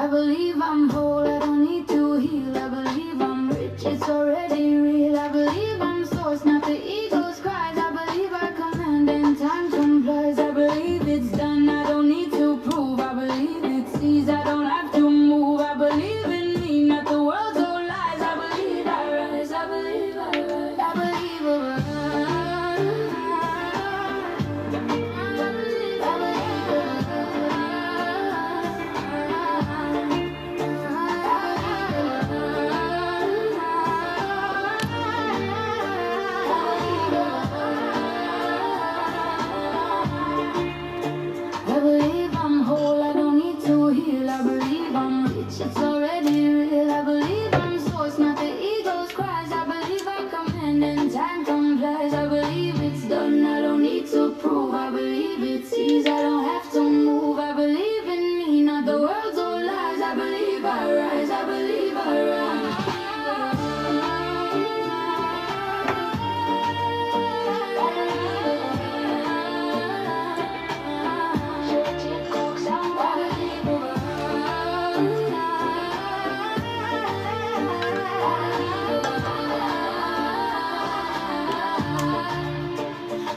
I believe I'm whole, I don't need to heal. I believe I'm rich, it's already real. I believe I'm source, not the ego's cries. I believe I command and time complies. I believe it's done, I don't need to prove. I believe it's easy, I don't have to move. I believe in me, not the world's all lies. I believe I rise, I believe I rise. I believe I rise. I believe I'm whole, I don't need to heal. I believe I'm rich, it's already real. I believe I'm source, not the ego's cries. I believe I command and time complies. I believe it's done, I don't need to prove. I believe it's easy, I don't have to move. I believe in me, not the world's all lies. I believe I rise, I believe I rise.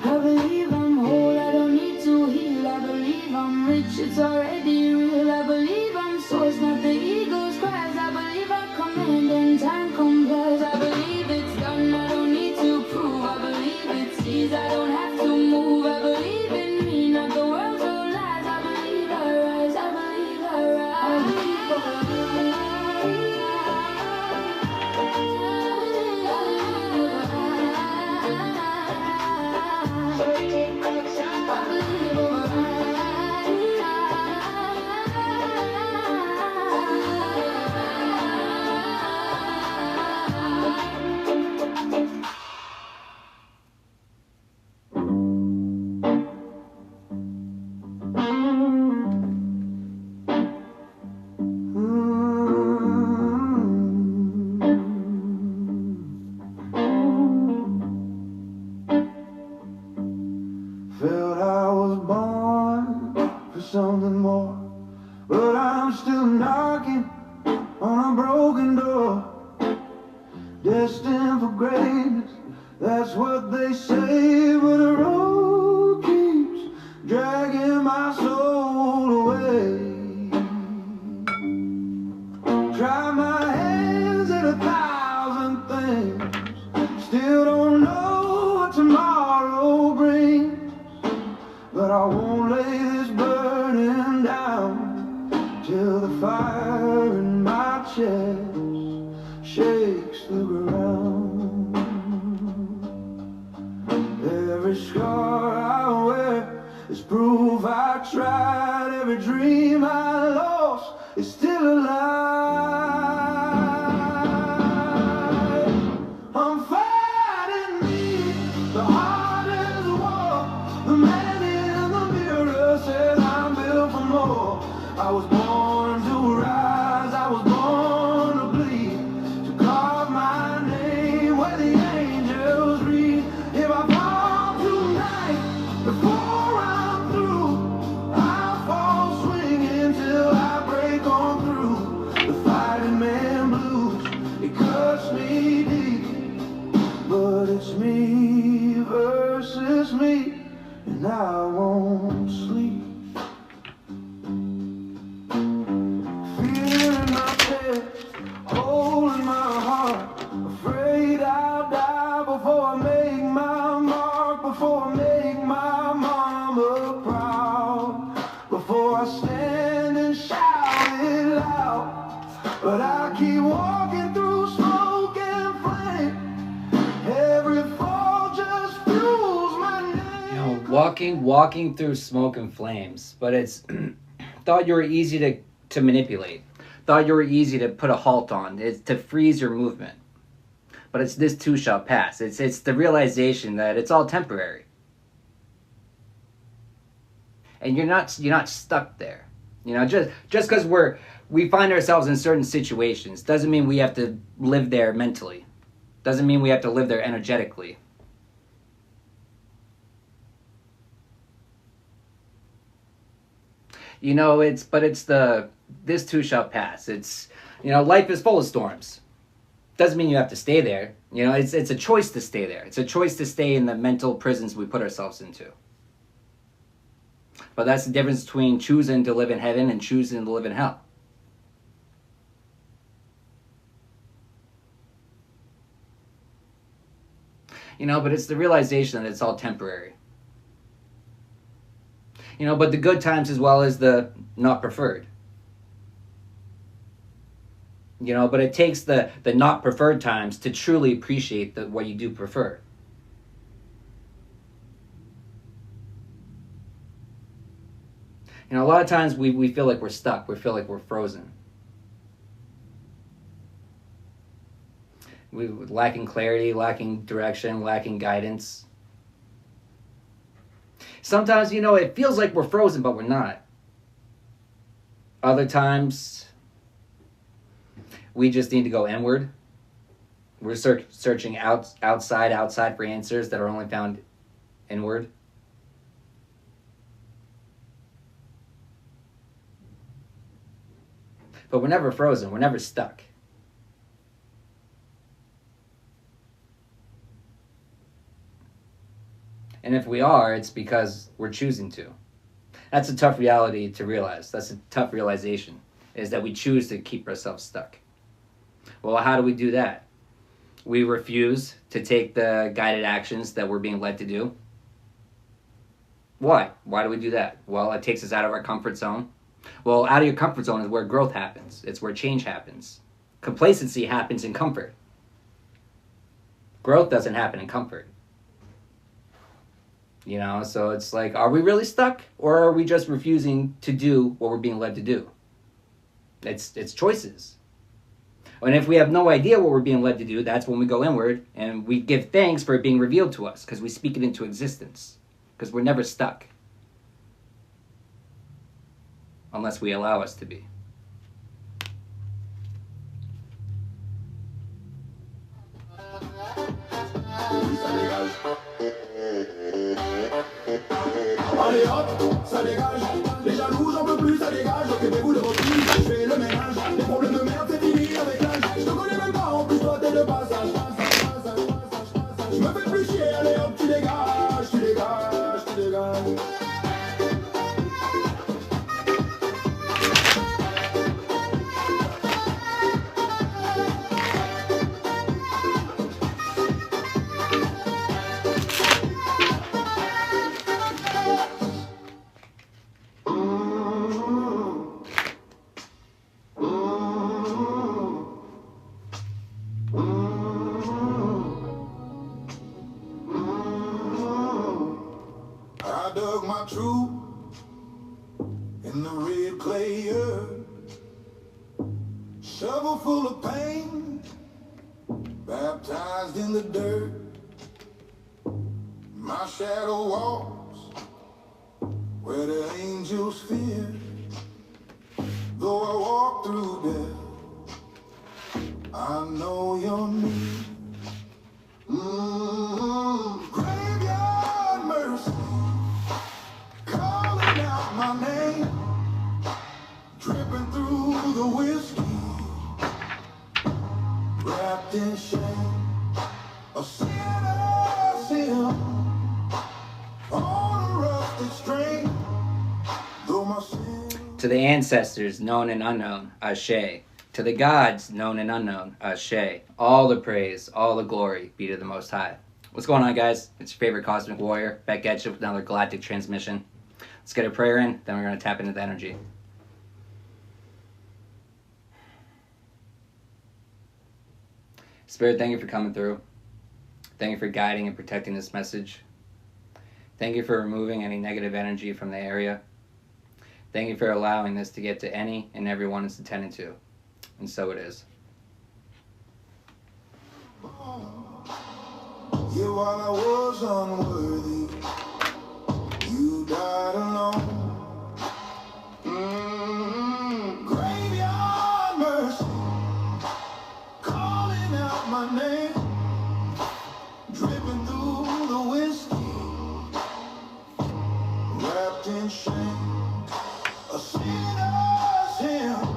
I believe I'm whole, I don't need to heal. I believe I'm rich, it's already real. I believe I'm source, not the ego's cries. I believe I command and time complies. I believe it's done, I don't need to prove. I believe it's easy, I don't have to move. I believe in me, not the world's all lies. I believe I rise, I believe I rise. I believe Felt I was born for something more, but I'm still knocking on a broken door. Destined for greatness, that's what they say, but the road keeps dragging my soul away. Try my hands at 1,000 things, still don't know what tomorrow brings. But I won't lay this burden down till the fire in my chest shakes the ground. Every scar I wear is proof I tried. Every dream I lost is still alive. I'm fighting me, the hardest war. The man in the mirror says I'm built for more. I was born to rise, I was born to bleed, to carve my name where the angels read. If I fall tonight, before I'm through, I'll fall swinging till I break on through. The fighting man blues, it cuts me deep, but it's me versus me, and I won't sleep. Fear in my chest, hole in my heart, afraid I'll die before I make my mark, before I make my mama proud, before I stand and shout it loud. But I keep walking through smoke and flame. Every fall just fuels my name. Walking through smoke and flames, but it's thought you were easy to manipulate. Thought you were easy to put a halt on. It's to freeze your movement. But it's this too shall pass. It's the realization that it's all temporary. And you're not stuck there. You know, just because we find ourselves in certain situations doesn't mean we have to live there mentally. Doesn't mean we have to live there energetically. You know, it's the this too shall pass. It's, life is full of storms. Doesn't mean you have to stay there. It's a choice to stay there. It's a choice to stay in the mental prisons we put ourselves into. But that's the difference between choosing to live in heaven and choosing to live in hell. But it's the realization that it's all temporary. But the good times as well as the not preferred. But it takes the not preferred times to truly appreciate what you do prefer. A lot of times we feel like we're stuck. We feel like we're frozen. We're lacking clarity, lacking direction, lacking guidance. Sometimes, it feels like we're frozen, but we're not. Other times, we just need to go inward. We're searching outside for answers that are only found inward. But we're never frozen. We're never stuck. And if we are, it's because we're choosing to. That's a tough reality to realize. That's a tough realization, is that we choose to keep ourselves stuck. Well, how do we do that? We refuse to take the guided actions that we're being led to do. Why? Why do we do that? Well, it takes us out of our comfort zone. Well, out of your comfort zone is where growth happens. It's where change happens. Complacency happens in comfort. Growth doesn't happen in comfort. So it's like, are we really stuck? Or are we just refusing to do what we're being led to do? It's choices. And if we have no idea what we're being led to do, that's when we go inward and we give thanks for it being revealed to us, because we speak it into existence. Because we're never stuck. Unless we allow us to be. Allez hop, ça dégage. Les jaloux, j'en peux plus, ça dégage. Occupez-vous de vos filles, je fais le ménage. Les problèmes de merde, c'est fini avec l'âge. Je te connais même pas, en plus toi t'es de passage. Je me fais plus chier, allez hop, tu dégages, tu dégages, tu dégages. Dug my truth in the red clay earth, shovel full of pain, baptized in the dirt. My shadow walks where the angels fear. Though I walk through death, I know you're near. Graveyard mercy, calling out my name, dripping through the whiskey, wrapped in shame. A sinner's hymn on a rusted string. Though my sin. To the ancestors, known and unknown, Ashe. To the gods, known and unknown, Ashe. All the praise, all the glory be to the Most High. What's going on, guys? It's your favorite Cosmic Warrior, back at you with another galactic transmission. Let's get a prayer in, then we're going to tap into the energy. Spirit, thank you for coming through. Thank you for guiding and protecting this message. Thank you for removing any negative energy from the area. Thank you for allowing this to get to any and everyone it's intended to. And so it is. Yeah, while I was unworthy, you died alone. Graveyard mercy, calling out my name, dripping through the whiskey, wrapped in shame. A sinner's hymn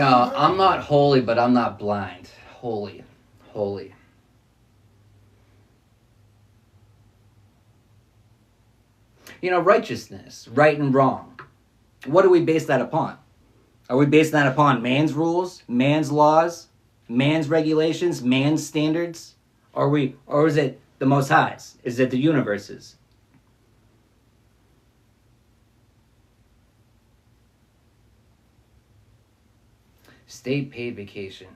Yeah, I'm not holy, but I'm not blind. Holy, holy. Righteousness, right and wrong. What do we base that upon? Are we basing that upon man's rules, man's laws, man's regulations, man's standards? Or is it the Most High's? Is it the universe's? State paid vacation.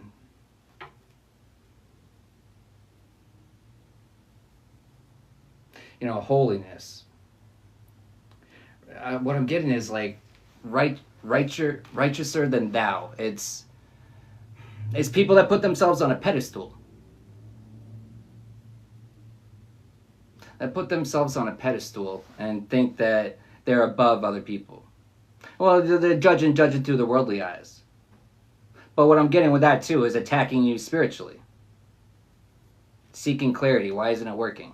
Holiness. What I'm getting is like righteouser than thou. It's people that put themselves on a pedestal. That put themselves on a pedestal and think that they're above other people. Well, they're judging through the worldly eyes. But what I'm getting with that too is attacking you spiritually. Seeking clarity. Why isn't it working?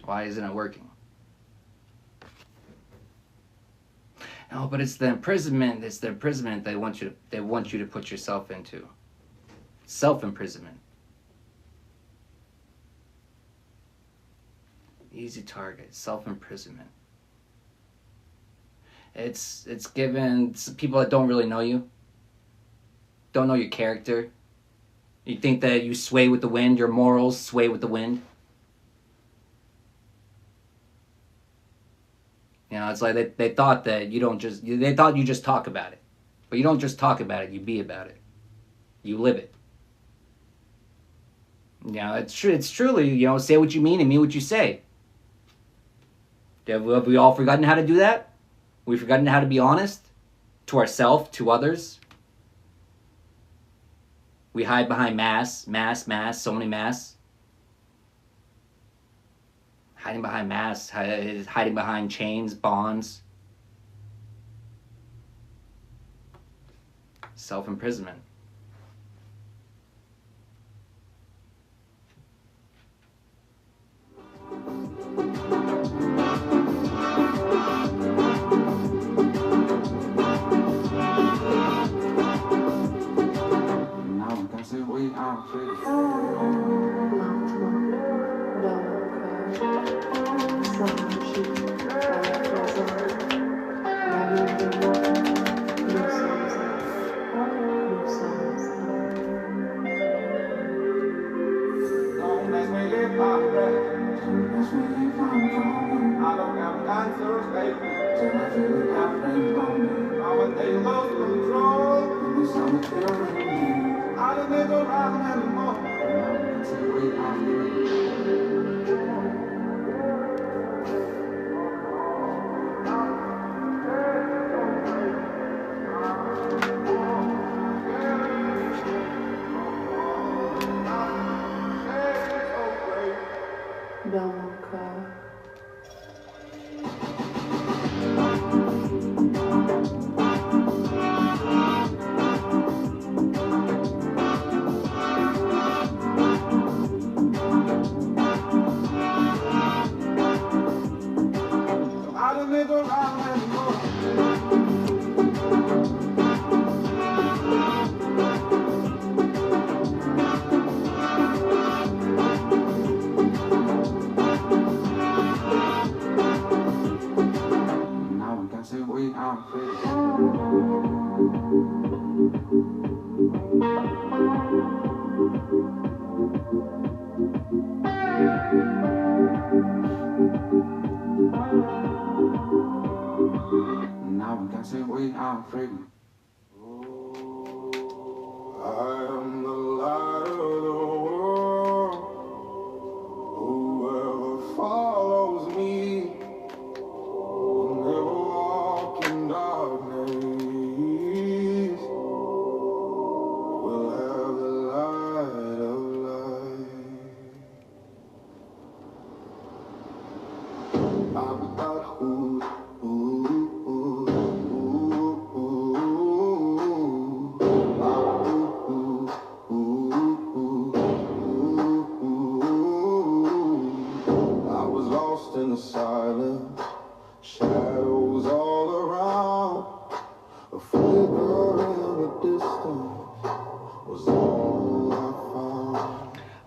Why isn't it working? No, but it's the imprisonment. It's the imprisonment they want you to put yourself into. Self-imprisonment. Easy target. Self-imprisonment. It's given people that don't really know you. Don't know your character. You think that you sway with the wind. Your morals sway with the wind. It's like they thought that they thought you just talk about it. But you don't just talk about it, you be about it. You live it. It's true. It's truly, say what you mean and mean what you say. Have we all forgotten how to do that? We've forgotten how to be honest to ourselves, to others. We hide behind masks, so many masks. Hiding behind masks, hiding behind chains, bonds. Self-imprisonment.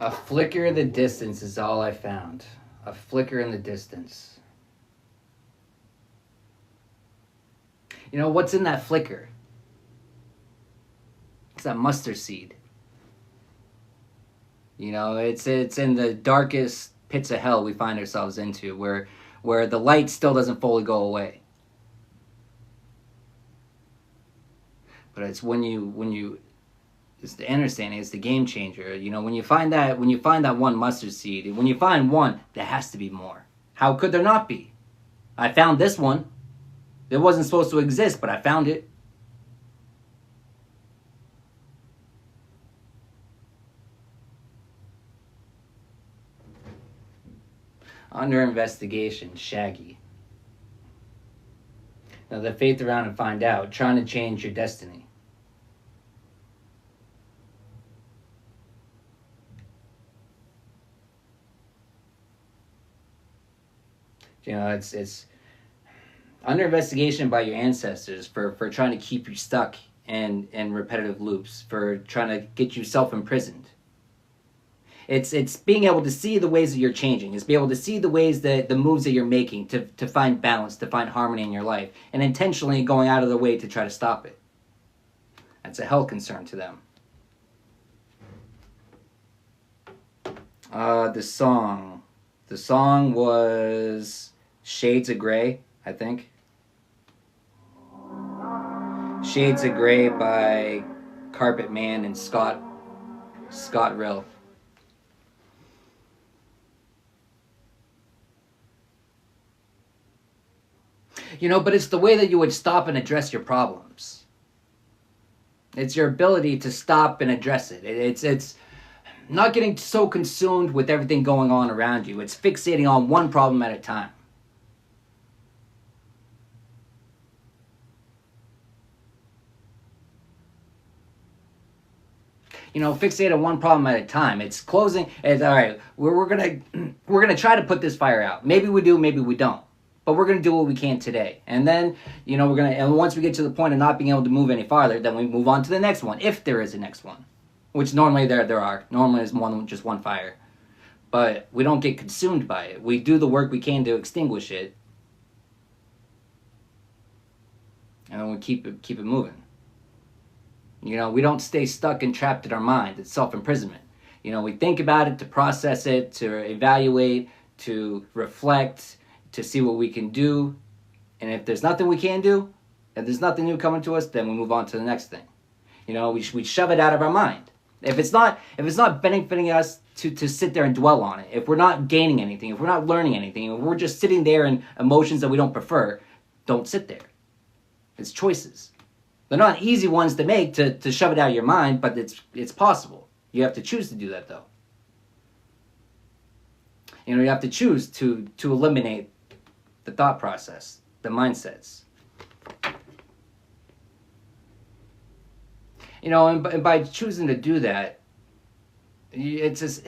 A flicker in the distance is all I found. A flicker in the distance. You know, what's in that flicker? It's that mustard seed. You know, it's in the darkest pits of hell we find ourselves into, where the light still doesn't fully go away. But it's when you it's the understanding, it's the game changer. You know, when you find that one mustard seed, when you find one, there has to be more. How could there not be? I found this one. It wasn't supposed to exist, but I found it. Under investigation, Shaggy. Now the faith around and find out, trying to change your destiny. You know, it's under investigation by your ancestors for trying to keep you stuck in repetitive loops, for trying to get you self-imprisoned. It's being able to see the ways that you're changing. It's being able to see the ways that the moves that you're making to find balance, to find harmony in your life, and intentionally going out of the way to try to stop it. That's a health concern to them. The song was Shades of Grey, I think. Shades of Grey by Carpet Man and Scott Rill. You know, but it's the way that you would stop and address your problems. It's your ability to stop and address it. It's not getting so consumed with everything going on around you. It's fixating on one problem at a time. You know, fixate on one problem at a time. It's closing. It's all right. We're gonna try to put this fire out. Maybe we do. Maybe we don't. But we're gonna do what we can today. And then, you know, and once we get to the point of not being able to move any farther, then we move on to the next one, if there is a next one. Which normally there are. Normally there's just one fire. But we don't get consumed by it. We do the work we can to extinguish it. And then we keep it moving. You know, we don't stay stuck and trapped in our mind. It's self-imprisonment. You know, we think about it, to process it, to evaluate, to reflect, to see what we can do. And if there's nothing we can do, if there's nothing new coming to us, then we move on to the next thing. You know, we shove it out of our mind. If it's not benefiting us to sit there and dwell on it, if we're not gaining anything, if we're not learning anything, if we're just sitting there in emotions that we don't prefer, don't sit there. It's choices. They're not easy ones to make, to shove it out of your mind, but it's possible. You have to choose to do that, though. You know, you have to choose to eliminate the thought process, the mindsets. You know, and by choosing to do that, it's just...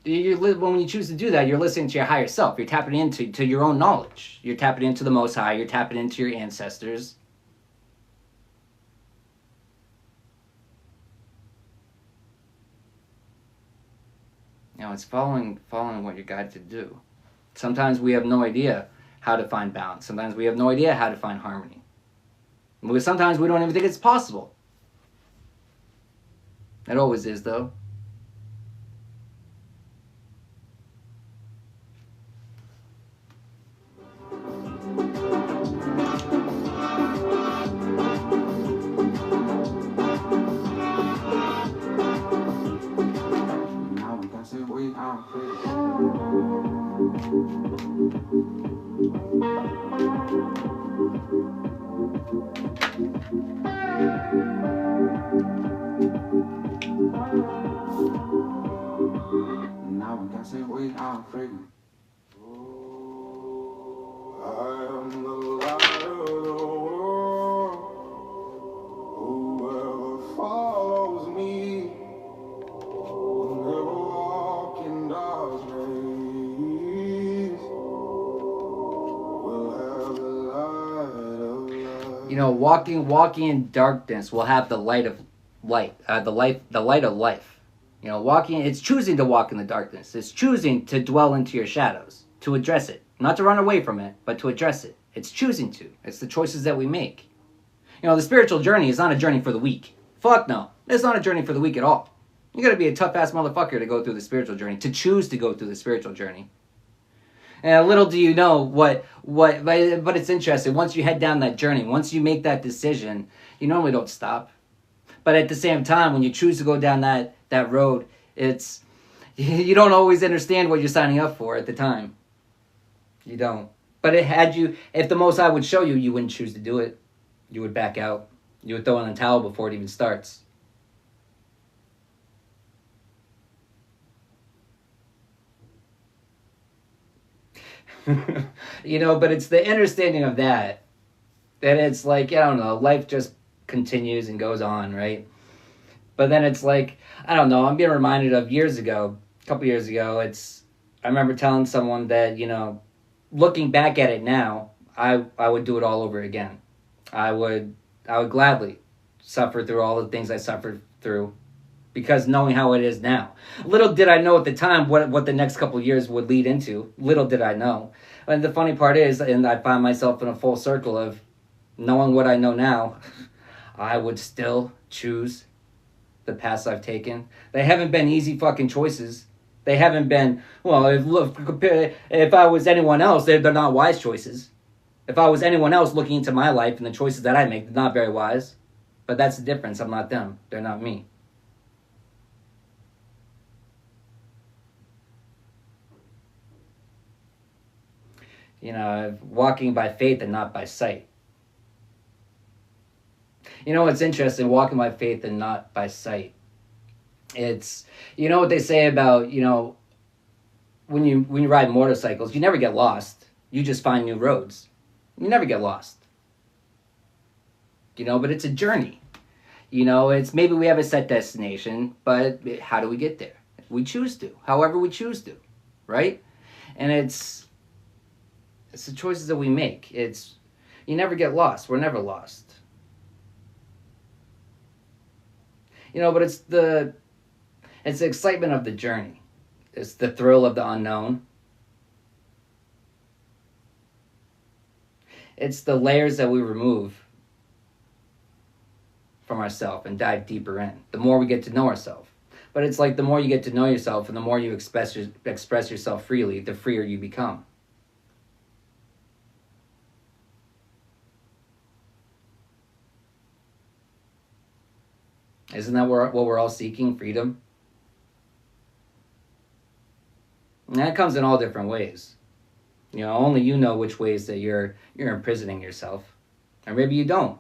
when you choose to do that, you're listening to your higher self. You're tapping into your own knowledge. You're tapping into the Most High. You're tapping into your ancestors. You know, it's following what you're guided to do. Sometimes we have no idea how to find balance. Sometimes we have no idea how to find harmony. Because sometimes we don't even think it's possible. It always is, though. Now we can say we are free. I am the light of the world. Whoever follows me will never walk in darkness. Will have the light of light. You know, walking in darkness will have the light of light, the light of life. You know, it's choosing to walk in the darkness. It's choosing to dwell into your shadows, to address it. Not to run away from it, but to address it. It's choosing to. It's the choices that we make. You know, the spiritual journey is not a journey for the weak. Fuck no. It's not a journey for the weak at all. You gotta be a tough-ass motherfucker to go through the spiritual journey, to choose to go through the spiritual journey. And little do you know but it's interesting. Once you head down that journey, once you make that decision, you normally don't stop. But at the same time, when you choose to go down that road, it's, you don't always understand what you're signing up for at the time. You don't. But if the Most High would show you, you wouldn't choose to do it. You would back out. You would throw in the towel before it even starts. You know, but it's the understanding of that it's like, I don't know, life just continues and goes on, right? But then it's like, I don't know, I'm being reminded of a couple years ago, I remember telling someone that, you know, looking back at it now, I would do it all over again. I would gladly suffer through all the things I suffered through, because knowing how it is now. Little did I know at the time what the next couple of years would lead into. Little did I know. And the funny part is, and I find myself in a full circle of knowing what I know now, I would still choose the paths I've taken. They haven't been easy fucking choices. They haven't been, well, if I was anyone else, they're not wise choices. If I was anyone else looking into my life and the choices that I make, they're not very wise. But that's the difference. I'm not them. They're not me. You know, walking by faith and not by sight. You know what's interesting? Walking by faith and not by sight. It's, you know what they say about, you know, when you ride motorcycles, you never get lost. You just find new roads. You never get lost. You know, but it's a journey. You know, it's maybe we have a set destination, but how do we get there? We choose to, however we choose to, right? And it's the choices that we make. You never get lost. We're never lost. You know, but it's the excitement of the journey. It's the thrill of the unknown. It's the layers that we remove from ourselves and dive deeper in. The more we get to know ourselves. But it's like the more you get to know yourself and the more you express yourself freely, the freer you become. Isn't that what we're all seeking? Freedom? And that comes in all different ways. You know, only you know which ways that you're imprisoning yourself. Or maybe you don't.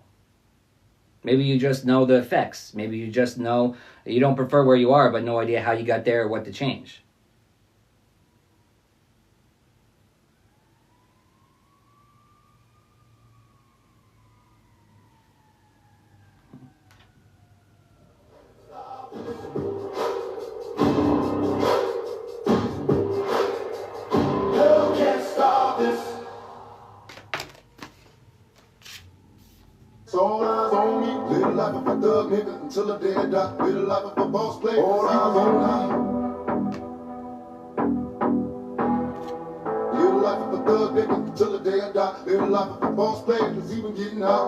Maybe you just know the effects. Maybe you just know you don't prefer where you are, but no idea how you got there or what to change. Thug nigga until the day I die. Live the life of a boss player. All eyes on me. Live the life of a thug nigga until the day I die. Live the life of a boss player. It's even getting hot.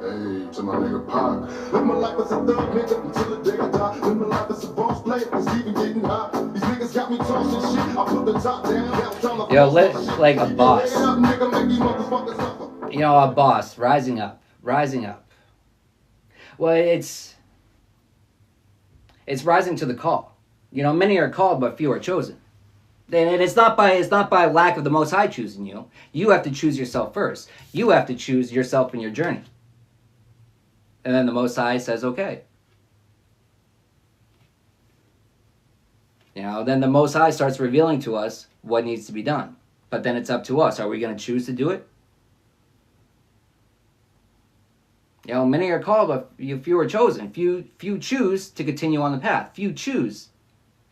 Hey, to my nigga Pac. Live my life as a thug nigga until the day I die. Live my life as a boss player. It's even getting hot. These niggas got me tossing shit. I put the top down. Yo, like a boss. You know, a boss rising up. Well, it's rising to the call. You know, many are called, but few are chosen. And it's not by lack of the Most High choosing you. You have to choose yourself first. You have to choose yourself in your journey. And then the Most High says, okay. You know, then the Most High starts revealing to us what needs to be done. But then it's up to us. Are we going to choose to do it? You know, many are called, but few are chosen. Few choose to continue on the path. Few choose.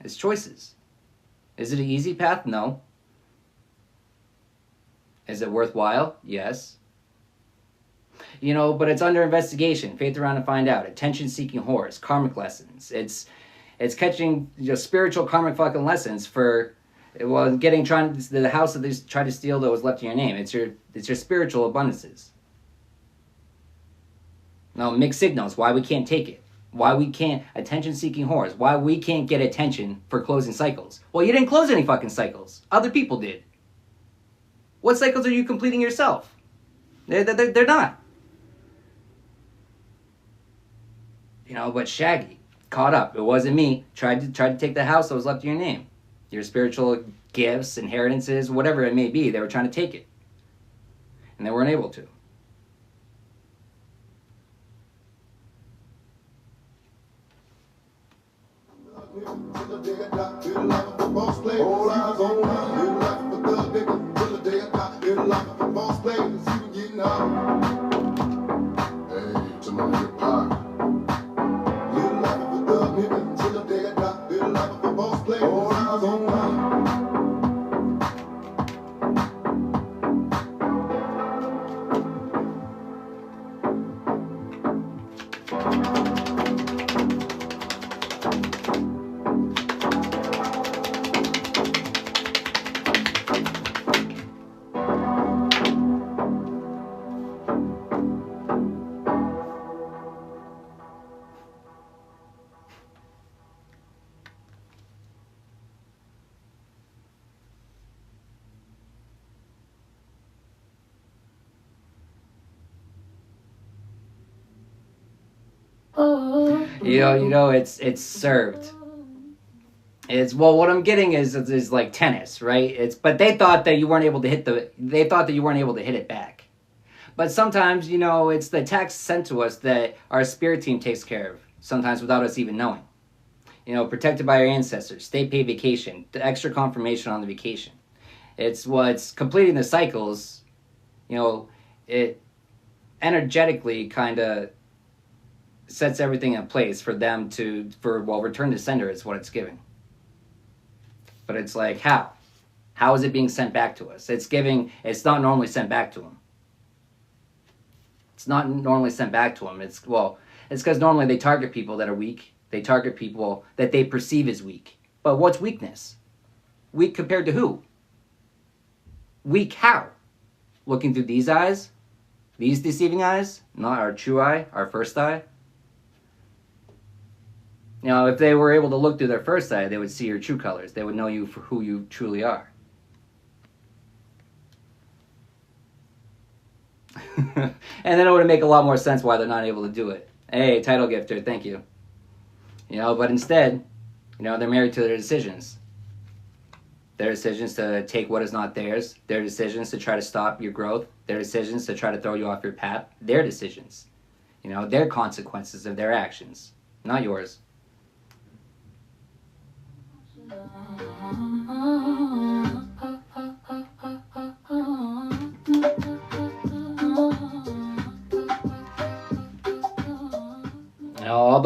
It's choices. Is it an easy path? No. Is it worthwhile? Yes. You know, but it's under investigation. Faith around to find out. Attention-seeking horrors, karmic lessons. It's catching, you know, spiritual karmic fucking lessons for, well, trying the house that they tried to steal that was left in your name. It's your spiritual abundances. No, mixed signals. Why we can't take it. Why we can't, attention-seeking horrors. Why we can't get attention for closing cycles. Well, you didn't close any fucking cycles. Other people did. What cycles are you completing yourself? They're not. You know, but Shaggy, caught up. It wasn't me. Tried to take the house that was left in your name. Your spiritual gifts, inheritances, whatever it may be. They were trying to take it. And they weren't able to. You know, it's served. It's, well, what I'm getting is like tennis, right? But they thought that you weren't able to hit it back. But sometimes, you know, it's the text sent to us that our spirit team takes care of, sometimes without us even knowing. You know, protected by our ancestors, state paid vacation, the extra confirmation on the vacation. It's completing the cycles, you know, it energetically kind of sets everything in place for them return to sender is what it's giving. But it's like, how? How is it being sent back to us? It's not normally sent back to them. It's not normally sent back to them. It's because normally they target people that are weak. They target people that they perceive as weak. But what's weakness? Weak compared to who? Weak how? Looking through these eyes? These deceiving eyes? Not our true eye, our first eye? You know, if they were able to look through their first eye, they would see your true colors. They would know you for who you truly are. And then it would make a lot more sense why they're not able to do it. Hey, title gifter, thank you. You know, but instead, you know, they're married to their decisions. Their decisions to take what is not theirs. Their decisions to try to stop your growth. Their decisions to try to throw you off your path. Their decisions. You know, their consequences of their actions, not yours.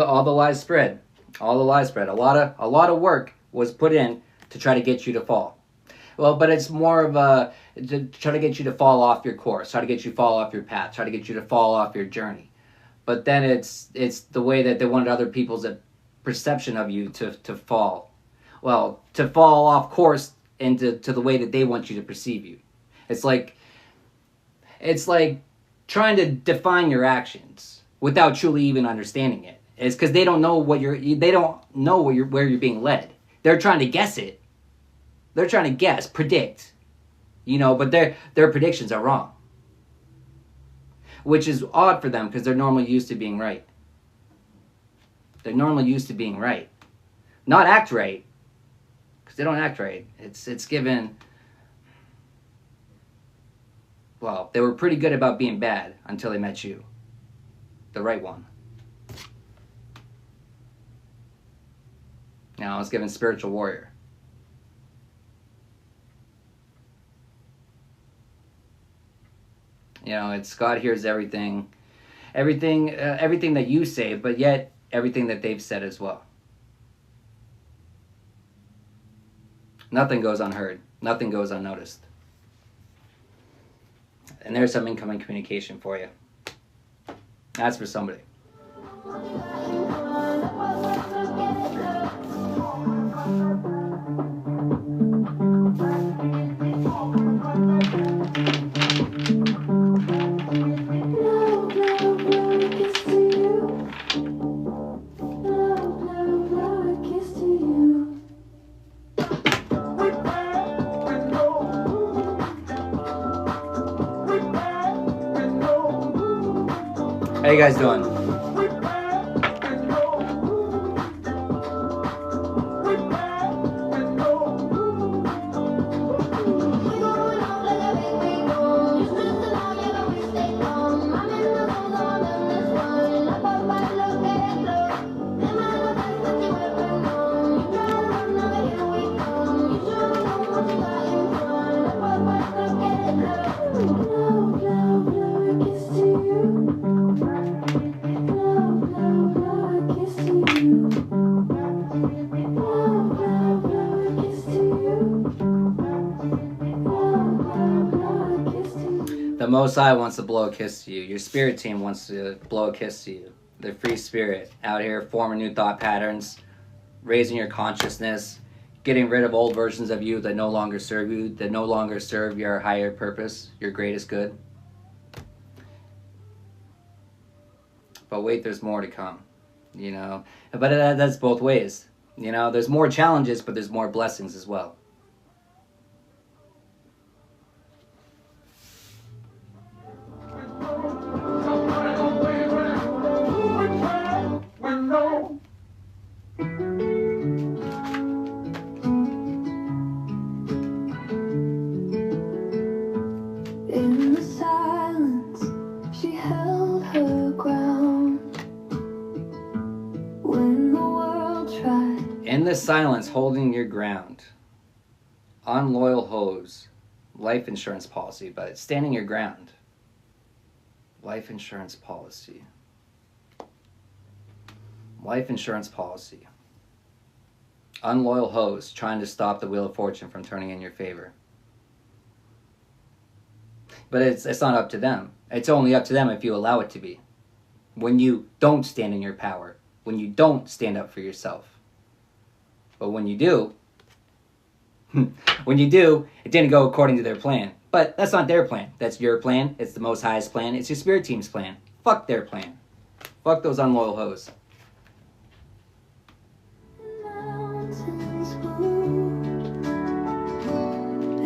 All the lies spread. All the lies spread. A lot of work was put in to try to get you to fall. Well, but it's more of to try to get you to fall off your course, try to get you to fall off your path, try to get you to fall off your journey. But then it's the way that they wanted other people's perception of you to fall. Well, to fall off course into the way that they want you to perceive you. It's like trying to define your actions without truly even understanding it. It's because they don't know where you're being led. They're trying to guess it. They're trying to guess, predict, you know, but their predictions are wrong. Which is odd for them because they're normally used to being right. They're normally used to being right. Not act right. Because they don't act right. It's given... Well, they were pretty good about being bad until they met you. The right one. Now I was given spiritual warrior. You know, it's God hears everything that you say, but yet everything that they've said as well. Nothing goes unheard. Nothing goes unnoticed. And there's some incoming communication for you. That's for somebody. How you guys doing? The Most High wants to blow a kiss to you. Your spirit team wants to blow a kiss to you. The free spirit out here forming new thought patterns, raising your consciousness, getting rid of old versions of you that no longer serve you, that no longer serve your higher purpose, your greatest good. But wait, there's more to come, you know. But that's both ways, you know. There's more challenges, but there's more blessings as well. In the silence, she held her ground. When the world tried. In the silence, holding your ground. Unloyal hoes. Life insurance policy, but standing your ground. Life insurance policy. Life insurance policy. Unloyal hoes trying to stop the Wheel of Fortune from turning in your favor. But it's not up to them. It's only up to them if you allow it to be. When you don't stand in your power. When you don't stand up for yourself. But when you do, it didn't go according to their plan. But that's not their plan. That's your plan. It's the Most High's plan. It's your spirit team's plan. Fuck their plan. Fuck those unloyal hoes. Mountains moved.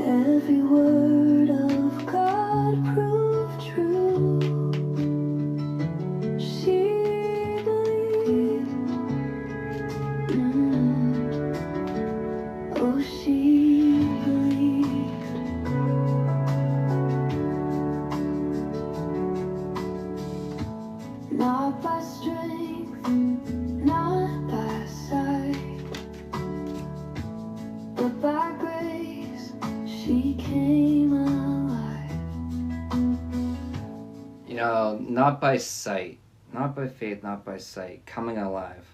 Every word of God proved true. She believed. Oh, she believed. Not by strength, not by sight, but by grace she came alive. You know, not by sight. Not by faith, not by sight. Coming alive.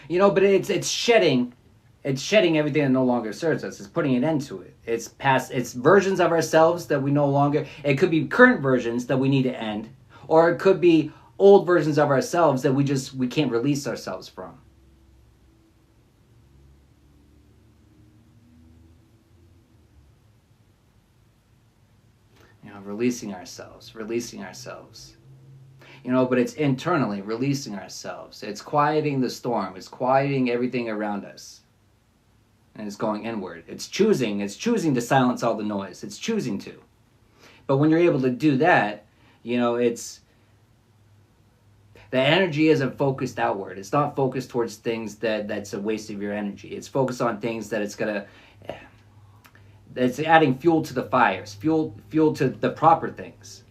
You know, but it's shedding everything that no longer serves us. It's putting an end to it. It's versions of ourselves that we no longer, it could be current versions that we need to end, or it could be old versions of ourselves that we can't release ourselves from. You know, releasing ourselves. You know, but it's internally releasing ourselves. It's quieting the storm. It's quieting everything around us. And it's going inward. It's choosing to silence all the noise. It's choosing to. But when you're able to do that, you know, the energy isn't focused outward. It's not focused towards things that's a waste of your energy. It's focused on things that it's adding fuel to the fires, fuel to the proper things.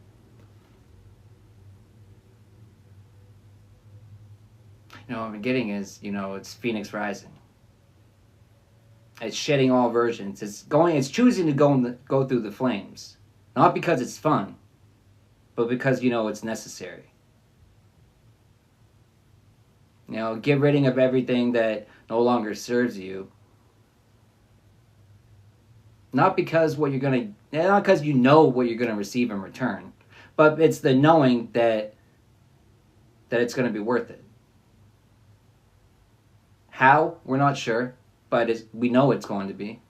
You know, what I'm getting is, you know, it's Phoenix rising. It's shedding all versions. It's choosing to go through the flames. Not because it's fun, but because, you know, it's necessary. You know, get rid of everything that no longer serves you. Not because what you're gonna, not because you know what you're gonna receive in return, but it's the knowing that it's gonna be worth it. How? We're not sure, but we know it's going to be.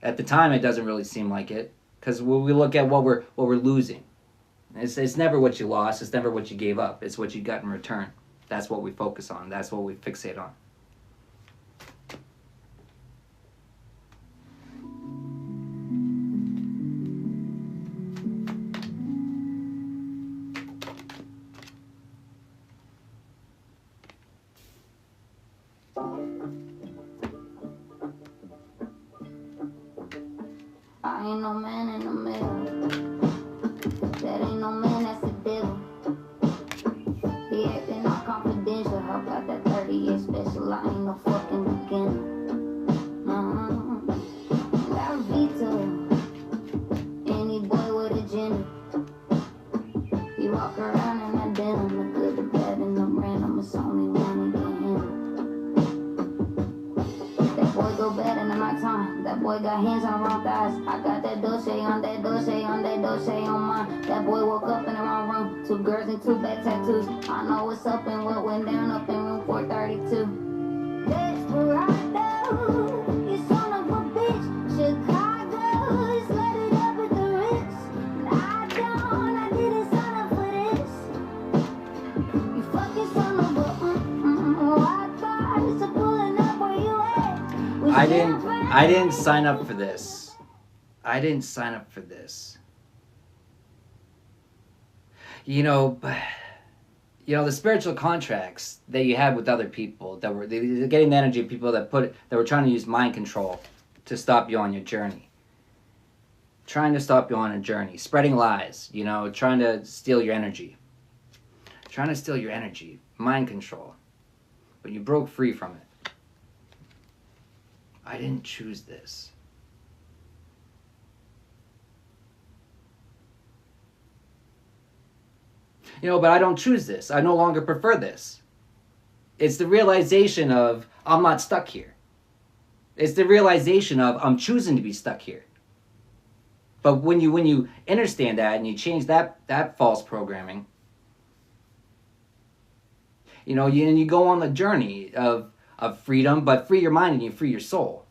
At the time, it doesn't really seem like it, because when we look at what we're losing, it's never what you lost. It's never what you gave up. It's what you got in return. That's what we focus on. That's what we fixate on. I ain't no man in the middle. That ain't no man, that's the devil. He acting all confidential. How about that 30-year special? I ain't no fucking beginner. Got a veto. Any boy with a gender. He walk around in that denim. The good, the bad, and the random. It's only one again. That boy go bad in my time. That boy got hands on the wrong thighs. I got that Dolce on that Dolce on that Dolce on mine. That boy woke up in the wrong room. 2 girls and 2 bad tattoos. I know what's up and what went down up in room 432. Desperado, you son of a bitch. Chicago, just let it up at the Ritz. I didn't sign up for this. You fucking son of a white bars are pulling up where you at. I didn't sign up for this. I didn't sign up for this. You know, the spiritual contracts that you had with other people that were they're getting the energy of people that were trying to use mind control to stop you on your journey. Trying to stop you on a journey, spreading lies, trying to steal your energy. Trying to steal your energy, mind control. But you broke free from it. I didn't choose this. But I don't choose this. I no longer prefer this. It's the realization of I'm not stuck here. It's the realization of I'm choosing to be stuck here. But when you understand that and you change that false programming, you go on the journey of freedom, but free your mind and you free your soul.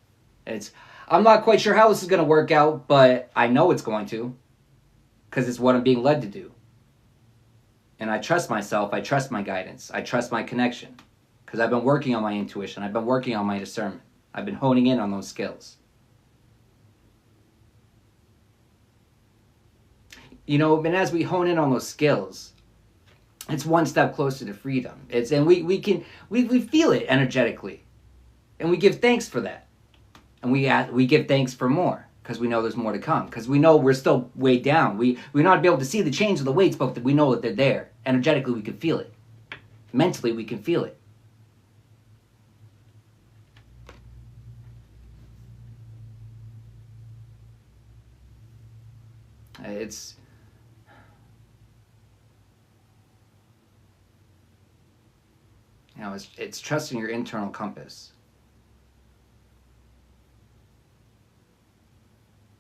I'm not quite sure how this is going to work out, but I know it's going to, because it's what I'm being led to do. And I trust myself, I trust my guidance, I trust my connection, because I've been working on my intuition, I've been working on my discernment, I've been honing in on those skills. And as we hone in on those skills, it's one step closer to freedom. And we feel it energetically, and we give thanks for that, and we give thanks for more. Because we know there's more to come. Because we know we're still weighed down. We're not able to see the change of the weights, but we know that they're there. Energetically, we can feel it. Mentally, we can feel it. It's trusting your internal compass.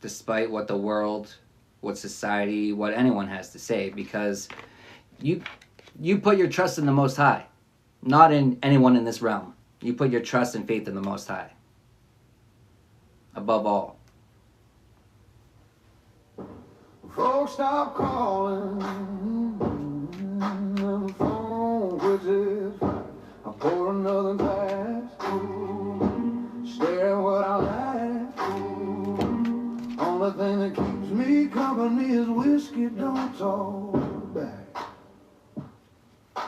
Despite what the world, what society, what anyone has to say, because you put your trust in the Most High, not in anyone in this realm. You put your trust and faith in the Most High, above all. Folks stop calling, and the phone quits. I pour another glass, stare at what I like. Only thing that keeps me company is whiskey, don't talk back.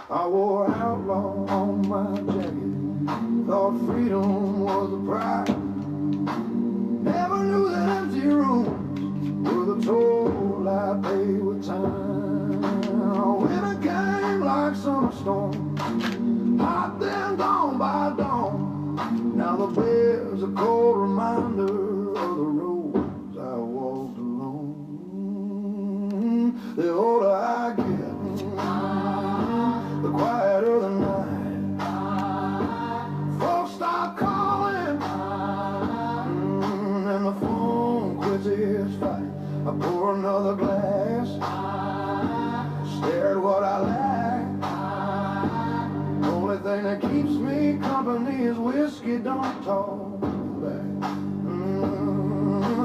I wore outlaw on my jacket, thought freedom was a prize. Never knew that empty rooms were the toll I paid with time. Winter came like summer storm, hot then gone by dawn. Now the bed's a cold reminder of the roads I walked alone. The older I get, the quieter the night. Folks stop calling, and the phone whiskey don't talk back.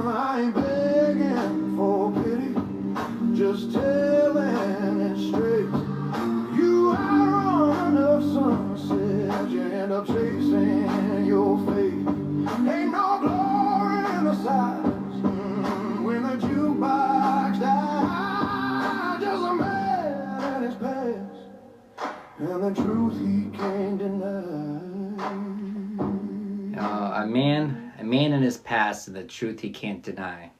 I ain't begging for pity, just telling it straight. You outrun enough sunset, you end up chasing your fate. Ain't no glory in the silence when the jukebox dies. Just a man at his past, and the truth he can't deny. A man in his past, and the truth he can't deny.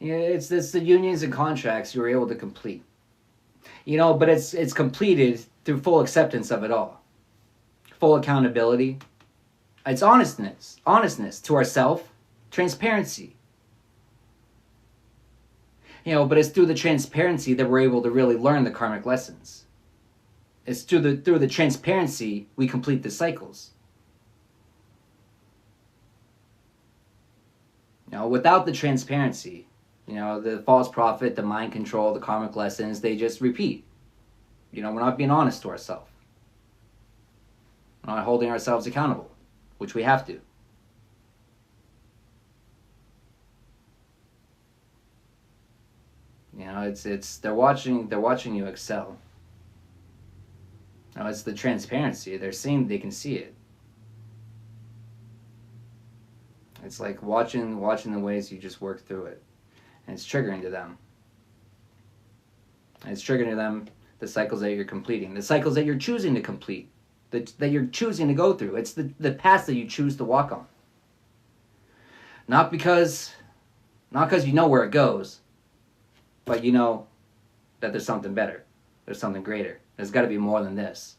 Yeah, it's the unions and contracts you were able to complete. But it's completed through full acceptance of it all, full accountability. It's honestness to ourselves, transparency. But it's through the transparency that we're able to really learn the karmic lessons. It's through the transparency we complete the cycles. Without the transparency, the false prophet, the mind control, the karmic lessons, they just repeat. We're not being honest to ourselves. We're not holding ourselves accountable, which we have to. They're watching you excel. It's the transparency. They can see it. It's like watching the ways you just work through it. And it's triggering to them. And it's triggering to them the cycles that you're completing, the cycles that you're choosing to complete, that you're choosing to go through. It's the path that you choose to walk on. Not because you know where it goes, but you know that there's something better. There's something greater. There's got to be more than this.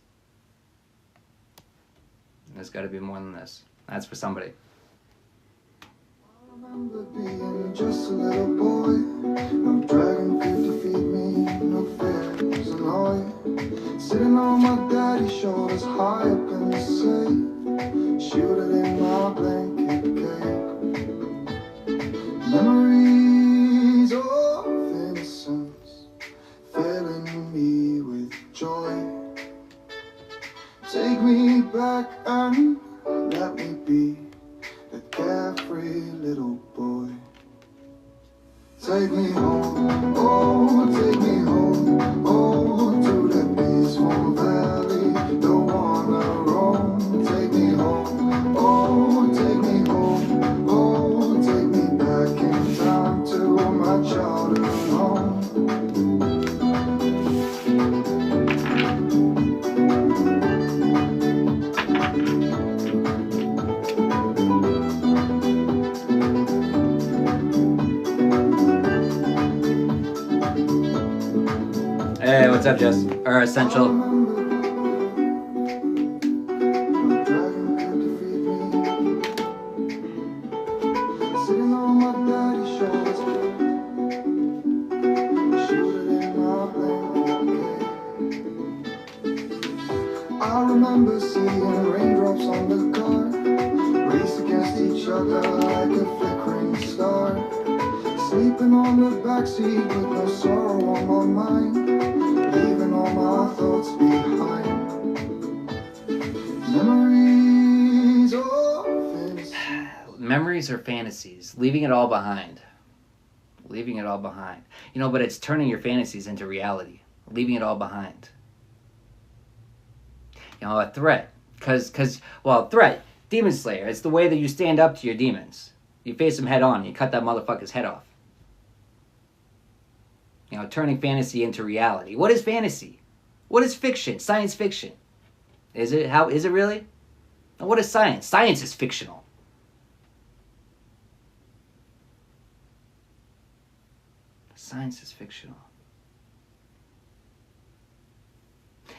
There's got to be more than this. That's for somebody. I remember being just a little boy, no dragon 50 feet me, no fears annoyed. Sitting on my daddy's shoulders, high up in the sea, shielded in my blanket cape. Memories of innocence, filling me with joy. Take me back and let me be the carefree little boy. Take me home, oh, take me home, oh, to that peaceful valley, the one I roam. Take me home, oh, take me home, oh, take me back in time to my childhood home. Hey, what's up, Jess? Or Essential. I remember seeing raindrops on the car, race against each other like a flickering star. Sleeping on the backseat with no sorrow on my mind, leaving all my thoughts behind. Memories of innocence. Memories are fantasies, leaving it all behind. Leaving it all behind. But it's turning your fantasies into reality, leaving it all behind. A threat. Threat, Demon Slayer, it's the way that you stand up to your demons. You face them head on, you cut that motherfucker's head off. Turning fantasy into reality. What is fantasy? What is fiction? Science fiction. Is it? How is it really? And what is science? Science is fictional. Science is fictional.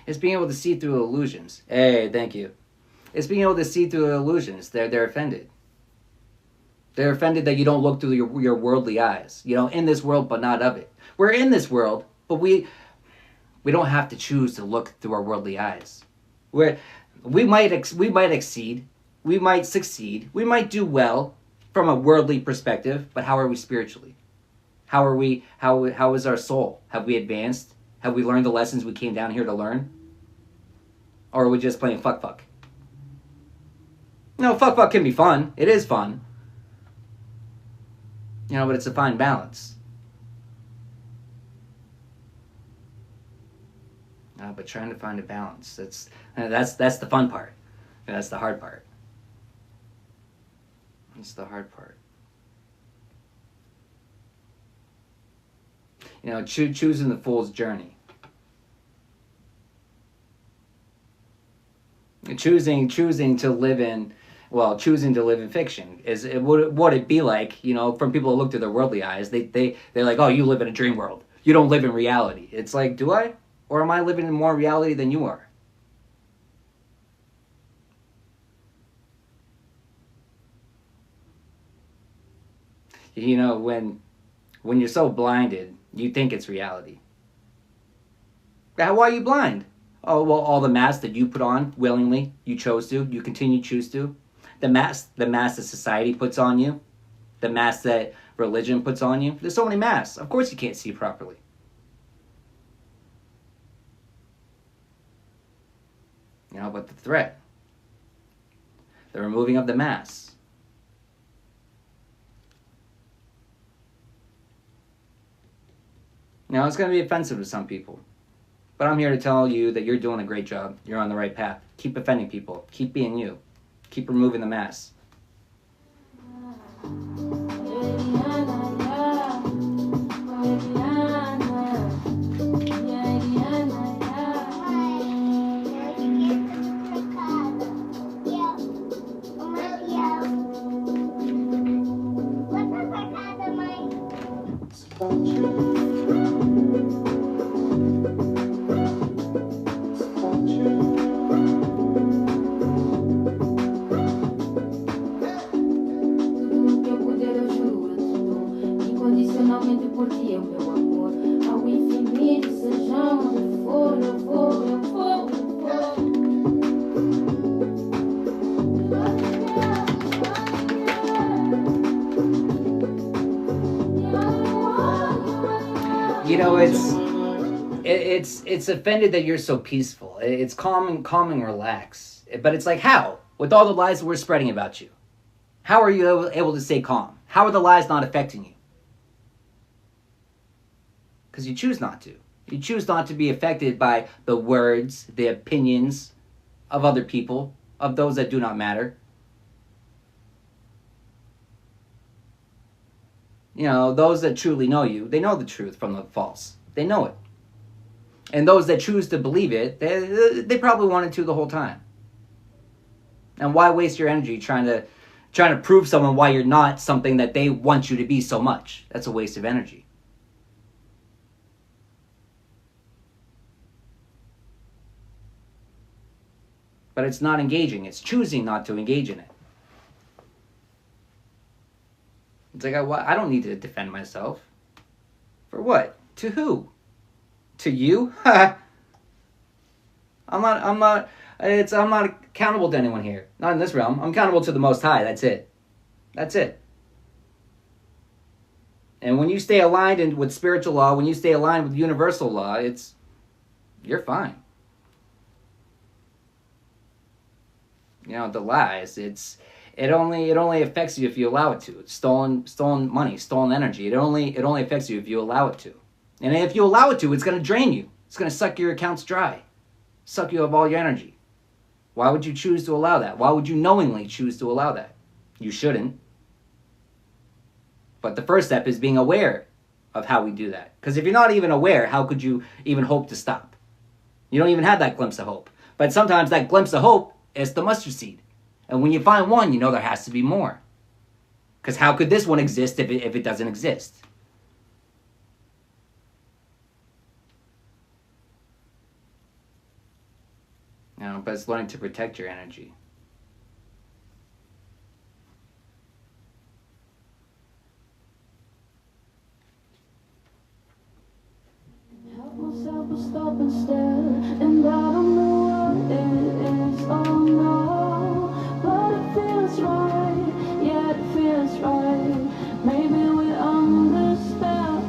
It's being able to see through illusions. Hey, thank you. It's being able to see through illusions. They're offended. They're offended that you don't look through your worldly eyes. In this world, but not of it. We're in this world, but we don't have to choose to look through our worldly eyes. We might exceed, we might succeed, we might do well from a worldly perspective, but how are we spiritually? How are we? How is our soul? Have we advanced? Have we learned the lessons we came down here to learn? Or are we just playing fuck? No, fuck can be fun. It is fun. You know, but it's a fine balance. But trying to find a balance, that's the fun part. That's the hard part. That's the hard part. You know, choosing the fool's journey. Choosing to live in, choosing to live in fiction is what it be like, you know, from people who look through their worldly eyes. They're like, oh, you live in a dream world. You don't live in reality. It's like, do I? Or am I living in more reality than you are? You know, when you're so blinded, you think it's reality. Why are you blind? Oh, well, all the masks that you put on willingly, you chose to, you continue to choose to. The mask that society puts on you, the mask that religion puts on you. There's so many masks. Of course you can't see properly. You know, but the threat, the removing of the masks. Now, it's going to be offensive to some people. But I'm here to tell you that you're doing a great job. You're on the right path. Keep offending people. Keep being you. Keep removing the masks. Incondicionalmente por ti, é o meu amor. Ao infinito, seja onde for, eu vou, eu vou, eu vou. You know, it's offended that you're so peaceful. It's calm and relax. But it's like, how? With all the lies that we're spreading about you, how are you able to stay calm? How are the lies not affecting you? Because you choose not to. You choose not to be affected by the words, the opinions of other people, of those that do not matter. You know, those that truly know you, they know the truth from the false. They know it. And those that choose to believe it, they probably wanted to the whole time. And why waste your energy trying to prove someone why you're not something that they want you to be so much? That's a waste of energy. But it's not engaging. It's choosing not to engage in it. It's like, I don't need to defend myself. For what? To who? To you? I'm not accountable to anyone here. Not in this realm. I'm accountable to the Most High. That's it. That's it. And when you stay aligned with spiritual law, when you stay aligned with universal law, you're fine. You know, the lies, it only affects you if you allow it to. It's stolen money, stolen energy. It only affects you if you allow it to. And if you allow it to, it's going to drain you. It's going to suck your accounts dry. Suck you of all your energy. Why would you choose to allow that? Why would you knowingly choose to allow that? You shouldn't. But the first step is being aware of how we do that. Because if you're not even aware, how could you even hope to stop? You don't even have that glimpse of hope. But sometimes that glimpse of hope is the mustard seed. And when you find one, you know there has to be more. Because how could this one exist if it doesn't exist? You know, but it's learning to protect your energy. Help myself to stop and stare, and I don't know what it is, oh no, but it feels right, yeah it feels right, maybe we're under spell,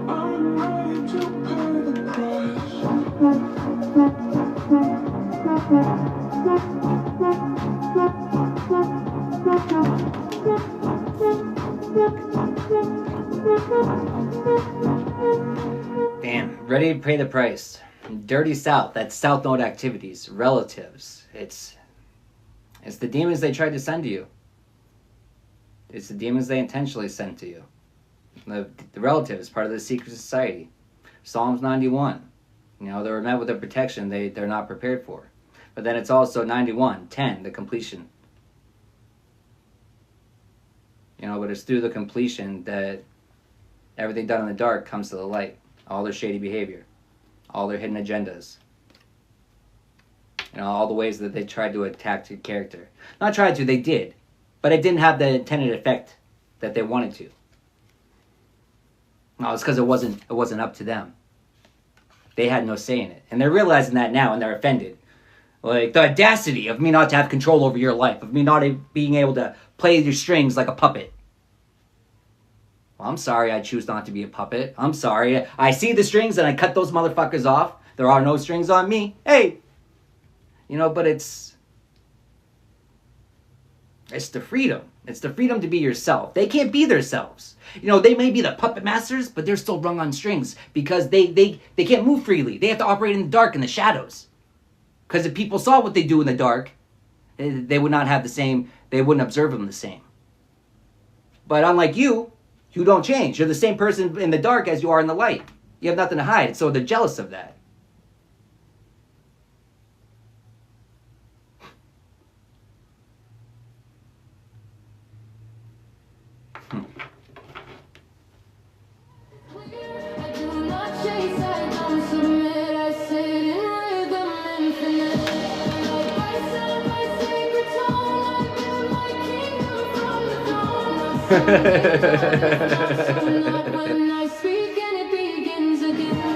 I'm ready to pay the price. Damn, ready to pay the price. Dirty South, that's South Node activities, relatives. It's the demons they tried to send to you. It's the demons they intentionally sent to you. The relative is part of the secret society. Psalms 91. You know, they were met with a protection they're not prepared for. But then it's also 91:10, the completion. You know, but it's through the completion that everything done in the dark comes to the light. All their shady behavior. All their hidden agendas. You know, all the ways that they tried to attack your character. Not tried to, they did. But it didn't have the intended effect that they wanted to. No, it's because it wasn't up to them. They had no say in it. And they're realizing that now, and they're offended. Like, the audacity of me not to have control over your life. Of me not being able to play your strings like a puppet. Well, I'm sorry I choose not to be a puppet. I'm sorry. I see the strings and I cut those motherfuckers off. There are no strings on me. Hey! You know, but it's the freedom. It's the freedom to be yourself. They can't be themselves. You know, they may be the puppet masters, but they're still rung on strings because they can't move freely. They have to operate in the dark, in the shadows. Because if people saw what they do in the dark, they would not have the same, they wouldn't observe them the same. But unlike you don't change. You're the same person in the dark as you are in the light. You have nothing to hide, so they're jealous of that. I do not chase, I don't submit. I sit in rhythm infinite. Like bison, my sacred tone. I build my kingdom from the throne. Not when I speak and it begins again.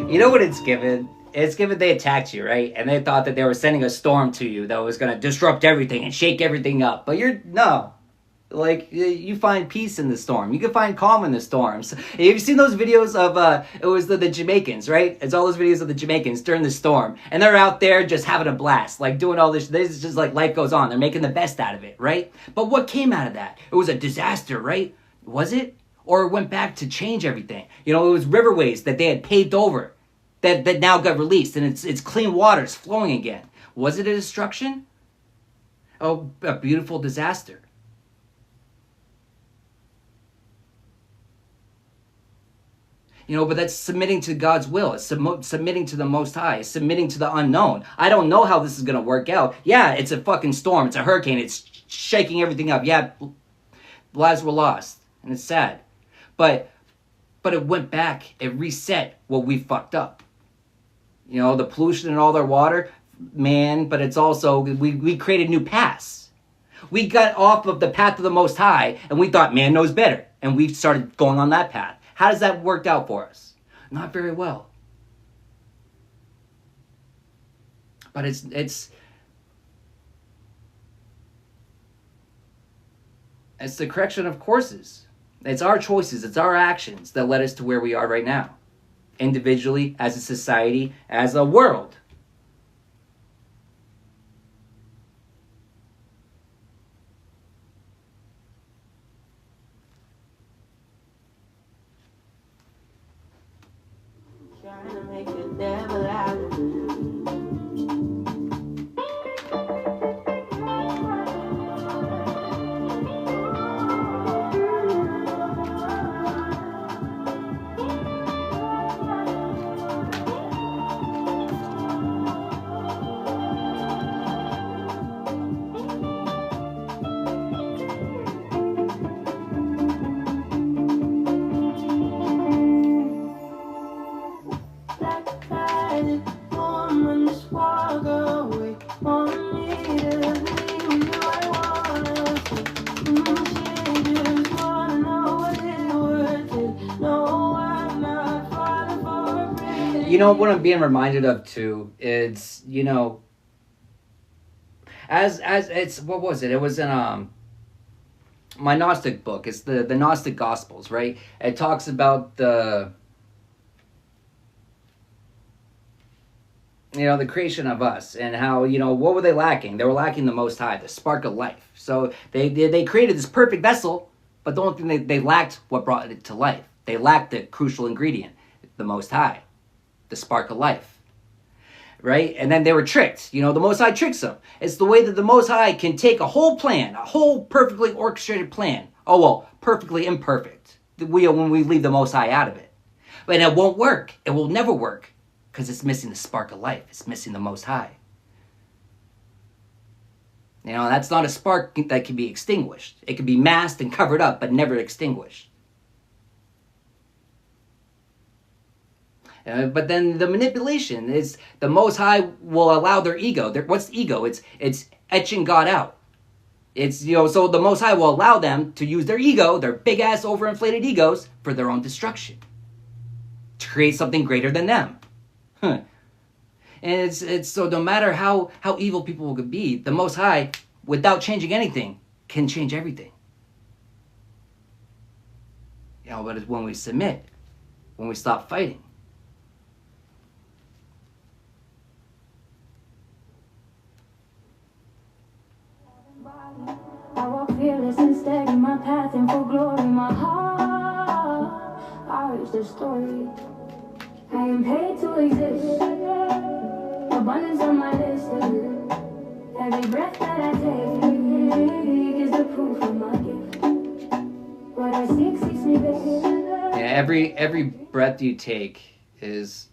You know what it's given? It's given they attacked you, right? And they thought that they were sending a storm to you that was going to disrupt everything and shake everything up. But no. Like, you find peace in the storm. You can find calm in the storms. Have you seen those videos of, it was the Jamaicans, right? It's all those videos of the Jamaicans during the storm. And they're out there just having a blast, like doing all this. This is just like life goes on. They're making the best out of it, right? But what came out of that? It was a disaster, right? Was it? Or it went back to change everything. You know, it was riverways that they had paved over that now got released, and it's clean waters flowing again. Was it a destruction? Oh, a beautiful disaster. You know, but that's submitting to God's will. It's submitting to the Most High. It's submitting to the unknown. I don't know how this is going to work out. Yeah, it's a fucking storm. It's a hurricane. It's shaking everything up. Yeah, lives were lost, and it's sad. But it went back. It reset what we fucked up. You know, the pollution in all their water, man, but it's also, we created new paths. We got off of the path of the Most High, and we thought man knows better. And we started going on that path. How does that work out for us? Not very well. But it's the correction of courses. It's our choices, it's our actions that led us to where we are right now. Individually, as a society, as a world. Trying to make the devil out of me. You know what I'm being reminded of too is, you know, as it's, what was it? It was in my Gnostic book. It's the Gnostic Gospels, right? It talks about the, you know, the creation of us and how, you know, what were they lacking? They were lacking the Most High, the spark of life. So they created this perfect vessel, but the only thing they lacked what brought it to life. They lacked the crucial ingredient, the Most High, the spark of life, right? And then they were tricked. You know, the Most High tricks them. It's the way that the Most High can take a whole plan, a whole perfectly orchestrated plan. Oh, well, perfectly imperfect. When we leave the Most High out of it. But it won't work. It will never work. Because it's missing the spark of life. It's missing the Most High. You know, that's not a spark that can be extinguished. It can be masked and covered up, but never extinguished. But then the manipulation is the Most High will allow their ego. What's ego? It's etching God out. It's, you know, so the Most High will allow them to use their ego, their big ass overinflated egos, for their own destruction, to create something greater than them. And it's so no matter how evil people could be, the Most High, without changing anything, can change everything. You know, but it's when we submit, when we stop fighting. I walk fearless and steady, my path and for glory, my heart. I is the story. I am paid to exist. Abundance on my list. Every breath that I take is the proof of my gift. What I seek seeks me back. Yeah, every breath you take is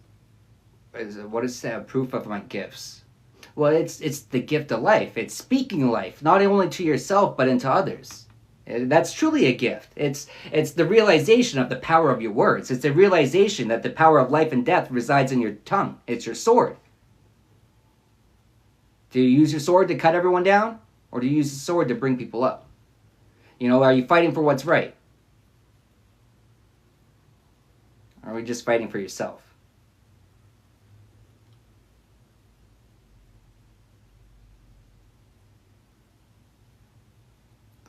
what is that? Proof of my gifts. Well, it's the gift of life. It's speaking life, not only to yourself but into others. That's truly a gift. It's the realization of the power of your words. It's the realization that the power of life and death resides in your tongue. It's your sword. Do you use your sword to cut everyone down? Or do you use the sword to bring people up? You know, are you fighting for what's right? Or are we just fighting for yourself?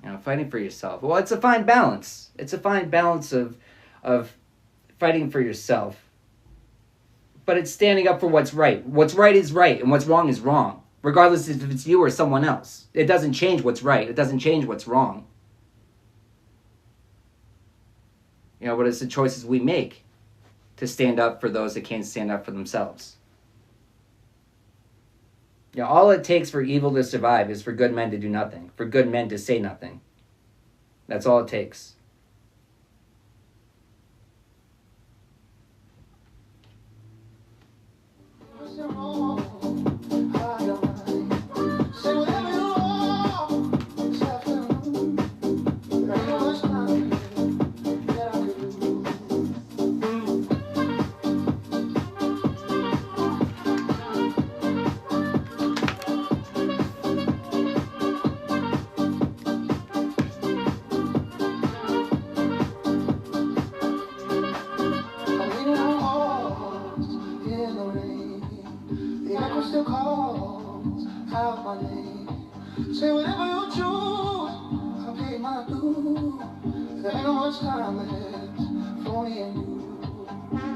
You know, fighting for yourself. Well, it's a fine balance. It's a fine balance of fighting for yourself. But it's standing up for what's right. What's right is right, and what's wrong is wrong. Regardless if it's you or someone else. It doesn't change what's right. It doesn't change what's wrong. You know, but it's the choices we make to stand up for those that can't stand up for themselves. You know, all it takes for evil to survive is for good men to do nothing, for good men to say nothing. That's all it takes. Still calls out my name. Say whatever you choose, I'll pay my dues. There ain't no much time left for me and you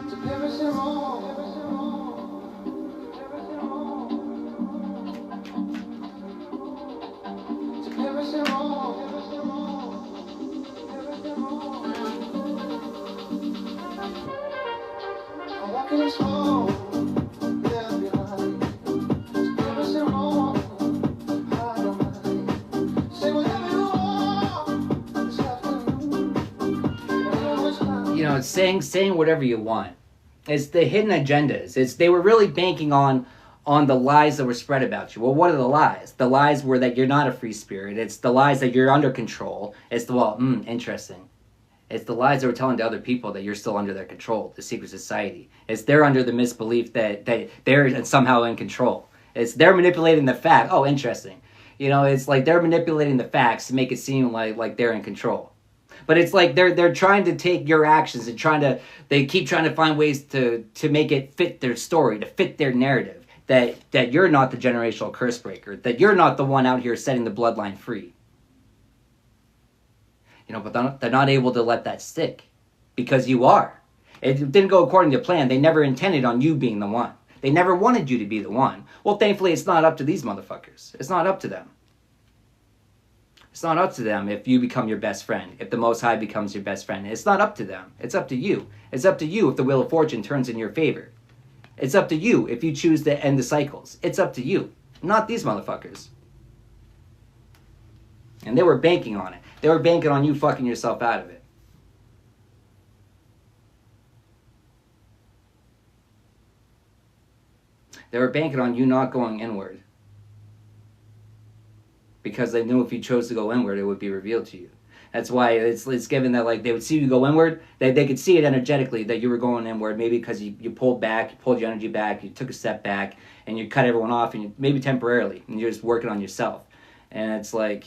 to Paris and Rome. To Paris and Rome. I'm walking this home. You know, it's saying whatever you want. It's the hidden agendas. They were really banking on the lies that were spread about you. Well, what are the lies? The lies were that you're not a free spirit. It's the lies that you're under control. It's the, interesting. It's the lies that were telling to other people that you're still under their control, the secret society. It's they're under the misbelief that they're somehow in control. It's they're manipulating the fact. Oh, interesting. You know, it's like they're manipulating the facts to make it seem like they're in control. But it's like they're trying to take your actions and they keep trying to find ways to make it fit their story, to fit their narrative. That you're not the generational curse breaker, that you're not the one out here setting the bloodline free. But they're not able to let that stick, because you are. It didn't go according to plan. They never intended on you being the one. They never wanted you to be the one. Well, thankfully, it's not up to these motherfuckers. It's not up to them. It's not up to them if you become your best friend, if the Most High becomes your best friend. It's not up to them. It's up to you. It's up to you if the Wheel of Fortune turns in your favor. It's up to you if you choose to end the cycles. It's up to you, not these motherfuckers. And they were banking on it. They were banking on you fucking yourself out of it. They were banking on you not going inward. Because they knew if you chose to go inward, it would be revealed to you. That's why it's given that, like, they would see you go inward. They could see it energetically that you were going inward, maybe because you pulled back, you pulled your energy back, you took a step back, and you cut everyone off, and maybe temporarily, and you're just working on yourself. And it's like,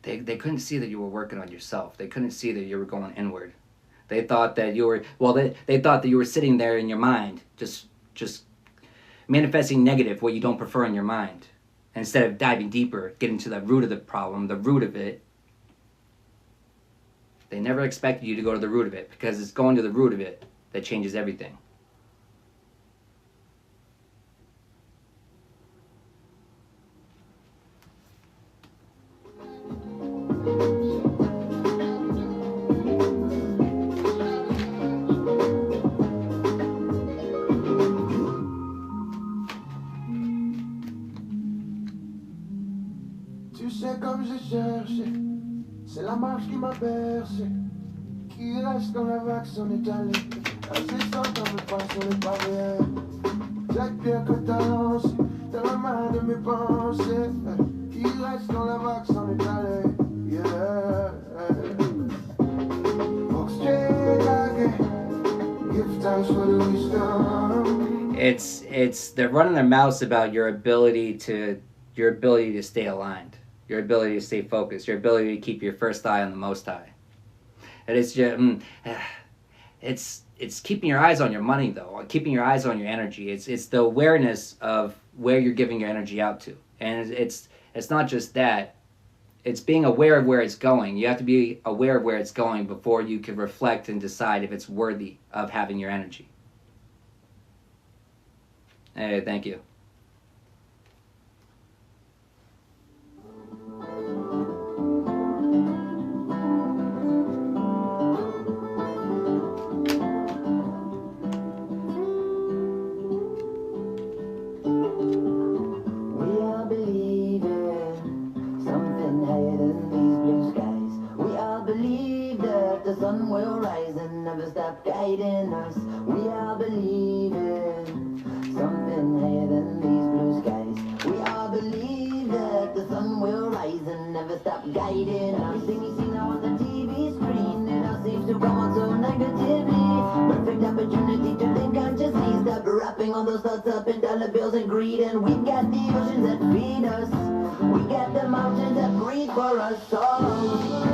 they couldn't see that you were working on yourself. They couldn't see that you were going inward. They thought that you were, they thought that you were sitting there in your mind, just manifesting negative, what you don't prefer in your mind. Instead of diving deeper, getting to the root of the problem, the root of it. They never expected you to go to the root of it, because it's going to the root of it that changes everything. Tu sais comme j'ai cherché, c'est la marche qui m'a bercé, qui reste quand la vague s'en est allée, incessant comme le pas sur les pavés. Chaque pierre que t'as lancée, dans la main de mes pensées, qui reste quand la vague s'en est allée. Yeah. Folks change again, give thanks for the wisdom. It's they're running their mouths about your ability to stay aligned, your ability to stay focused, your ability to keep your first eye on the Most High. And it's just, it's keeping your eyes on your money, though, keeping your eyes on your energy. It's the awareness of where you're giving your energy out to, and it's not just that. It's being aware of where it's going. You have to be aware of where it's going before you can reflect and decide if it's worthy of having your energy. Hey, thank you. Sun will rise and never stop guiding us. We all believe in something higher than these blue skies. We all believe that the sun will rise and never stop guiding us. Everything you see now on the TV screen, it all seems to come out so negatively. Perfect opportunity to think consciously. Stop wrapping all those thoughts up in dollar bills and greed. And we've got the oceans that feed us. We got the mountains that breathe for us all.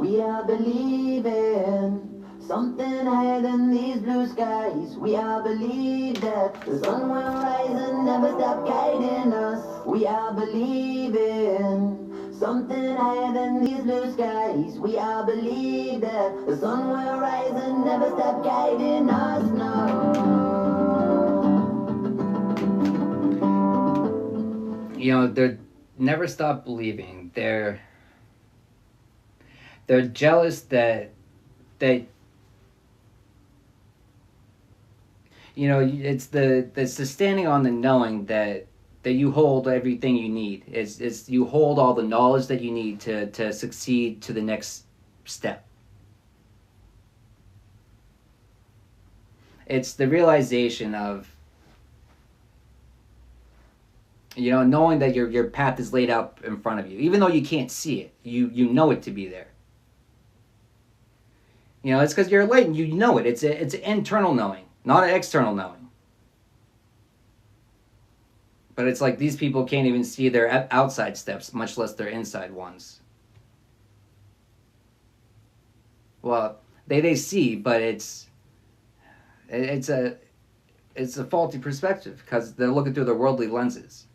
We are believing something higher than these blue skies. We all believe that the sun will rise and never stop guiding us. We all believe in something higher than these blue skies. We all believe that the sun will rise and never stop guiding us. No. They're never stop believing. They're jealous that it's the standing on the knowing that you hold everything you need. It's you hold all the knowledge that you need to succeed to the next step. it's the realization of, you know, knowing that your path is laid out in front of you, even though you can't see it, you know it to be there. You know, it's because you're enlightened. You know it. It's an internal knowing, not an external knowing. But it's like these people can't even see their outside steps, much less their inside ones. Well, they see, but it's a faulty perspective because they're looking through their worldly lenses.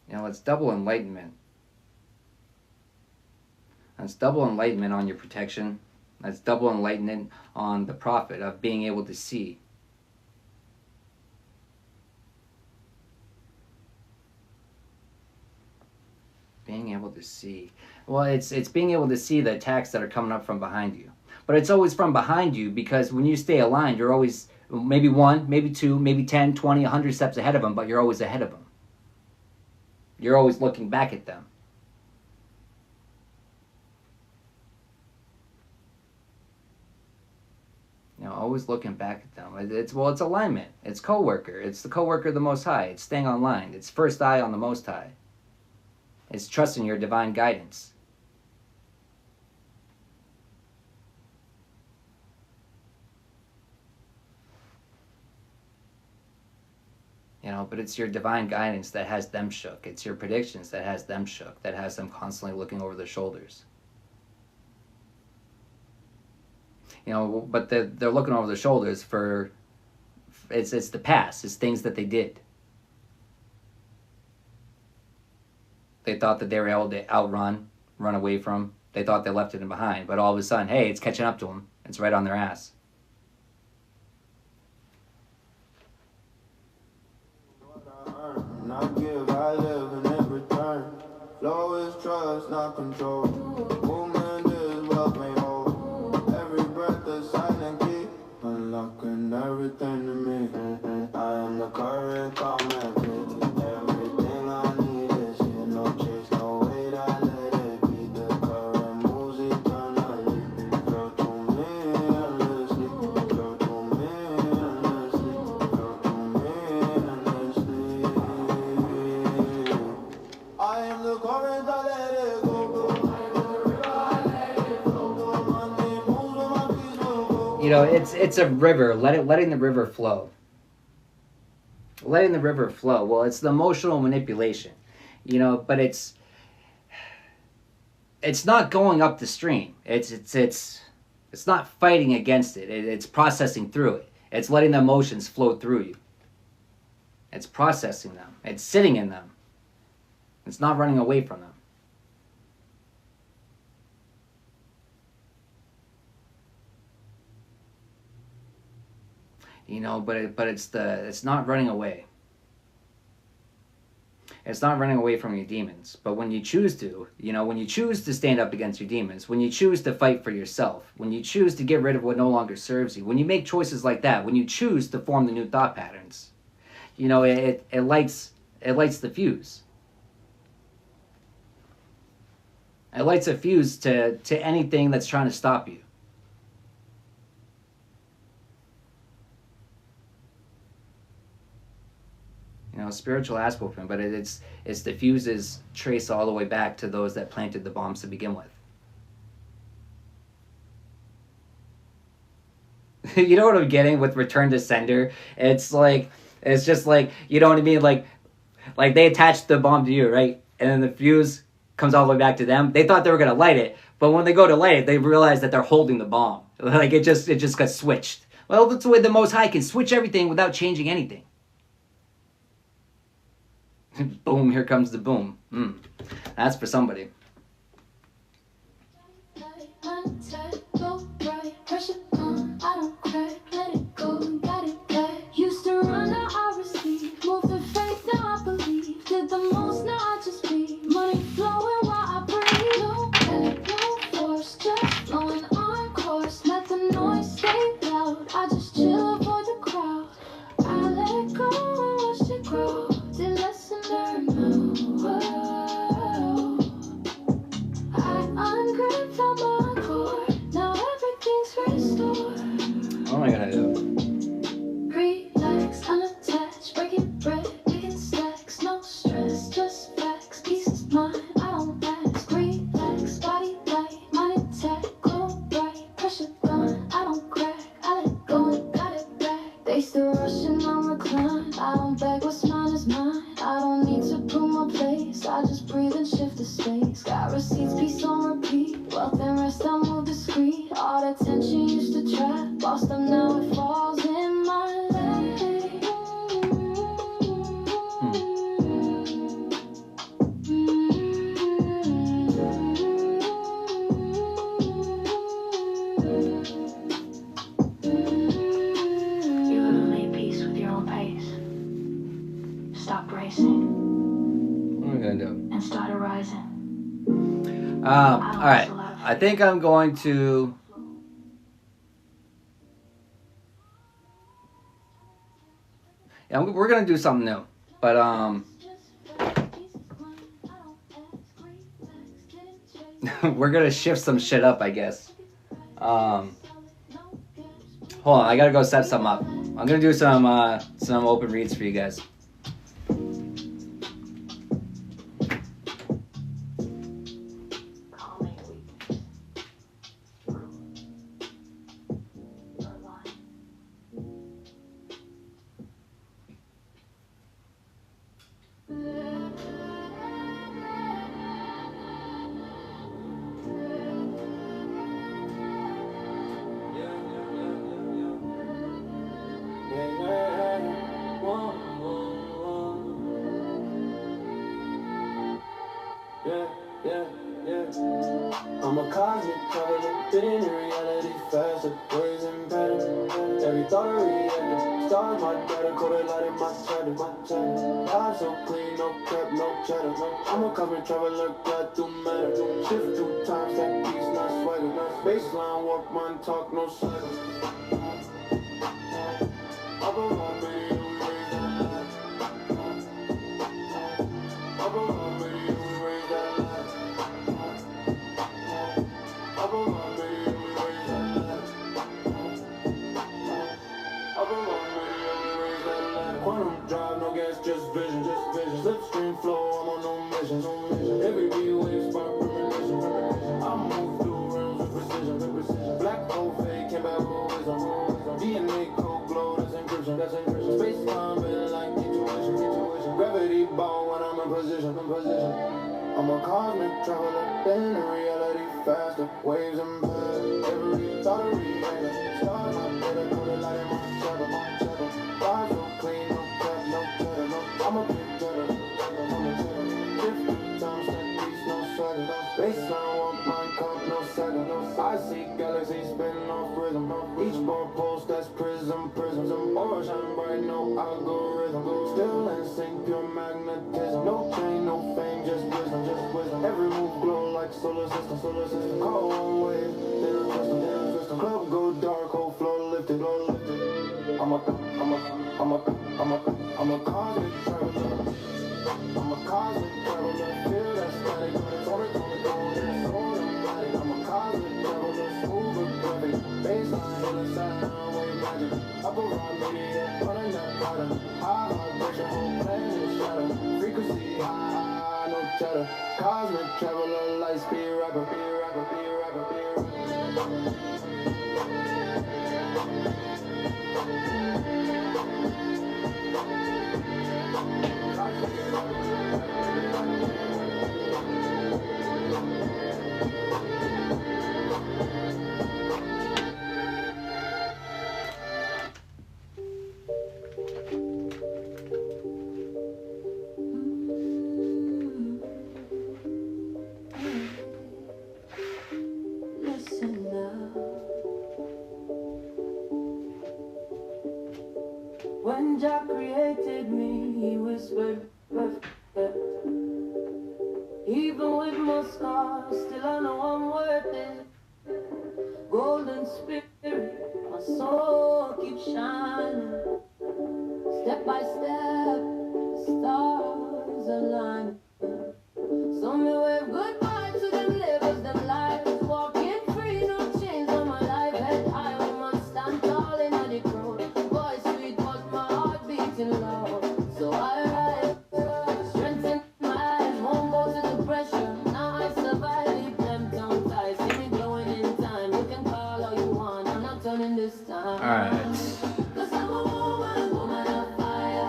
You know, it's double enlightenment. That's double enlightenment on your protection. That's double enlightenment on the profit of being able to see. Being able to see. Well, it's being able to see the attacks that are coming up from behind you. But it's always from behind you because when you stay aligned, you're always maybe 1, maybe 2, maybe 10, 20, 100 steps ahead of them, but you're always ahead of them. You're always looking back at them. You know, always looking back at them. It's alignment. It's co-worker. It's the co-worker of the Most High. It's staying online. It's first eye on the Most High. It's trusting your divine guidance. You know, but it's your divine guidance that has them shook. It's your predictions that has them shook, that has them constantly looking over their shoulders. You know, but they're looking over their shoulders for, it's the past. It's things that they did. They thought that they were able to run away from. They thought they left it behind. But all of a sudden, hey, it's catching up to them. It's right on their ass. Not give, I live in every turn. Flow is trust, not control. Movement is wealth made whole. Every breath is silent key. Unlocking everything to me. I am the current comment. Everything I need is here. No chase, no wait, I let it be. The current moves eternally. Flow to me endlessly. Flow to me endlessly. Flow to me endlessly. I am the current, I let it go. You know, it's a river. Letting the river flow. Letting the river flow. Well, it's the emotional manipulation. You know, but it's not going up the stream. It's not fighting against it. It's processing through it. It's letting the emotions flow through you. It's processing them. It's sitting in them. It's not running away from them. You know, but it's not running away. It's not running away from your demons. But when you choose to, you know, when you choose to stand up against your demons, when you choose to fight for yourself, when you choose to get rid of what no longer serves you, when you make choices like that, when you choose to form the new thought patterns, you know, it lights the fuse. It lights a fuse to anything that's trying to stop you. You know, spiritual ass whooping, but it's the fuses trace all the way back to those that planted the bombs to begin with. You know what I'm getting with Return to Sender? It's just like, you know what I mean? Like they attached the bomb to you, right? And then the fuse comes all the way back to them. They thought they were gonna light it, but when they go to light it, they realize that they're holding the bomb. Like it just got switched. Well, that's the way the Most High can switch everything without changing anything. Boom, here comes the boom. That's for somebody. Pressure on, I don't cry, let it go, got it back. Used to run, now I receive. Moved to faith, now I believe. Did the most, now I just be. Money flowing while I breathe. No panic, no force, just flowing on course. Let the noise stay loud. I just chill, avoid the crowd. I let it go and watched it grow. Did lesson learned now. I ungripped on my core. All right. I think I'm going to. Yeah, we're gonna do something new, but we're gonna shift some shit up, I guess. Hold on, I gotta go set some up. I'm gonna do some open reads for you guys. I'm a cosmic traveler, fitting in reality faster, words and patterns. Every thought I react, stars my data, coded light in my chatter. Life so clean, no crap, no chatter. I'm a cosmic traveler, glad to matter. Shift through time, stack peace, not swagger. Baseline, walk, mind, talk, no slacker. Up on my video, we raise that light. Up on my video, we raise that light. Up on my video, we raise that light. Up on my video, we raise that light. Quantum drive, no gas, just vision. Slipstream flow, I'm on no mission. Every beat wave spark premonition. I move through realms with precision. Black hole fade, came back with wisdom. DNA code glow, that's encryption. Space time, been like intuition. Gravity ball when I'm in position. I'm a cosmic traveler, then in reality faster. Waves and patterns, every thought I react. Stars my data, coded light in my chatter. Life so clean, no crap, no chatter. I'm a big chatter. Different times, that peace, no swagger. Baseline, walk, mind, cop, no saga. I see galaxies spinning off rhythm. Each bar post, that's prism. Aura shine bright, no algorithm. Still in sync, pure magnetism. No chain, no fame, just wisdom. Every move glow like solar system. Call one wave, then a crystal. Club go dark, whole flow lifted. I'm a cosmic traveler. I'm a cosmic traveler. Feel that static, it's on it, automatic. I'm a cosmic traveler, smooth and perfect. Baseline on the side, wave magic. Up around media, running that pattern. High vibration, whole planet shatter. Frequency high, no chatter. Cosmic traveler, light speed rapper. Listen now. When Jah created me, he whispered perfect. Even with my scars, still I know I'm worth it. Golden spirit, my soul keeps shining. Step by step, the stars align. So me wave goodbye to them labels, them lies. Walking free, no chains on my life. Head high, we must stand tall in the crowd. Voice sweet, but my heart beating loud. So I rise, strengthen my eyes, won't go to the pressure. Now I survive, leave them tongue ties. See me glowing in time. You can call all you want, I'm not turning this time. All right. 'Cause I'm a woman of fire.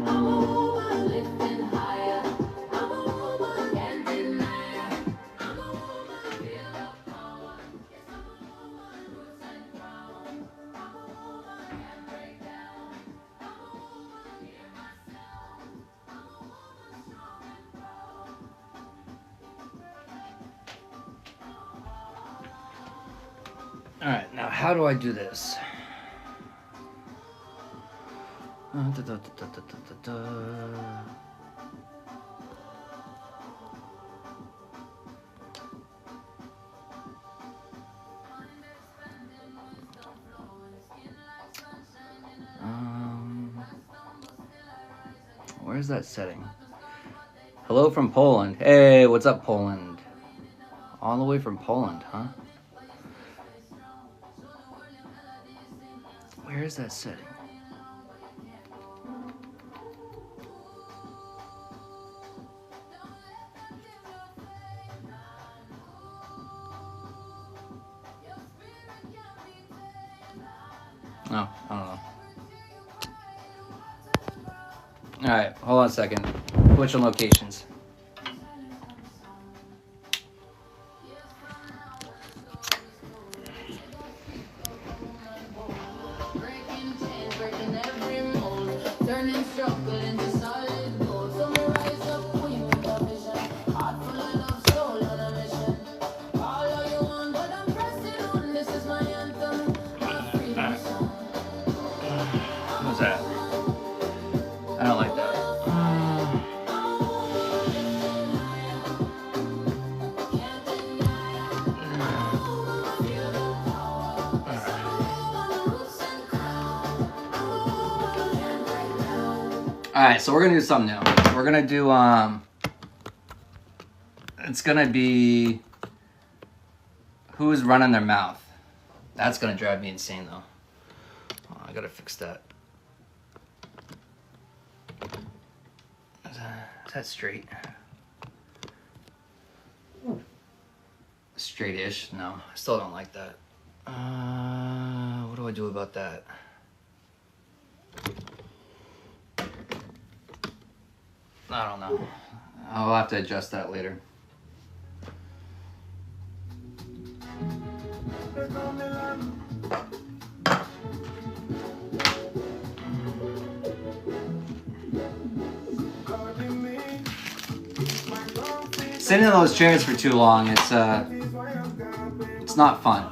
I'm a woman lifting higher. I'm a woman, can't deny her. I'm a woman, feel the power. Yes, I'm a woman, roots and crown. I'm a woman, can't break down. I'm a woman, hear my sound. I'm a woman, strong and proud. All right. Now, how do I do this? Where's that setting? Hello from Poland. Hey, what's up, Poland? All the way from Poland, huh? Where is that setting? No, I don't know. Alright, hold on a second. Switching locations. Breaking chains, breaking every mold, turning struggle into solid gold. So me rise up, queen with a vision, heart full of love, soul on a mission. All of you want, but I'm pressing on. This is my anthem, my freedom song. What's that? I don't like that. Alright, so we're gonna do something new. We're gonna do it's gonna be who's running their mouth. That's gonna drive me insane though. Oh, I gotta fix that. Is that straight? Straight-ish? No, I still don't like that. What do I do about that? I don't know. I'll have to adjust that later. Sitting in those chairs for too long, it's not fun.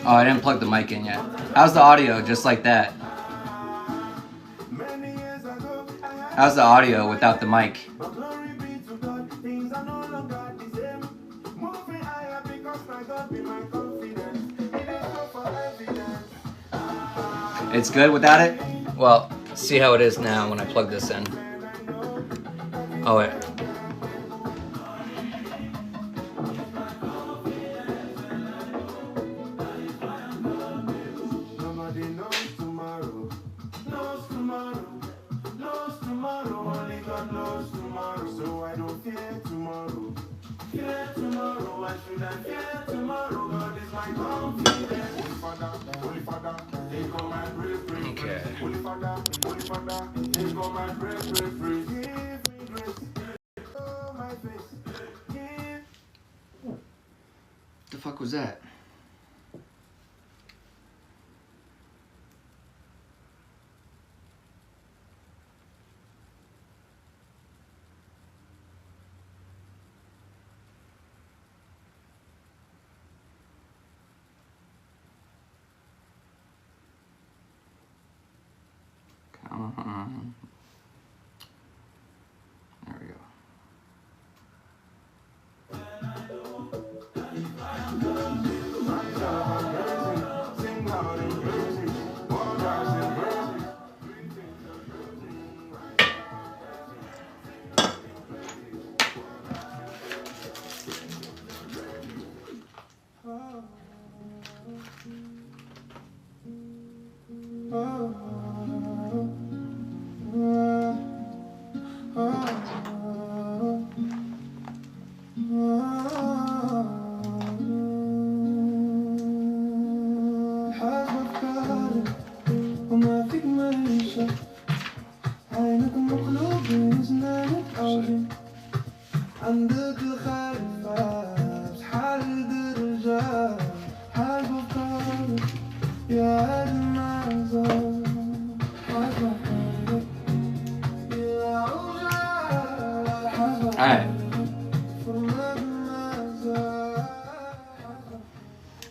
Oh, I didn't plug the mic in yet. How's the audio? Just like that. How's the audio without the mic? It's good without it? Well, see how it is now when I plug this in. Oh, wait. Okay. The fuck was that? Come on. There we go.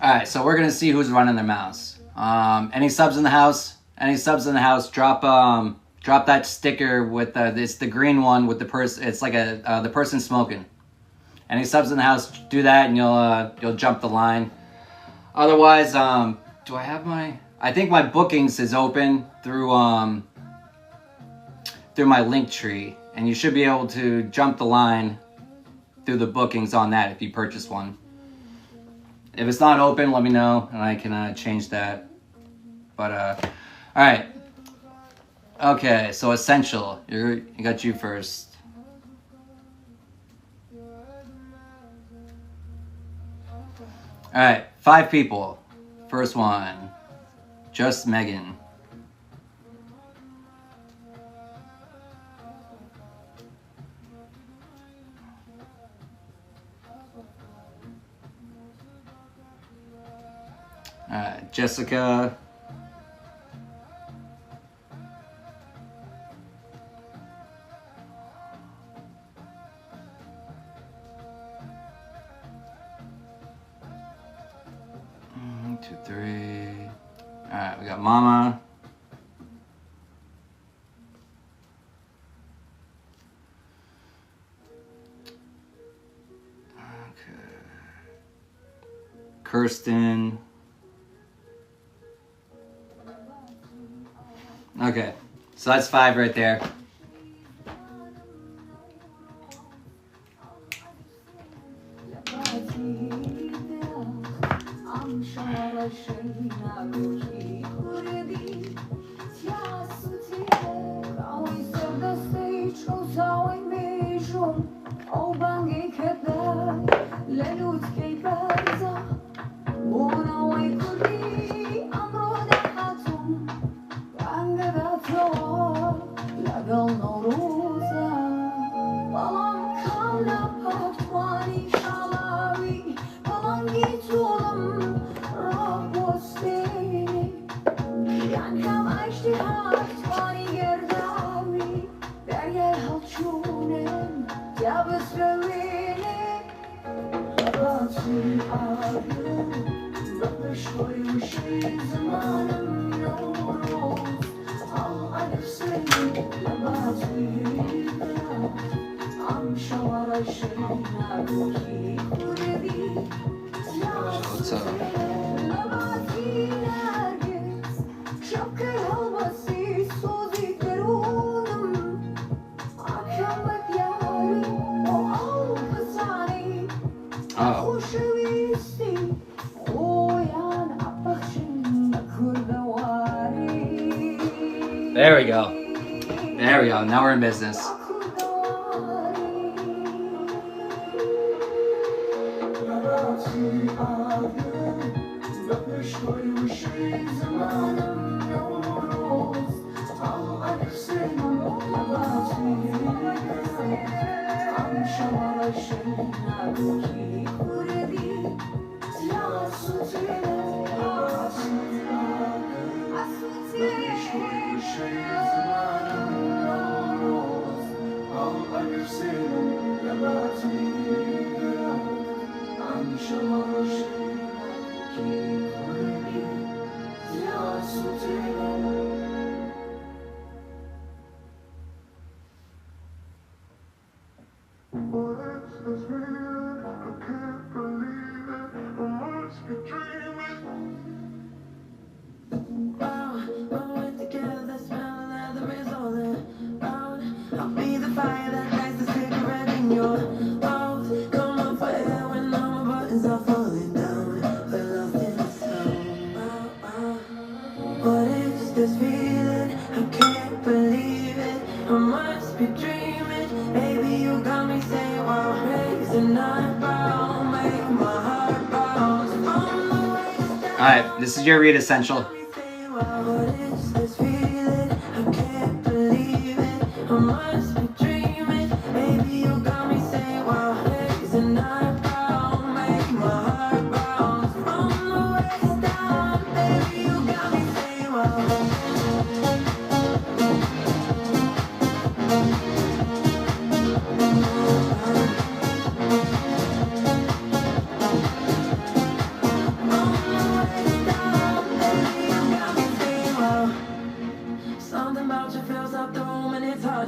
Alright, so we're gonna see who's running their mouths. Any subs in the house? Any subs in the house? Drop Drop that sticker with it's the green one with the person. It's like the person smoking. Any subs in the house, do that, and you'll jump the line. Otherwise, do I have my? I think my bookings is open through my Linktree, and you should be able to jump the line through the bookings on that if you purchase one. If it's not open, let me know, and I can change that. But all right. Okay, so Essential, you got you first. All right, 5 people. First one, Just Megan. All right, Jessica. Two, three. All right, we got Mama. Okay. Kirsten. Okay, so that's 5 right there. There we go. There we go. Now we're in business. Alright, this is your read Essential.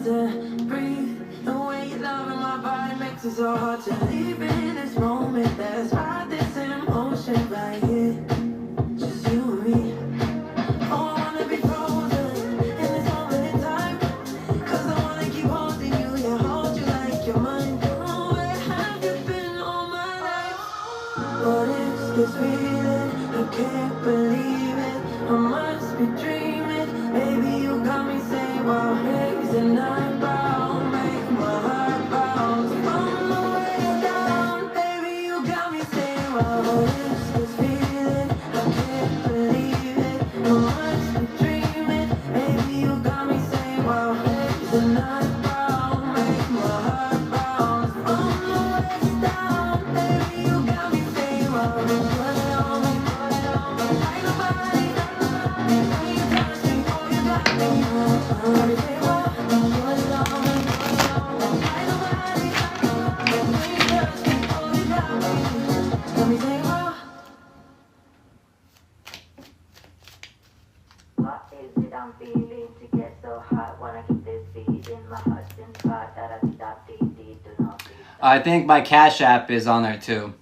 hard to breathe. The way you love in my body makes it so hard to leave in this moment. That's why this emotion right here, just you and me. Oh, I wanna be frozen in this moment in time, 'cause I wanna keep holding you, yeah, hold you like you're mine. Oh, where have you been all my life? What is this feeling? I can't believe it. I must be dreaming. Baby, you got me saying, wow, haze and eyebrow make my heart bounce from the waist down. Baby, you got me saying, wow, what is this feeling? I can't believe it. I must be dreaming. Baby, you got me saying, wow, haze and eyebrow make my heart bounce from the waist down. Baby, you got me saying, wow, put it on me, like nobody. When you touch me, oh, you got me. Baby, say, wow, put it on me, like nobody. When you touch me, oh, you got me. Got me saying, wow. What is it I'm feeling to get so hot? Wanna keep this beat in my heart since spot da da da dee dee do not be. I think my Cash App is on there too.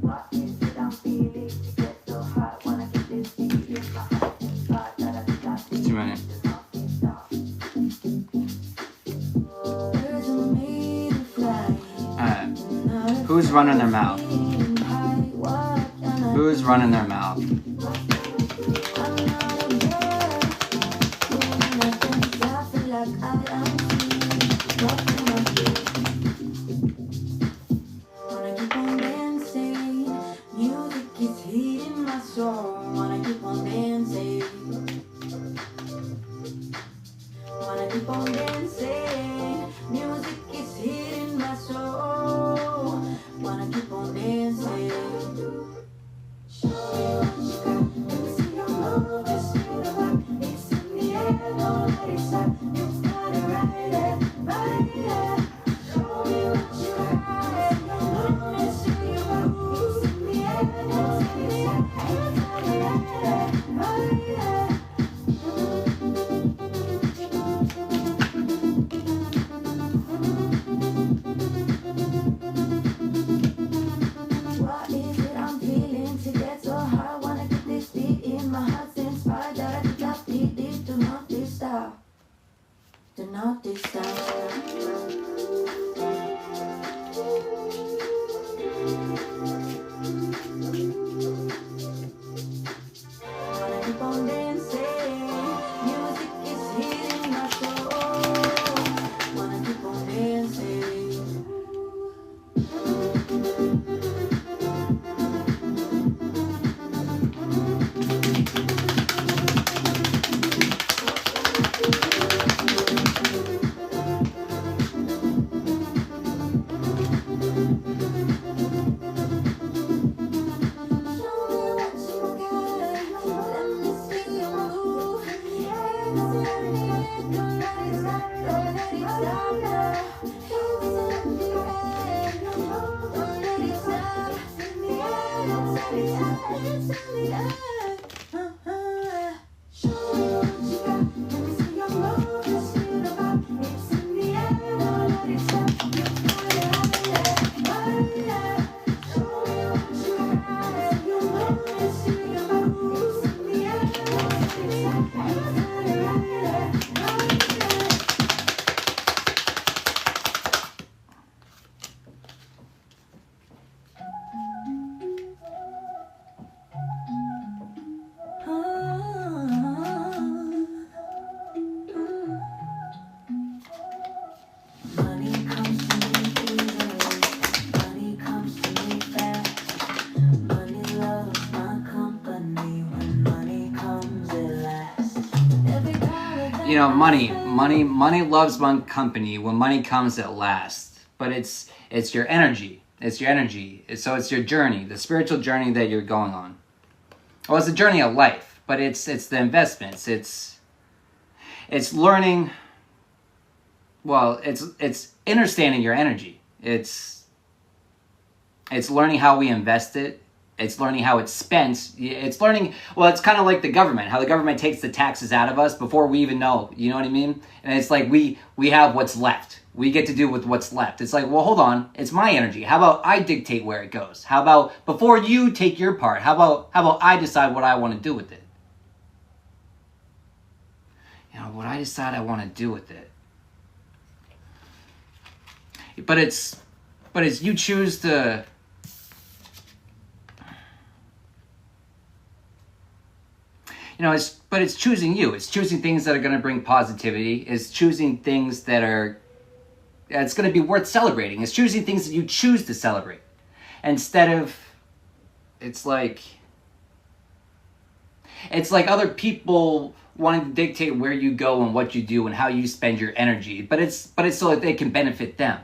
What is it I'm feeling to get so hot? Wanna keep this beat in my heart since spot da da da dee Too many. do not be stop. Birds are made to fly. Alright. Who's running their mouth? Who's running their mouth? Wanna keep on dancing, music is heating my soul. Wanna keep on dancing. Wanna keep on dancing, music is heating my soul. Wanna keep on dancing. Show me what you got. Let me see your move, just feel the vibe. It's in the air, don't let it stop. You've got it right there, right there. Show me what you got. Let me see your move. It's in the air, don't let it stop. You've got it right there, right there. What is it I'm feeling to get so high? Wanna get this beat in my heart since far da da da dee dee. Do not stop. Do not stop. Wanna keep on dancing. Music is healing my soul. Wanna keep on dancing. Money comes to me easily, money comes to me fast. Money loves my company, when money comes at last. Every dollar that You know, money loves my company when money comes at last. But it's your energy. It's your energy. It's your journey, the spiritual journey that you're going on. Well, it's a journey of life, but it's the investments. It's learning. Well, it's understanding your energy. It's learning how we invest it. It's learning how it's spent. It's learning, well, it's kind of like the government, how the government takes the taxes out of us before we even know, you know what I mean? And it's like we have what's left. We get to do with what's left. It's like, well, hold on, it's my energy. How about I dictate where it goes? How about before you take your part, how about I decide what I want to do with it? You know, what I decide I want to do with it. But it's you choose to, you know, it's choosing you. It's choosing things that are going to bring positivity. It's choosing things it's going to be worth celebrating. It's choosing things that you choose to celebrate. Instead of, it's like other people wanting to dictate where you go and what you do and how you spend your energy. But it's so that they can benefit them.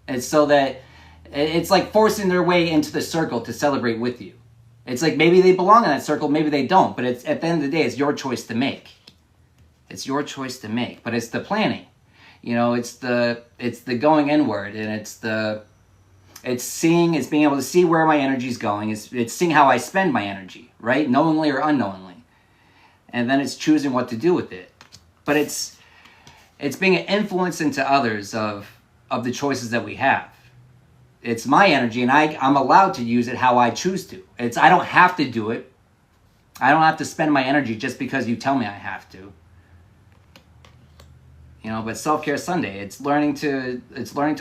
It's so that it's like forcing their way into the circle to celebrate with you. It's like maybe they belong in that circle, maybe they don't. But it's at the end of the day, it's your choice to make. It's your choice to make. But it's the planning. You know, it's the going inward, and it's being able to see where my energy is going. It's seeing how I spend my energy, right? Knowingly or unknowingly. And then it's choosing what to do with it. But it's being an influence into others of the choices that we have. It's my energy, and I'm allowed to use it how I choose to. I don't have to do it. I don't have to spend my energy just because you tell me I have to. You know, but Self-Care Sunday, it's learning to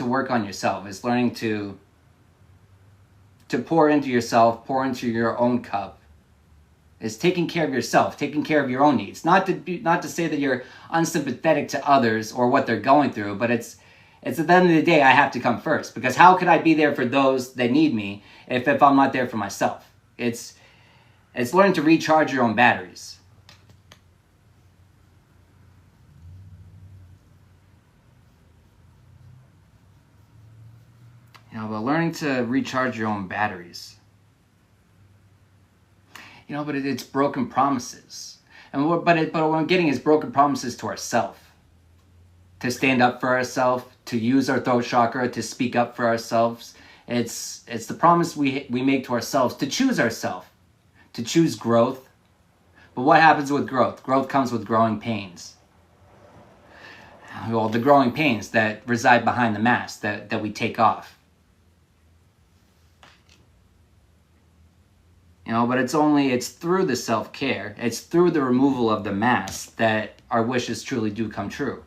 work on yourself. It's learning to pour into yourself, pour into your own cup. It's taking care of yourself, taking care of your own needs. Not to say that you're unsympathetic to others or what they're going through, but it's at the end of the day, I have to come first. Because how could I be there for those that need me if I'm not there for myself? It's learning to recharge your own batteries. You know, but learning to recharge your own batteries. You know, but it's broken promises. But what I'm getting is broken promises to ourselves. To stand up for ourselves, to use our throat chakra, to speak up for ourselves. It's the promise we make to ourselves to choose ourselves, to choose growth. But what happens with growth? Growth comes with growing pains. Well, the growing pains that reside behind the mask that we take off. You know, but it's through the self-care, it's through the removal of the mask that our wishes truly do come true.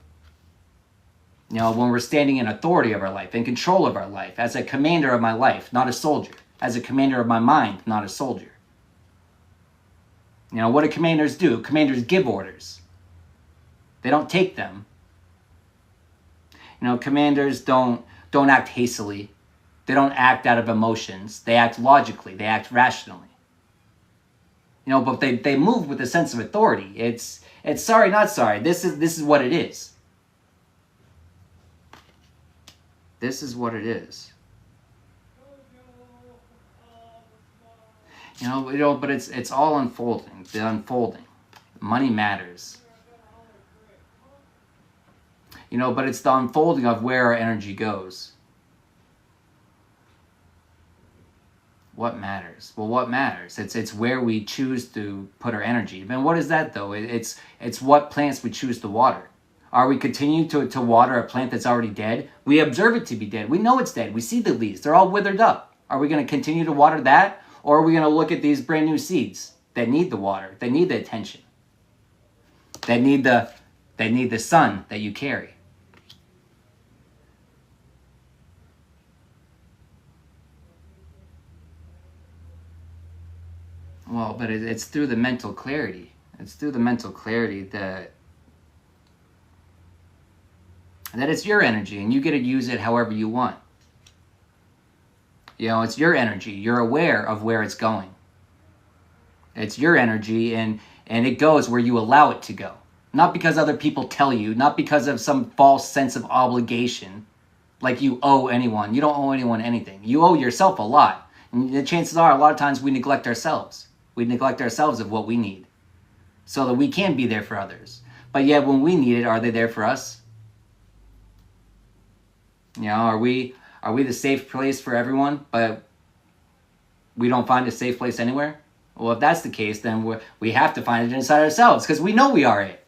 You know, when we're standing in authority of our life, in control of our life, as a commander of my life, not a soldier. As a commander of my mind, not a soldier. You know, what do commanders do? Commanders give orders. They don't take them. You know, commanders don't act hastily. They don't act out of emotions. They act logically. They act rationally. You know, but they move with a sense of authority. It's sorry, not sorry. This is what it is. This is what it is. You know, but it's all unfolding. The unfolding. Money matters. You know, but it's the unfolding of where our energy goes. What matters? Well, what matters? It's where we choose to put our energy. And what is that though? It's what plants we choose to water. Are we continuing to water a plant that's already dead? We observe it to be dead. We know it's dead. We see the leaves. They're all withered up. Are we going to continue to water that? Or are we going to look at these brand new seeds that need the water, that need the attention, that need the sun that you carry? Well, but it's through the mental clarity. It's through the mental clarity that it's your energy and you get to use it however you want. You know, it's your energy. You're aware of where it's going. It's your energy and it goes where you allow it to go. Not because other people tell you, not because of some false sense of obligation, like you owe anyone. You don't owe anyone anything. You owe yourself a lot. And the chances are a lot of times we neglect ourselves. We neglect ourselves of what we need so that we can be there for others. But yet when we need it, are they there for us? You know, are we Are we the safe place for everyone, but we don't find a safe place anywhere? Well, if that's the case, then we have to find it inside ourselves, because we know we are it.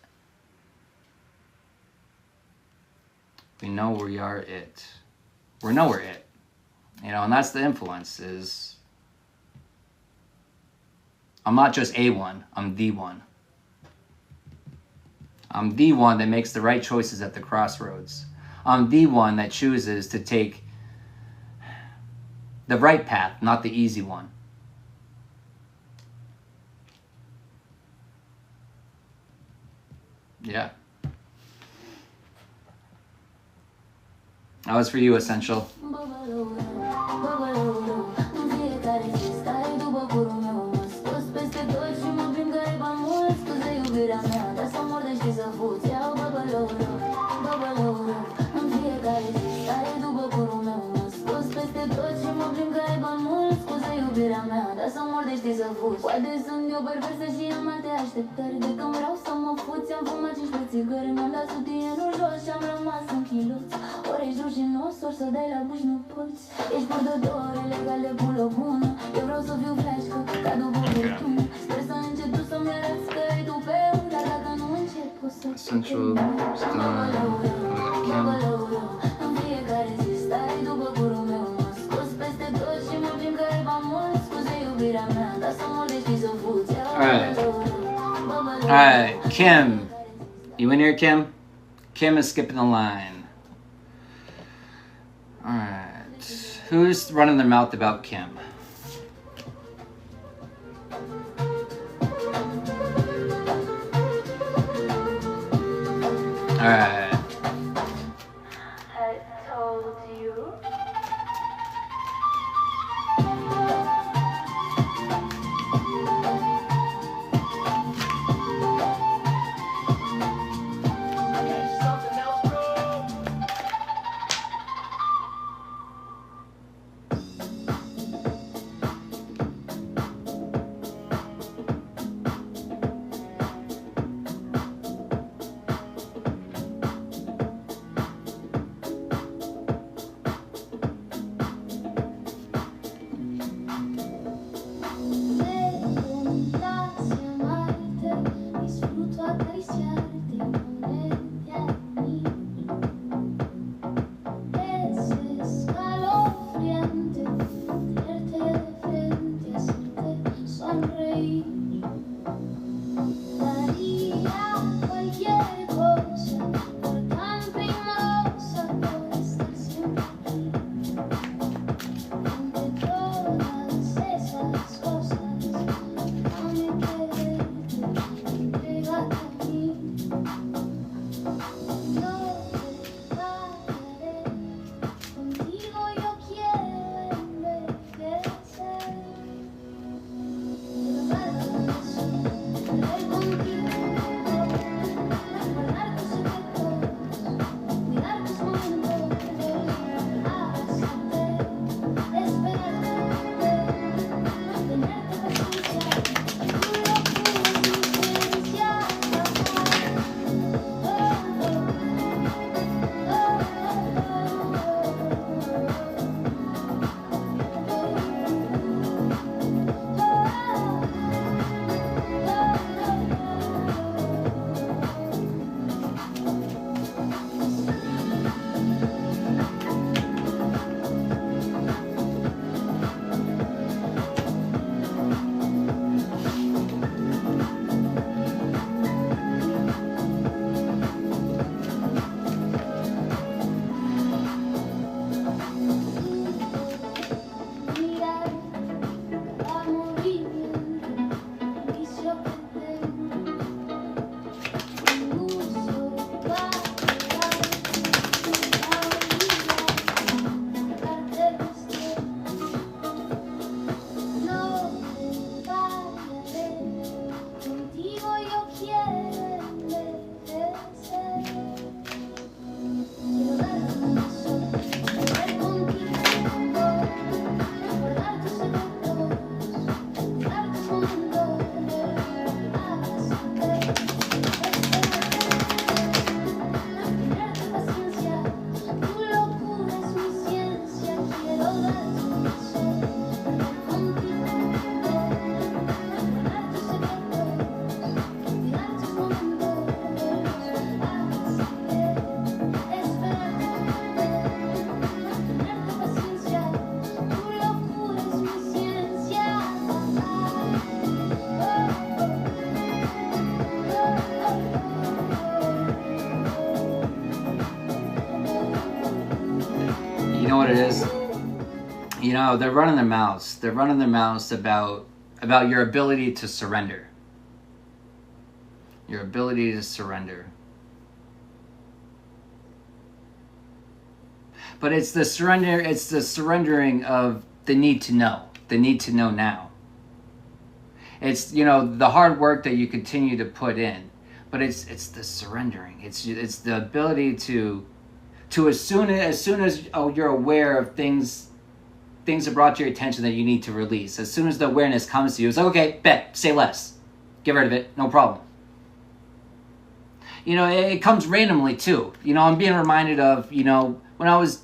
We know we are it. We know we're it. You know, and that's the influence is, I'm not just a one, I'm the one. I'm the one that makes the right choices at the crossroads. I'm the one that chooses to take the right path, not the easy one. Yeah. That was for you, Essential. Poate sunt eu perversă și am alte așteptări. De când vreau să mă fuți, am fumat 15 țigări. Mi-am dat sutienul jos și am rămas în chiloți. Ori ești rușinos, ori să dai la buci, nu poți. Ești purdător, ilegal de pulă bună. Eu vreau să fiu flașcă, ca după furtună. Sper să încep tu să-mi arăți că e tu pe un. Dar dacă nu încep, o să Essential. în fiecare zi stai după curul meu. Mă scos peste tot și mă plimb că e mai mult. Scuze iubirea mea, dar să mă dești să fuți. Alright, Kim. You in here, Kim? Kim is skipping the line. Alright. Who's running their mouth about Kim? Alright. I told you. Something else, bro. You know, they're running their mouths. They're running their mouths about your ability to surrender. Your ability to surrender. But it's the surrendering of the need to know. The need to know now. It's, you know, the hard work that you continue to put in. But it's the surrendering. It's the ability to as soon as you're aware of things are brought to your attention that you need to release. As soon as the awareness comes to you, it's like, okay, bet, say less. Get rid of it, no problem. You know, it comes randomly too. You know, I'm being reminded of, you know, when I was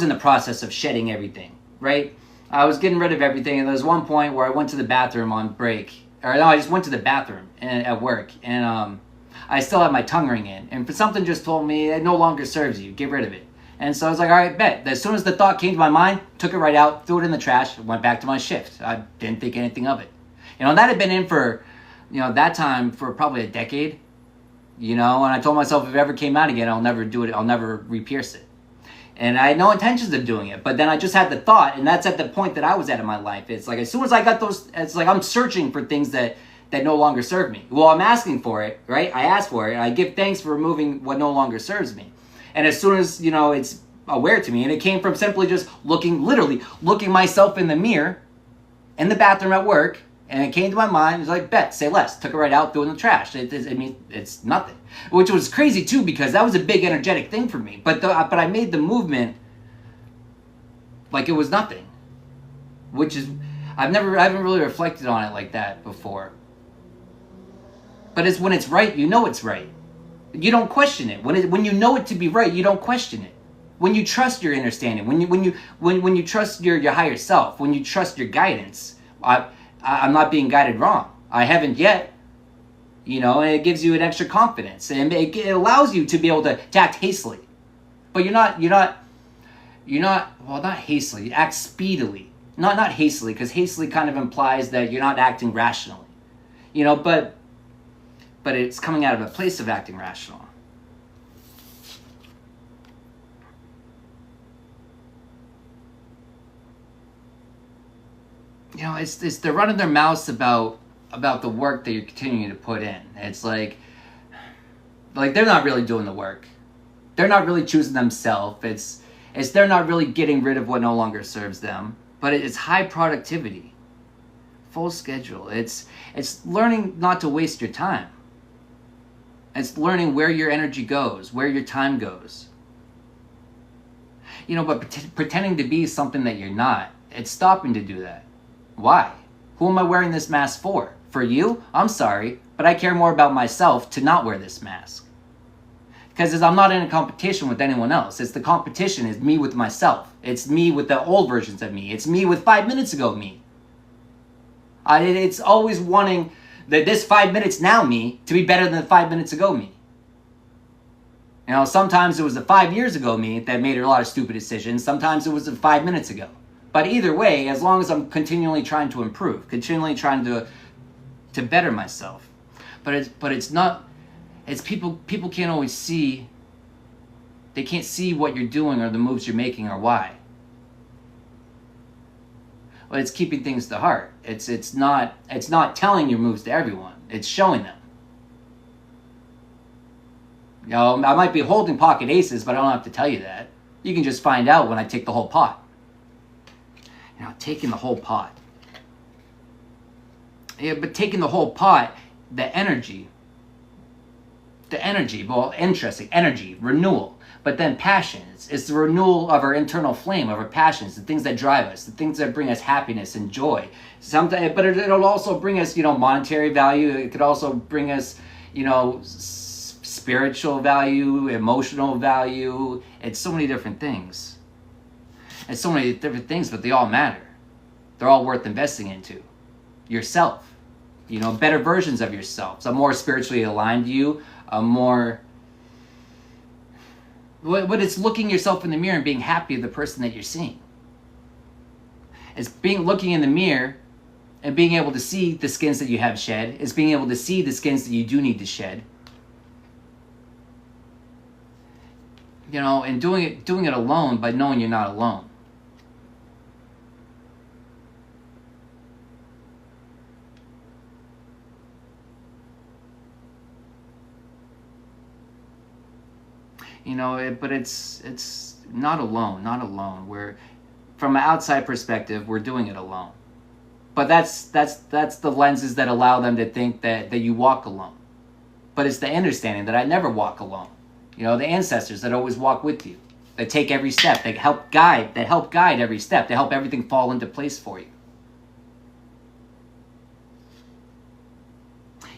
in the process of shedding everything, right? I was getting rid of everything, and there was one point where I went to the bathroom on break. Or no, I just went to the bathroom at work, and I still had my tongue ring in. And something just told me it no longer serves you. Get rid of it. And so I was like, all right, bet. As soon as the thought came to my mind, took it right out, threw it in the trash, went back to my shift. I didn't think anything of it. You know, that had been in for, you know, that time for probably a decade. You know, and I told myself if it ever came out again, I'll never do it. I'll never re-pierce it. And I had no intentions of doing it. But then I just had the thought, and that's at the point that I was at in my life. It's like as soon as I got those, it's like I'm searching for things that no longer serve me. Well, I'm asking for it, right? I ask for it. And I give thanks for removing what no longer serves me. And as soon as, you know, it's aware to me, and it came from simply just literally looking myself in the mirror in the bathroom at work, and it came to my mind, it's like, bet, say less. Took it right out, threw it in the trash. I mean, it's nothing. Which was crazy too, because that was a big energetic thing for me. But I made the movement like it was nothing. Which is, I haven't really reflected on it like that before. But it's when it's right, you know it's right. You don't question it. When you know it to be right, you don't question it. When you trust your understanding, when you trust your higher self, when you trust your guidance, I'm not being guided wrong. I haven't yet. You know, and it gives you an extra confidence, and it allows you to be able to act hastily. But you're not well, not hastily. You act speedily, not hastily, because hastily kind of implies that you're not acting rationally. You know, but it's coming out of a place of acting rational. You know, they're running their mouths about the work that you're continuing to put in. It's like they're not really doing the work. They're not really choosing themselves. It's they're not really getting rid of what no longer serves them. But it's high productivity, full schedule. It's learning not to waste your time. It's learning where your energy goes, where your time goes. You know, but pretending to be something that you're not, it's stopping to do that. Why? Who am I wearing this mask for? For you? I'm sorry, but I care more about myself to not wear this mask. Because I'm not in a competition with anyone else. It's the competition is me with myself. It's me with the old versions of me. It's me with 5 minutes ago me. It's always wanting this 5 minutes now me to be better than the 5 minutes ago me. You know, sometimes it was the 5 years ago me that made a lot of stupid decisions. Sometimes it was the 5 minutes ago. But either way, as long as I'm continually trying to improve, continually trying to better myself. But it's not, it's people can't always see, they can't see what you're doing or the moves you're making or why. Well, it's keeping things to heart. It's not telling your moves to everyone. It's showing them. You know, I might be holding pocket aces, but I don't have to tell you that. You can just find out when I take the whole pot. You know, taking the whole pot. Yeah, but taking the whole pot, the energy, well, interesting, energy, renewal. But then passions. It's the renewal of our internal flame, of our passions, the things that drive us, the things that bring us happiness and joy. Sometimes, but it'll also bring us, you know, monetary value. It could also bring us, you know, spiritual value, emotional value. It's so many different things. It's so many different things, but they all matter. They're all worth investing into. Yourself. You know, better versions of yourself. A more spiritually aligned you, a more... But it's looking yourself in the mirror and being happy with the person that you're seeing. It's looking in the mirror and being able to see the skins that you have shed. It's being able to see the skins that you do need to shed. You know, and doing it alone, but knowing you're not alone. You know, but it's not alone, not alone. We're, from an outside perspective, we're doing it alone. But that's the lenses that allow them to think that you walk alone. But it's the understanding that I never walk alone. You know, the ancestors that always walk with you, that take every step, that help guide every step, that help everything fall into place for you.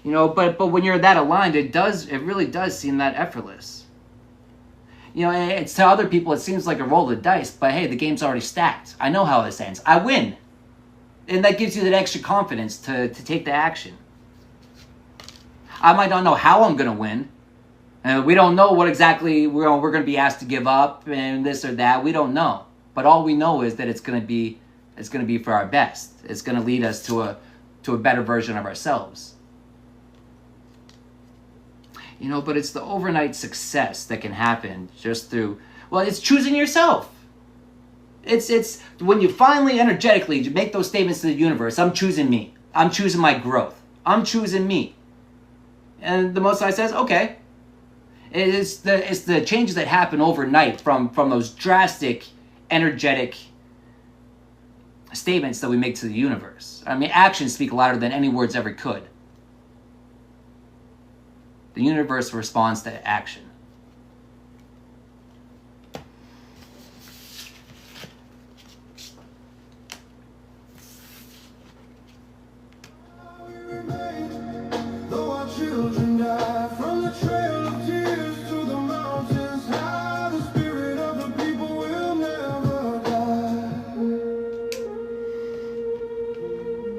You know, but when you're that aligned, it really does seem that effortless. You know, it's to other people it seems like a roll of dice, but hey, the game's already stacked. I know how this ends. I win. And that gives you that extra confidence to take the action. I might not know how I'm going to win. We don't know what exactly we're going to be asked to give up and this or that. We don't know. But all we know is that it's going to be for our best. It's going to lead us to a better version of ourselves. You know, but it's the overnight success that can happen just through, well, it's choosing yourself. It's when you finally energetically make those statements to the universe. I'm choosing me. I'm choosing my growth. I'm choosing me. And the Most High says, okay. It's the changes that happen overnight from those drastic, energetic statements that we make to the universe. I mean, actions speak louder than any words ever could. The universe responds to action. Though our children die, from the trail of tears to the mountains high, the spirit of the people will never die.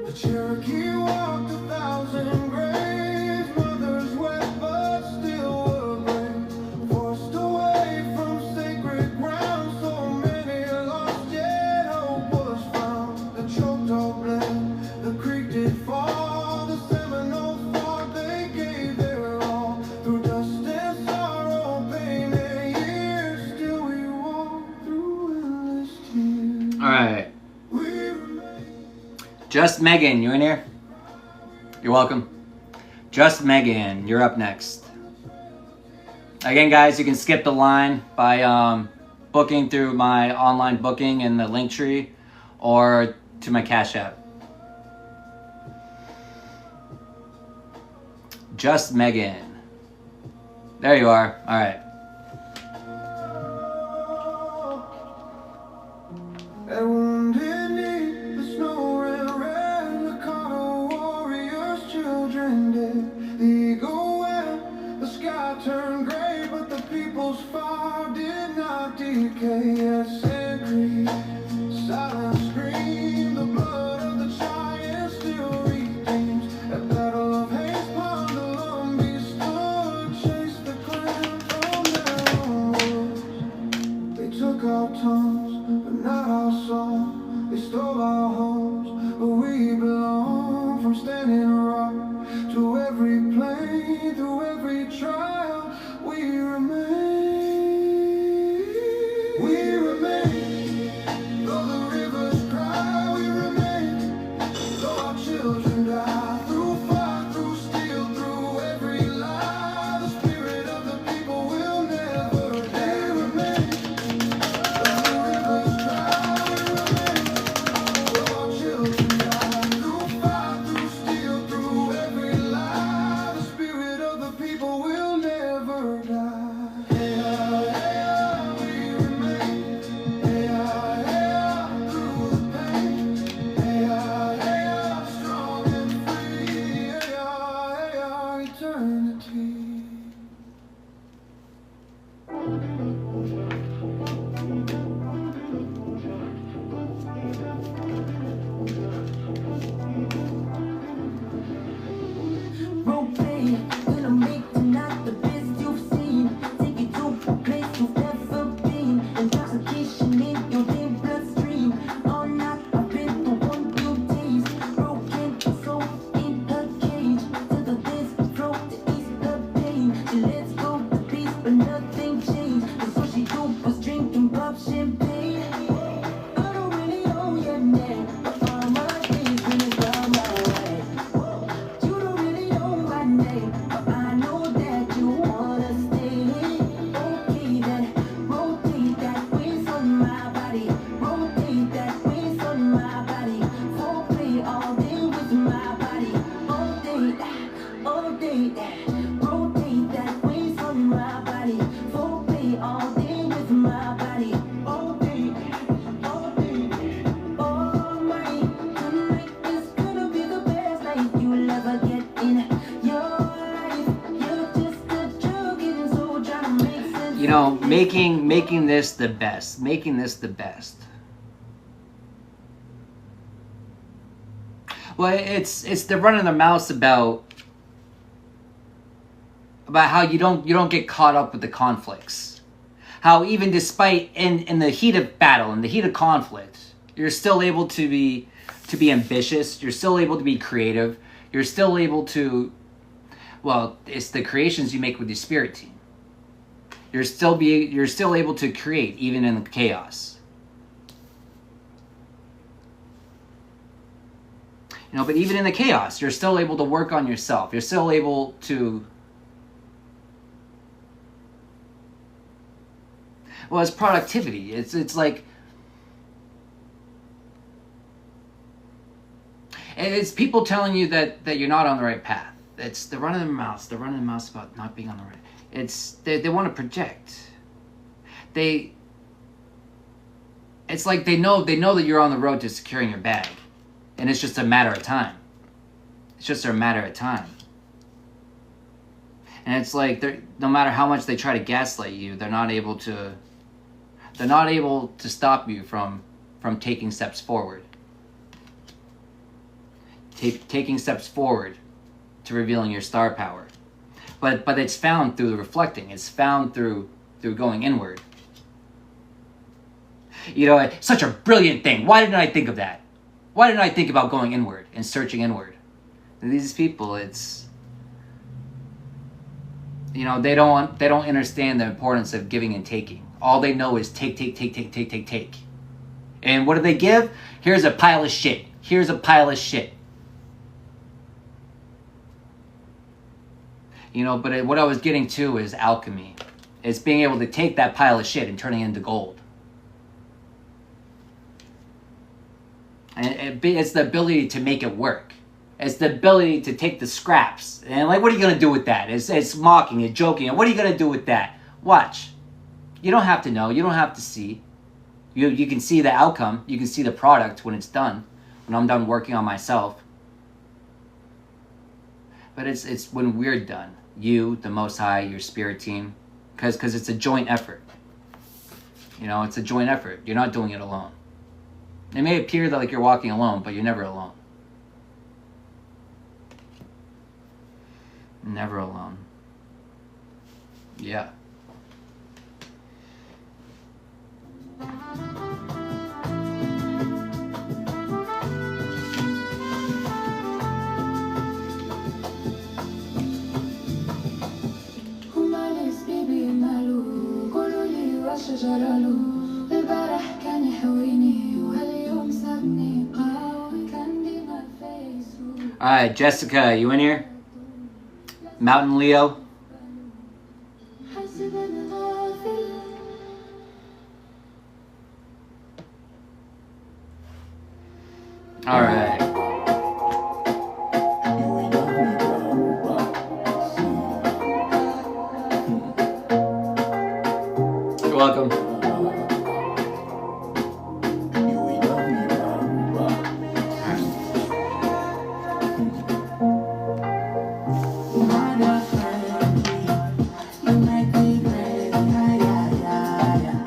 The Cherokee walked 1,000 graves, mothers wept but still were brave, forced away from sacred ground. So many lost, yet hope was found. The Choctaw bled, the creek did fall, the Seminole fought, they gave their all. Through dust and sorrow, pain and years, still we walk through endless tears. All right. We remain. Just Megan, you in here? You're welcome. Just Megan, you're up next. Again, guys, you can skip the line by booking through my online booking in the link tree or to my Cash App. Just Megan. There you are. All right. At Wounded Knee, the snow ran red, the Colorado warriors' children dead. The eagle went, the sky turned gray, but the people's fire did not decay. At Sand Creek, silent scream, the blood of the giant still redeems. At Battle of Hayes Pond, the Lumbee stood, chased the clan from their own woods. They took our tongues, but not our song. They stole our homes, but we belong. From Standing Rock to every plain, through every trial, we remain. We remain. Though the rivers know, making this the best, making this the best. Well, it's the running the mouse about how you don't get caught up with the conflicts. How even despite in the heat of battle, in the heat of conflict, you're still able to be ambitious, you're still able to be creative, you're still able to, well, it's the creations you make with your spirit team. You're still able to create even in the chaos. You know, but even in the chaos, you're still able to work on yourself. You're still able to, well, it's productivity. It's like, it's people telling you that you're not on the right path. It's the running the mouse about not being on the right. It's they want to project. It's like they know that you're on the road to securing your bag, and it's just a matter of time. It's just a matter of time. And it's like no matter how much they try to gaslight you, they're not able to stop you from taking steps forward. Taking steps forward to revealing your star power. But it's found through reflecting. It's found through going inward. You know, such a brilliant thing. Why didn't I think of that? Why didn't I think about going inward and searching inward? And these people, it's, you know, they don't understand the importance of giving and taking. All they know is take. And what do they give? Here's a pile of shit. Here's a pile of shit. You know, but what I was getting to is alchemy. It's being able to take that pile of shit and turning it into gold. And it's the ability to make it work. It's the ability to take the scraps. And like, what are you going to do with that? It's mocking, it's joking. And what are you going to do with that? Watch. You don't have to know. You don't have to see. You can see the outcome. You can see the product when it's done. When I'm done working on myself. But it's when we're done. You, the Most High, your spirit team. Because it's a joint effort. You know, it's a joint effort. You're not doing it alone. It may appear that like you're walking alone, but you're never alone. Never alone. Yeah. البارح كان يحويني وهاليوم سابني قهوة كان ما فيسو. Alright, Jessica, you in here? Mountain Leo? حاسب أنا غافل. Alright. You're welcome. You make me crazy, yeah, yeah, yeah.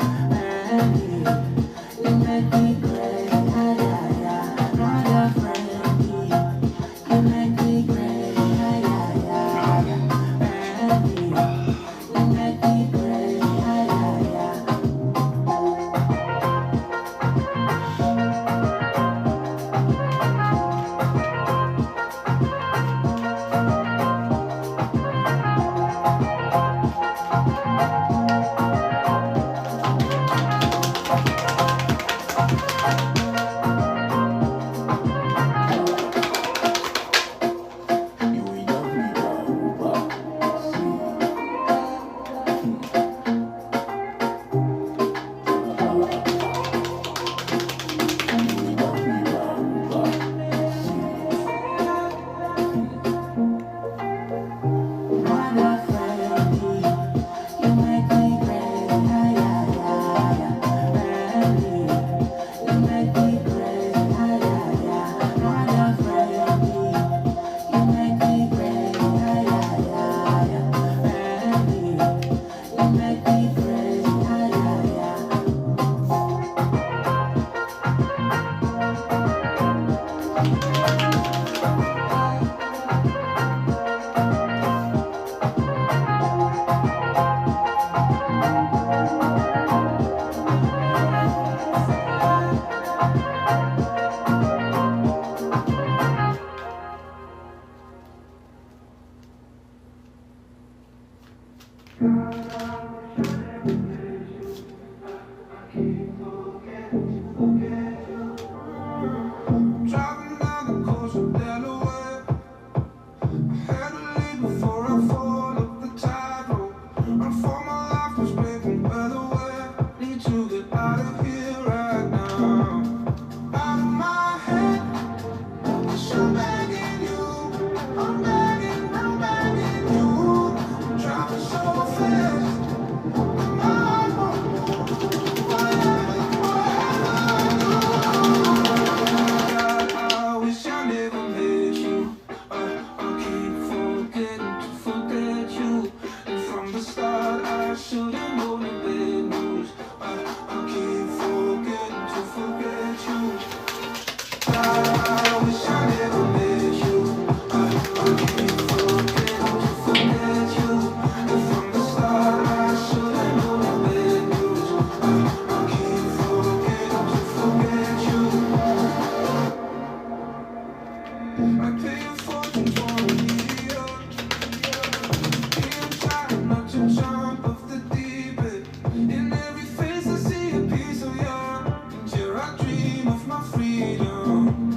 freedom.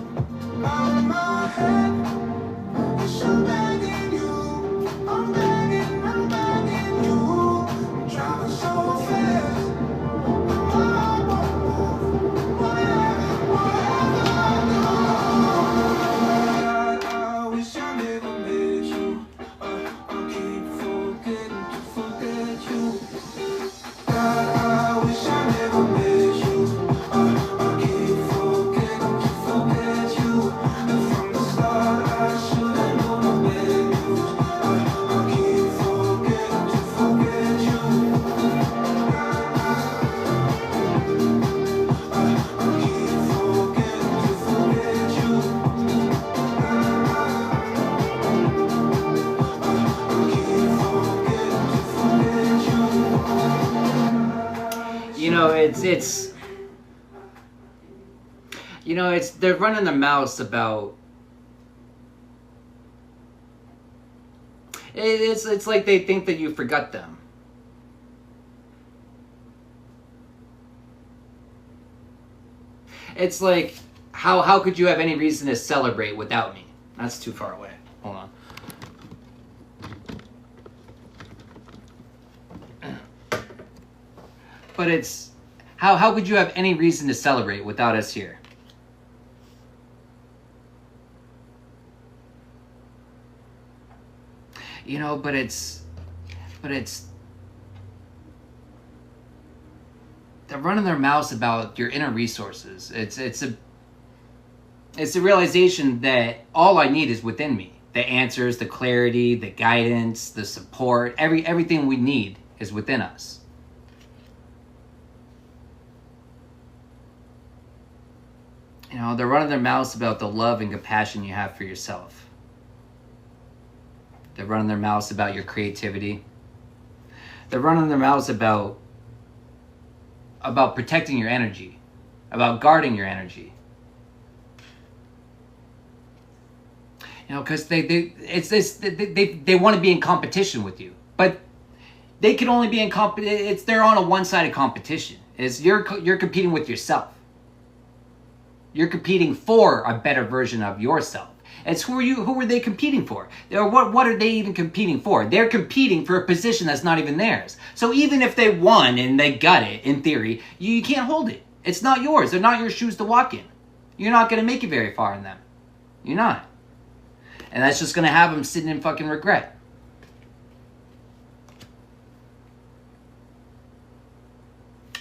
Out of my head, yes, I'm begging you. I'm begging you. I'm driving so fast. I won't move, whatever I do. I wish I never met you. I keep forgetting to forget you. I wish I never met you. I keep forgetting to forget you. And from the start, I should have known the bad news. I keep forgetting to forget you. I keep forgetting to forget you. You know, it's they're running their mouths about it's like they think that you forgot them. It's like how could you have any reason to celebrate without me? That's too far away. Hold on. But it's how could you have any reason to celebrate without us here? You know, but it's they're running their mouths about your inner resources. It's a realization that all I need is within me. The answers, the clarity, the guidance, the support, everything we need is within us. You know, they're running their mouths about the love and compassion you have for yourself. They're running their mouths about your creativity. They're running their mouths about protecting your energy, about guarding your energy. You know, because they want to be in competition with you, but they can only be in they're on a one-sided competition. You're competing with yourself. You're competing for a better version of yourself. It's who are they competing for? Or what are they even competing for? They're competing for a position that's not even theirs. So even if they won and they got it, in theory, you can't hold it. It's not yours. They're not your shoes to walk in. You're not going to make it very far in them. You're not. And that's just going to have them sitting in fucking regret.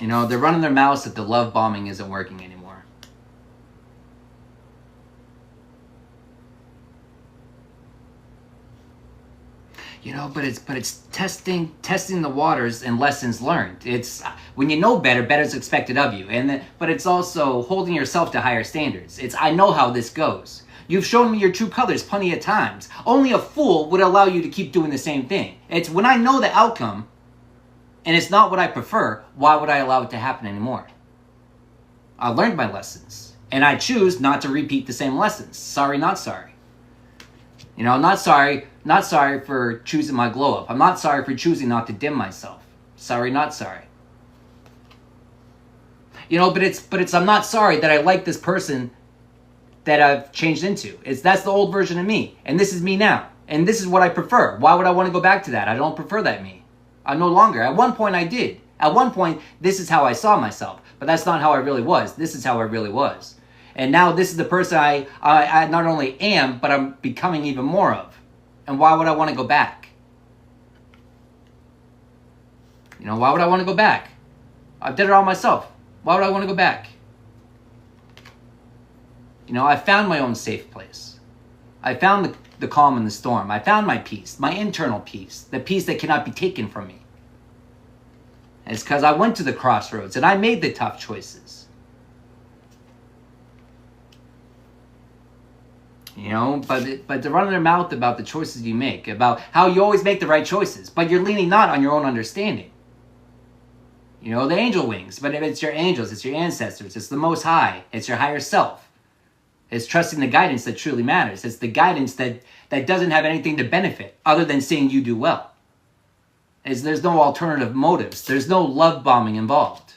You know, they're running their mouths that the love bombing isn't working anymore. You know, but it's testing the waters and lessons learned. It's when you know better, better's expected of you. But it's also holding yourself to higher standards. It's I know how this goes. You've shown me your true colors plenty of times. Only a fool would allow you to keep doing the same thing. It's when I know the outcome and it's not what I prefer, why would I allow it to happen anymore? I learned my lessons and I choose not to repeat the same lessons. Sorry, not sorry. You know, not sorry for choosing my glow up. I'm not sorry for choosing not to dim myself. Sorry, not sorry. You know, but it's I'm not sorry that I like this person that I've changed into. That's the old version of me. And this is me now. And this is what I prefer. Why would I want to go back to that? I don't prefer that me. I no longer. At one point I did. At one point, this is how I saw myself. But that's not how I really was. This is how I really was. And now this is the person I not only am, but I'm becoming even more of. And why would I want to go back? You know, why would I want to go back? I did it all myself. Why would I want to go back? You know, I found my own safe place. I found the calm in the storm. I found my peace, my internal peace, the peace that cannot be taken from me. And it's because I went to the crossroads and I made the tough choices. You know, but they're running their mouth about the choices you make, about how you always make the right choices, but you're leaning not on your own understanding. You know, the angel wings, but if it's your angels, it's your ancestors, it's the Most High, it's your higher self. It's trusting the guidance that truly matters. It's the guidance that doesn't have anything to benefit other than seeing you do well. There's no alternative motives. There's no love bombing involved.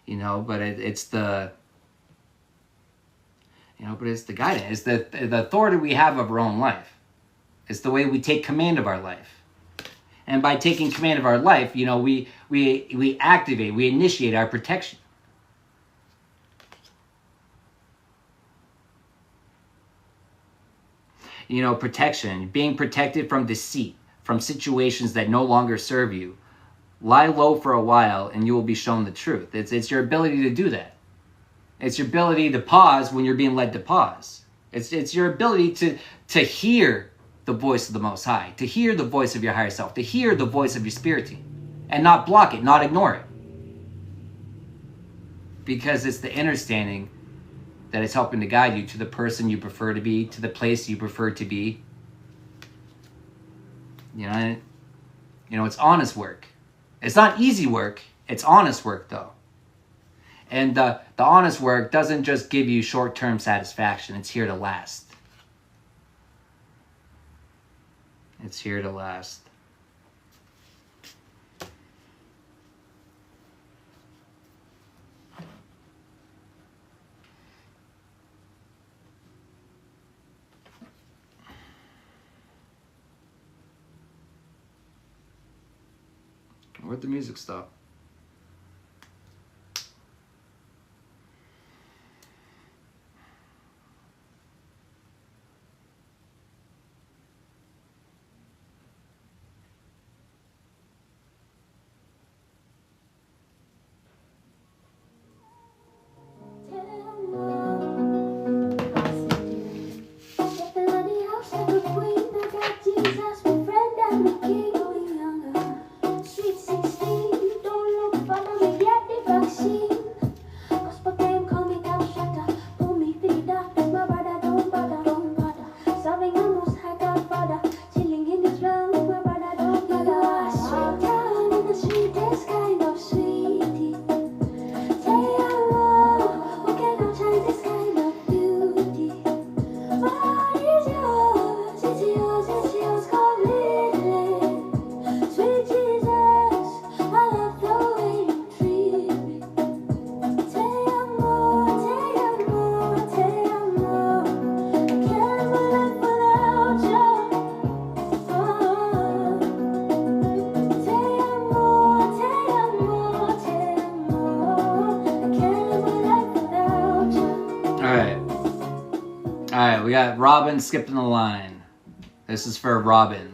you know, but it's the, you know, but it's the guidance. It's the authority we have of our own life. It's the way we take command of our life. And by taking command of our life, you know, we activate, we initiate our protection. You know, protection, being protected from deceit, from situations that no longer serve you. Lie low for a while and you will be shown the truth. It's your ability to do that. It's your ability to pause when you're being led to pause. It's your ability to hear the voice of the Most High, to hear the voice of your higher self, to hear the voice of your spirit team, and not block it, not ignore it. Because it's the understanding that is helping to guide you to the person you prefer to be, to the place you prefer to be. You know, it's honest work. It's not easy work. It's honest work, though. And the honest work doesn't just give you short-term satisfaction. It's here to last. It's here to last. Where'd the music stop? Alright, we got Robin skipping the line. This is for Robin.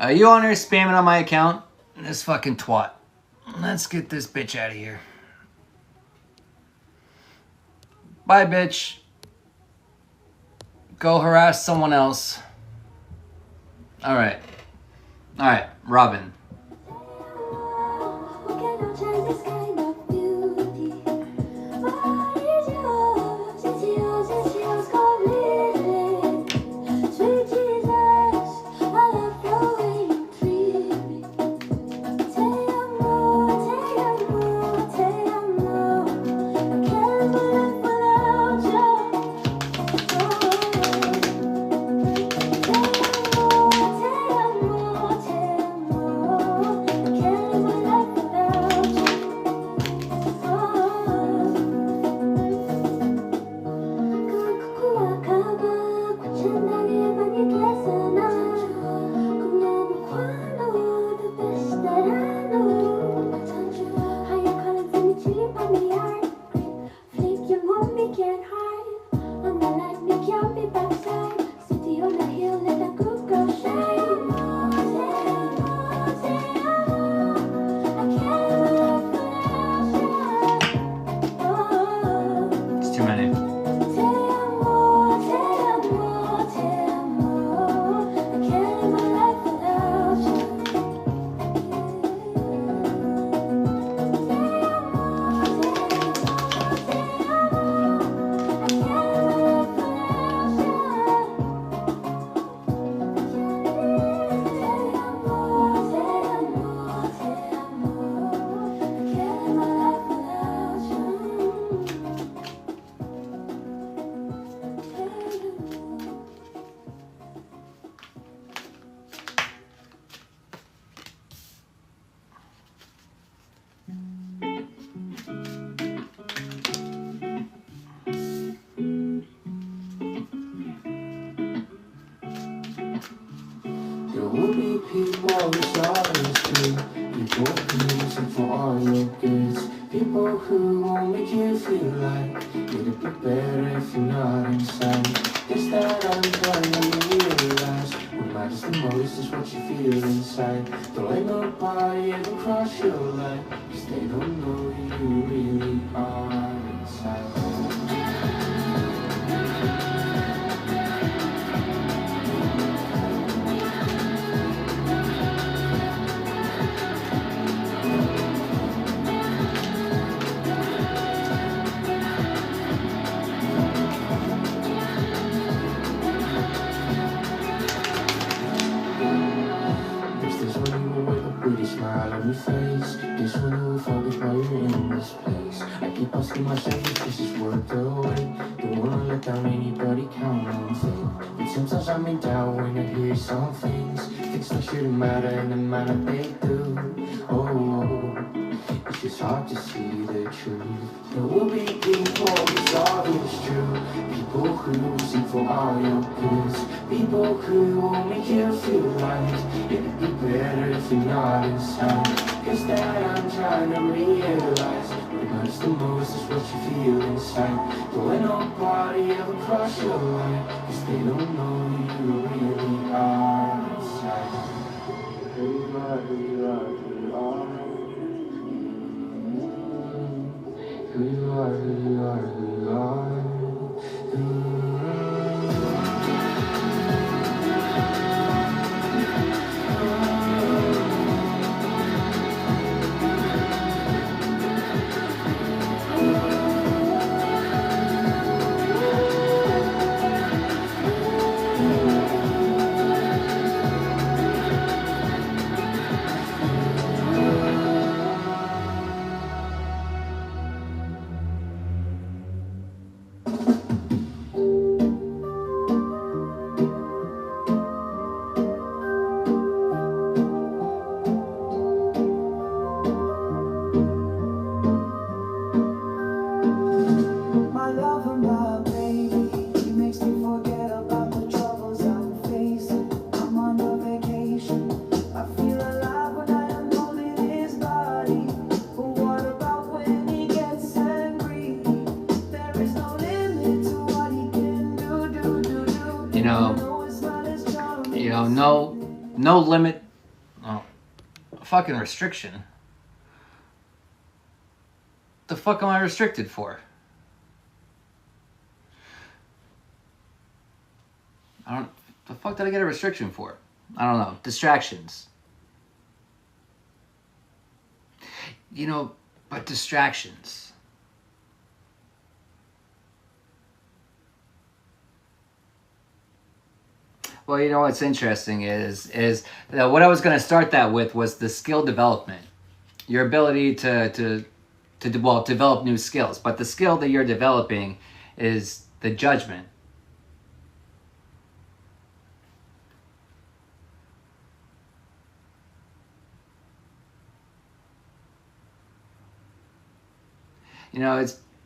You on here spamming on my account? This fucking twat. Let's get this bitch out of here. Bye, bitch. Go harass someone else. Alright. Alright, Robin. There will be people who saw this too. People who listen for all your goods. People who won't make you feel like it'd be better if you're not inside. Guess that I'm trying to realize what matters the most is what you feel inside. Don't let nobody ever cross your line, 'cause they don't know who you really are inside. Smile on your face. This one will focus while you're in this place. I keep asking myself if this is worth the wait. Don't wanna let down anybody, count on fate. But sometimes I'm in doubt when I hear some things. Things that shouldn't matter and the matter they do. Oh, it's just hard to see the truth. There will be people who saw this true. People who seek for all your goods. People who will make you feel like it'd be better if you're not inside. Guess that I'm trying to realize what matters the most is what you feel inside. Don't let nobody ever cross your line, 'cause they don't know who you really are inside. Who you are, who you are, who you are. Who you are, who you are, who you are. My lover, my baby, he makes me forget about the troubles I'm facing. I'm on a vacation. I feel alive when I am holding his body. But what about when he gets angry? There is no limit to what he can do. You know, It's not as charming. no limit. Oh, fucking restriction. The fuck am I restricted for? The fuck did I get a restriction for? I don't know. Distractions. But distractions. Well, what's interesting is that what I was going to start that with was the skill development. Your ability to develop new skills. But the skill that you're developing is the judgment.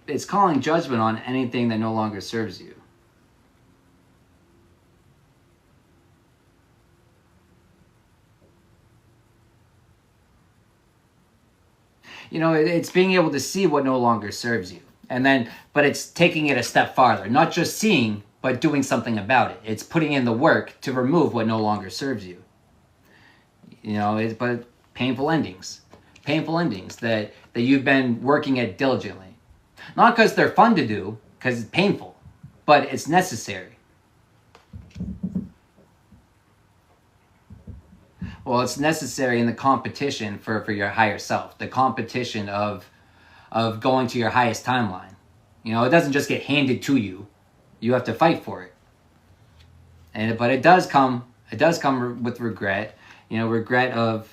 It's calling judgment on anything that no longer serves you. It's being able to see what no longer serves you. But it's taking it a step farther. Not just seeing, but doing something about it. It's putting in the work to remove what no longer serves you. But painful endings. Painful endings that you've been working at diligently. Not because they're fun to do, because it's painful, but it's necessary. Well, it's necessary in the competition for your higher self, the competition of going to your highest timeline. It doesn't just get handed to you. You have to fight for it. But it does come with regret. Regret of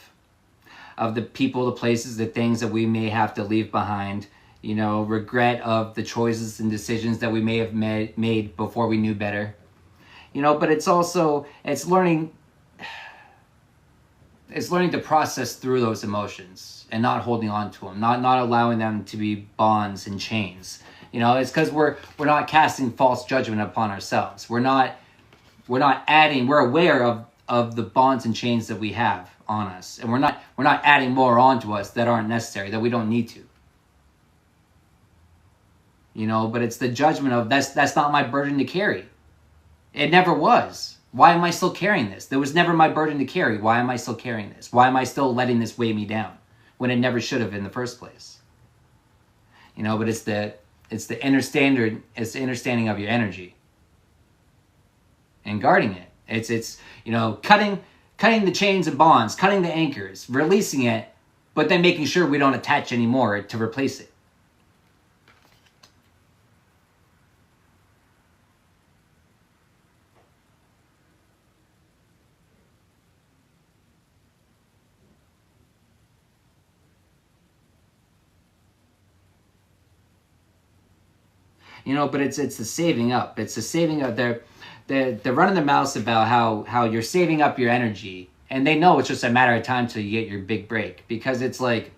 the people, the places, the things that we may have to leave behind. Regret of the choices and decisions that we may have made before we knew better. But it's learning to process through those emotions and not holding on to them, not allowing them to be bonds and chains. It's because we're not casting false judgment upon ourselves. We're not adding. We're aware of the bonds and chains that we have on us, and we're not adding more onto us that aren't necessary, that we don't need to. You know, but it's the judgment of that's not my burden to carry. It never was. Why am I still carrying this? That was never my burden to carry. Why am I still carrying this? Why am I still letting this weigh me down when it never should have in the first place? You know, but it's the inner standard, it's the understanding of your energy and guarding it. It's you know, cutting the chains and bonds, cutting the anchors, releasing it, but then making sure we don't attach anymore to replace it. You know, but it's the saving up. It's the saving up. They're running their mouths about how you're saving up your energy, and they know it's just a matter of time till you get your big break, because it's like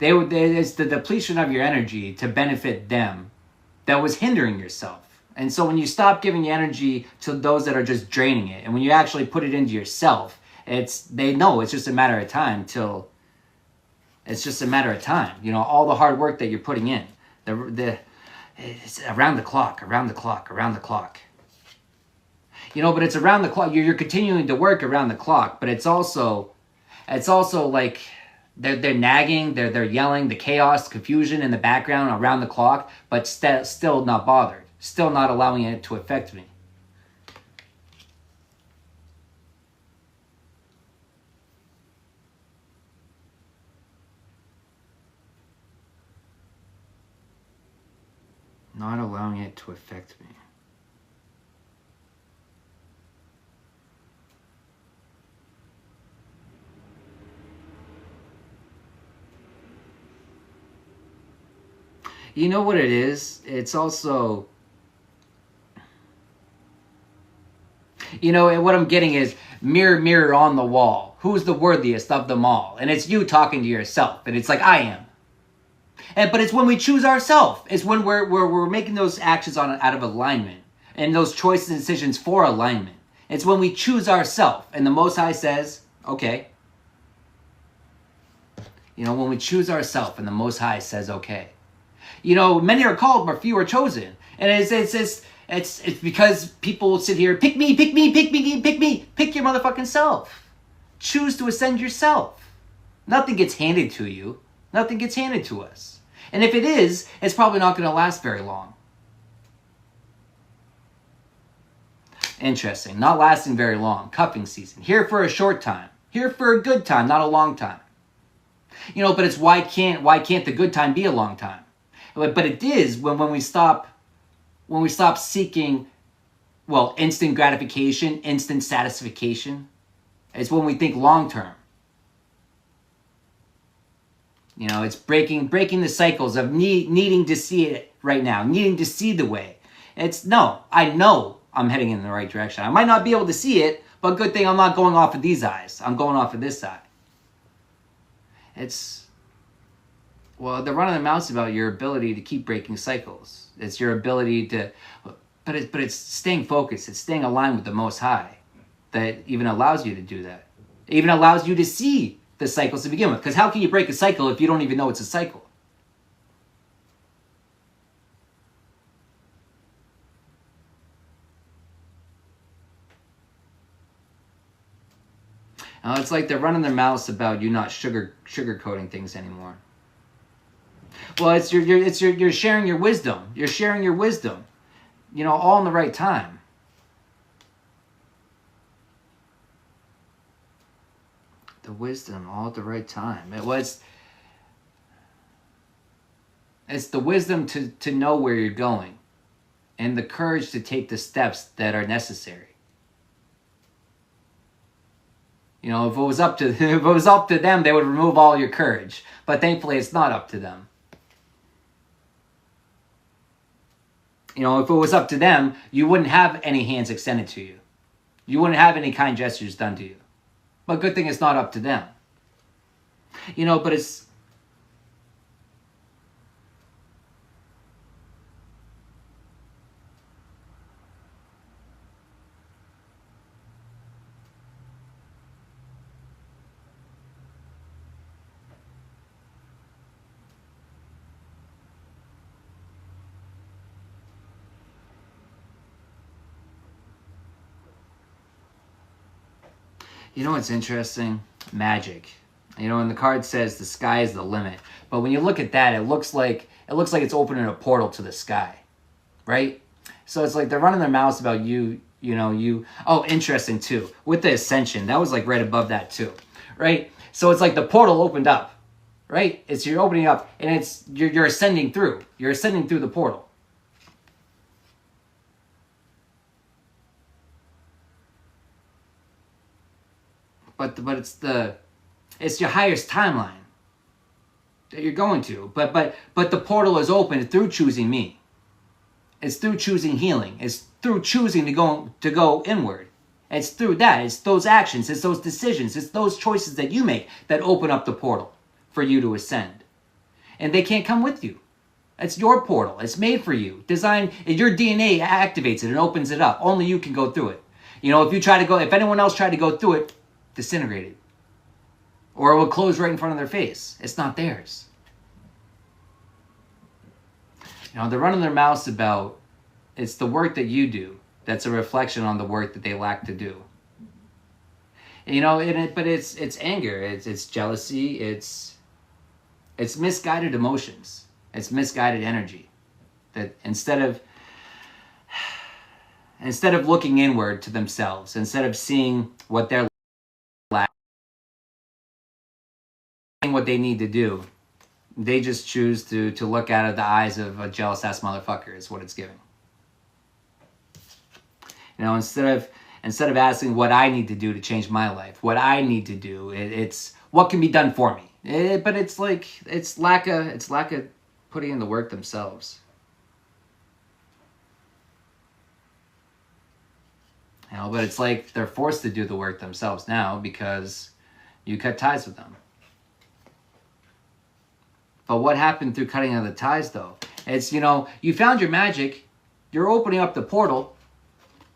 it's the depletion of your energy to benefit them that was hindering yourself. And so when you stop giving your energy to those that are just draining it, and when you actually put it into yourself, they know it's just a matter of time till it's just a matter of time. You know, all the hard work that you're putting in. It's around the clock. You know, but it's around the clock. You're continuing to work around the clock, but it's also like they're nagging, they're yelling, the chaos, confusion in the background around the clock, but still not bothered, still not allowing it to affect me. Not allowing it to affect me. You know what it is? It's also, you know, what I'm getting is mirror, mirror on the wall. Who's the worthiest of them all? And it's you talking to yourself. And it's like, I am. But it's when we choose ourselves. It's when we're making those actions out of alignment. And those choices and decisions for alignment. It's when we choose ourselves. And the Most High says, okay. You know, when we choose ourselves and the Most High says, okay. You know, many are called, but few are chosen. And it's because people sit here, pick me. Pick your motherfucking self. Choose to ascend yourself. Nothing gets handed to you. Nothing gets handed to us. And if it is, it's probably not going to last very long. Interesting. Not lasting very long. Cuffing season. Here for a short time. Here for a good time, not a long time. You know, but it's why can't the good time be a long time? But it is when we stop seeking, well, instant gratification, instant satisfaction. It's when we think long term. You know, it's breaking the cycles of needing to see it right now, needing to see the way. I know I'm heading in the right direction. I might not be able to see it, but good thing I'm not going off of these eyes. I'm going off of this eye. Well, they're running their mouths about your ability to keep breaking cycles. It's your ability to, but it's staying focused. It's staying aligned with the Most High that even allows you to do that. It even allows you to see the cycles to begin with. Because how can you break a cycle if you don't even know it's a cycle? Now, it's like they're running their mouths about you not sugarcoating things anymore. Well, you're sharing your wisdom. You're sharing your wisdom. You know, all in the right time. The wisdom all at the right time. It's the wisdom to know where you're going and the courage to take the steps that are necessary. You know, if it was up to them, they would remove all your courage. But thankfully, it's not up to them. You know, if it was up to them, you wouldn't have any hands extended to you. You wouldn't have any kind gestures done to you. But good thing it's not up to them. You know, but it's... You know what's interesting? Magic. You know, and the card says the sky is the limit. But when you look at that, it looks like it's opening a portal to the sky, right? So it's like they're running their mouths about you. Oh, interesting too. With the ascension, that was like right above that too, right? So it's like the portal opened up, right? You're opening up, and you're ascending through. You're ascending through the portal. But it's your highest timeline that you're going to. But the portal is open through choosing me. It's through choosing healing. It's through choosing to go inward. It's through that. It's those actions. It's those decisions. It's those choices that you make that open up the portal for you to ascend. And they can't come with you. It's your portal. It's made for you. Designed. Your DNA activates it and opens it up. Only you can go through it. If anyone else tried to go through it, disintegrate it. Or it will close right in front of their face. It's not theirs. They're running their mouths about it's the work that you do that's a reflection on the work that they lack to do. But it's anger, it's jealousy, it's misguided emotions, it's misguided energy. That instead of looking inward to themselves, instead of seeing what they're lacking, what they need to do, they just choose to look out of the eyes of a jealous ass motherfucker is what it's giving. Instead of asking what I need to do to change my life, what I need to do, it's what can be done for me. But it's like it's lack of putting in the work themselves. But it's like they're forced to do the work themselves now because you cut ties with them. But what happened through cutting of the ties, though? It's, you found your magic. You're opening up the portal.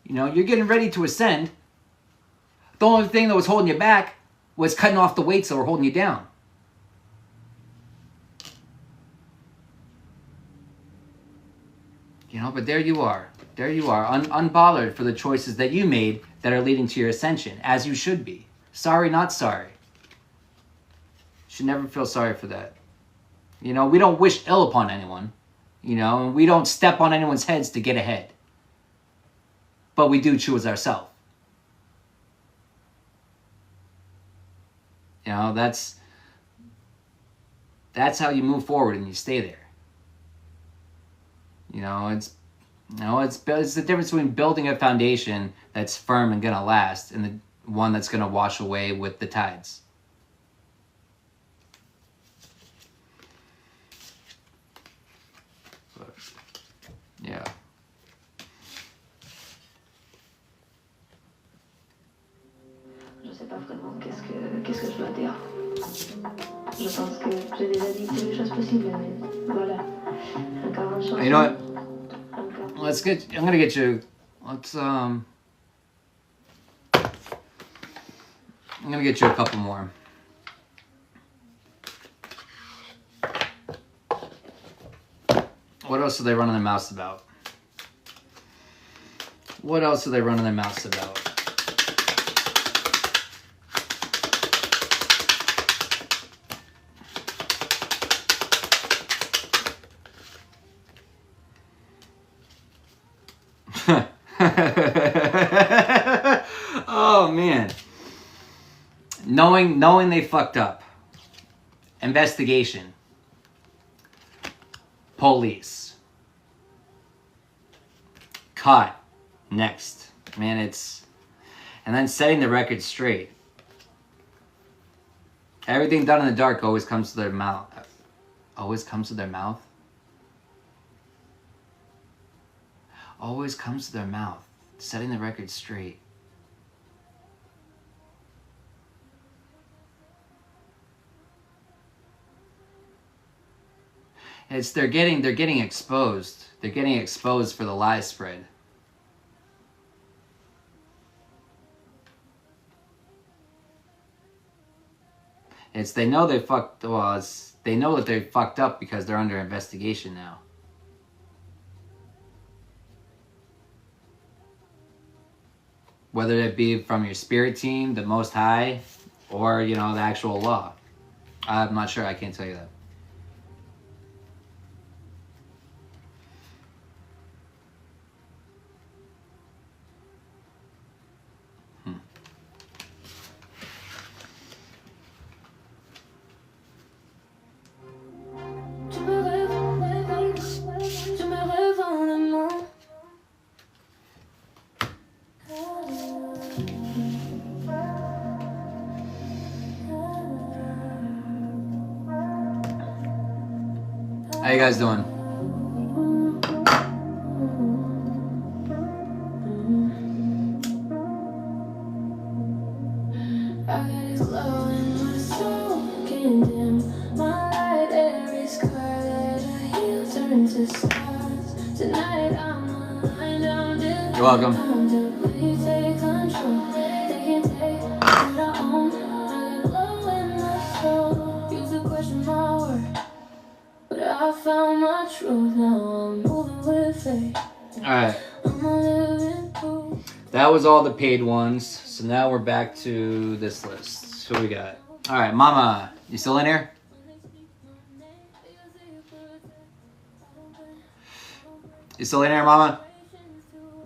You're getting ready to ascend. The only thing that was holding you back was cutting off the weights that were holding you down. But there you are. There you are, unbothered for the choices that you made that are leading to your ascension, as you should be. Sorry, not sorry. Should never feel sorry for that. We don't wish ill upon anyone, and we don't step on anyone's heads to get ahead. But we do choose ourselves. That's how you move forward and you stay there. It's the difference between building a foundation that's firm and gonna last and the one that's gonna wash away with the tides. Yeah. Je sais pas vraiment qu'est-ce que je dois dire. Je pense que j'ai déjà dit toutes les choses possibles, mais voilà. Encore une chose. You know what? I'm gonna get you. I'm gonna get you a couple more. What else are they running their mouths about? What else are they running their mouths about? Oh man. Knowing they fucked up. Investigation. Police. Caught. Next. Man, and then setting the record straight. Everything done in the dark always comes to their mouth. Always comes to their mouth? Always comes to their mouth. Setting the record straight. They're getting exposed. They're getting exposed for the lie spread. They know they fucked. Well, they know that they fucked up because they're under investigation now. whether it be from your spirit team, the Most High, or, you know, the actual law. I'm not sure. I can't tell you that. Tu me rêves en aimant. How you guys doing? I got this glow in my soul, can't dim my light. Every scar that I heal turns to stars. Tonight I'm aligned, I'm different. You're welcome. We take control, they can take what I own. I got glow in my soul, used to question my worth, but I found my truth. Now I'm moving with faith. Alright. I'm a living proof. That was all the paid ones. So now we're back to this list. Who we got? Alright, Mama. You still in here? You still in here, Mama?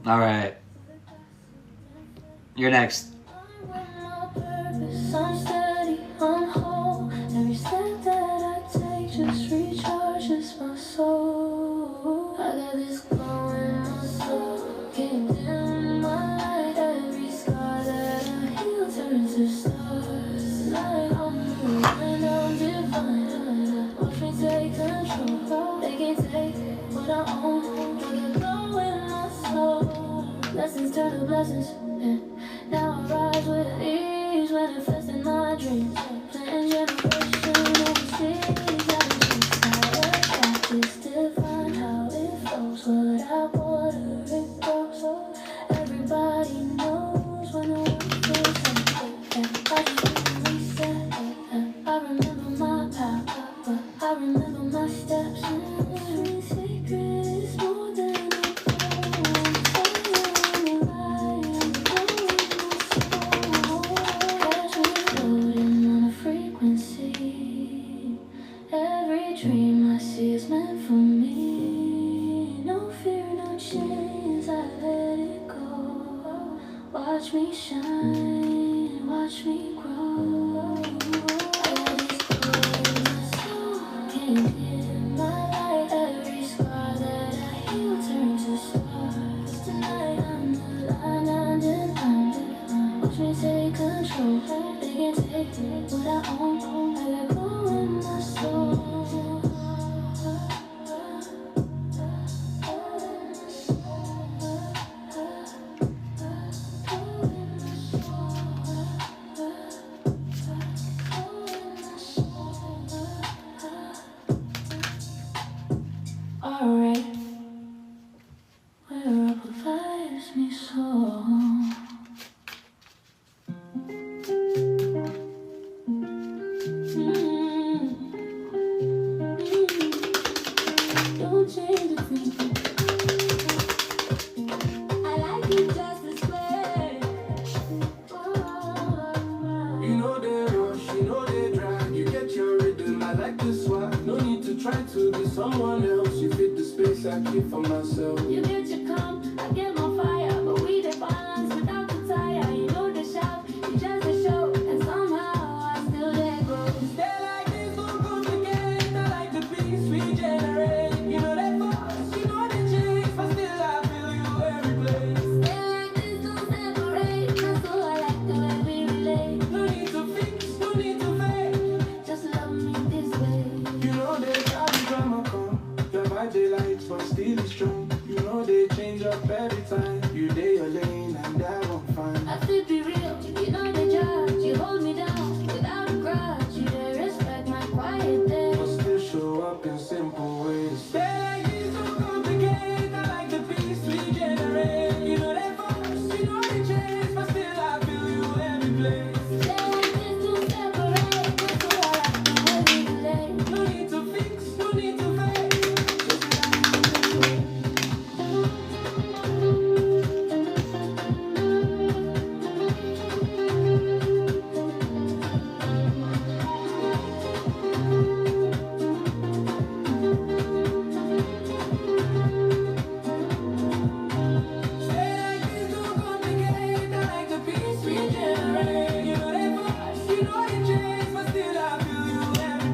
Alright. You're next. I'm steady, I'm whole. Every step that I take just recharges my soul. I got this glow in my soul, can't dim my light. Every scar that I heal turns to stars. Tonight I'm aligned, I'm divine. Watch me take control. They can't take what I own. I got glow in my soul. Blessings turn to blessings. Now I rise with ease, manifesting my dreams. Playing generation overseas. I just divine how it flows. What I water, it grows. Everybody knows when the world feels like I just reset. I remember my power, I remember my steps. Sweet secrets more than dream I see is meant for me. No fear, no chains, I let it go. Watch me shine, watch me grow. I got this glow in my soul, can't dim my light. Every scar that I heal turns to stars. Tonight I'm aligned, I'm divine. Watch me take control. They can take what I own. I got glow in my soul. Alright, where amplifies me so. Don't change a thing. I like it just this way. You know they rush, you know they drag. You get your rhythm, I like this one. No need to try to be someone else. You fit the space I keep for myself. You get your calm, I get my fire, but we the balance without the tire. You know the shout, you just a show, and somehow I still let go. Stay like this, don't go together. I like the peace we generate. You know they force, you know they change, but still I feel you every place. Stay like this, don't separate. That's all I like the way we relate. No need to fix, no need to fake. Just love me this way. You know they got the drama come. Your vibe they light, but still is strong. You know they change up every time.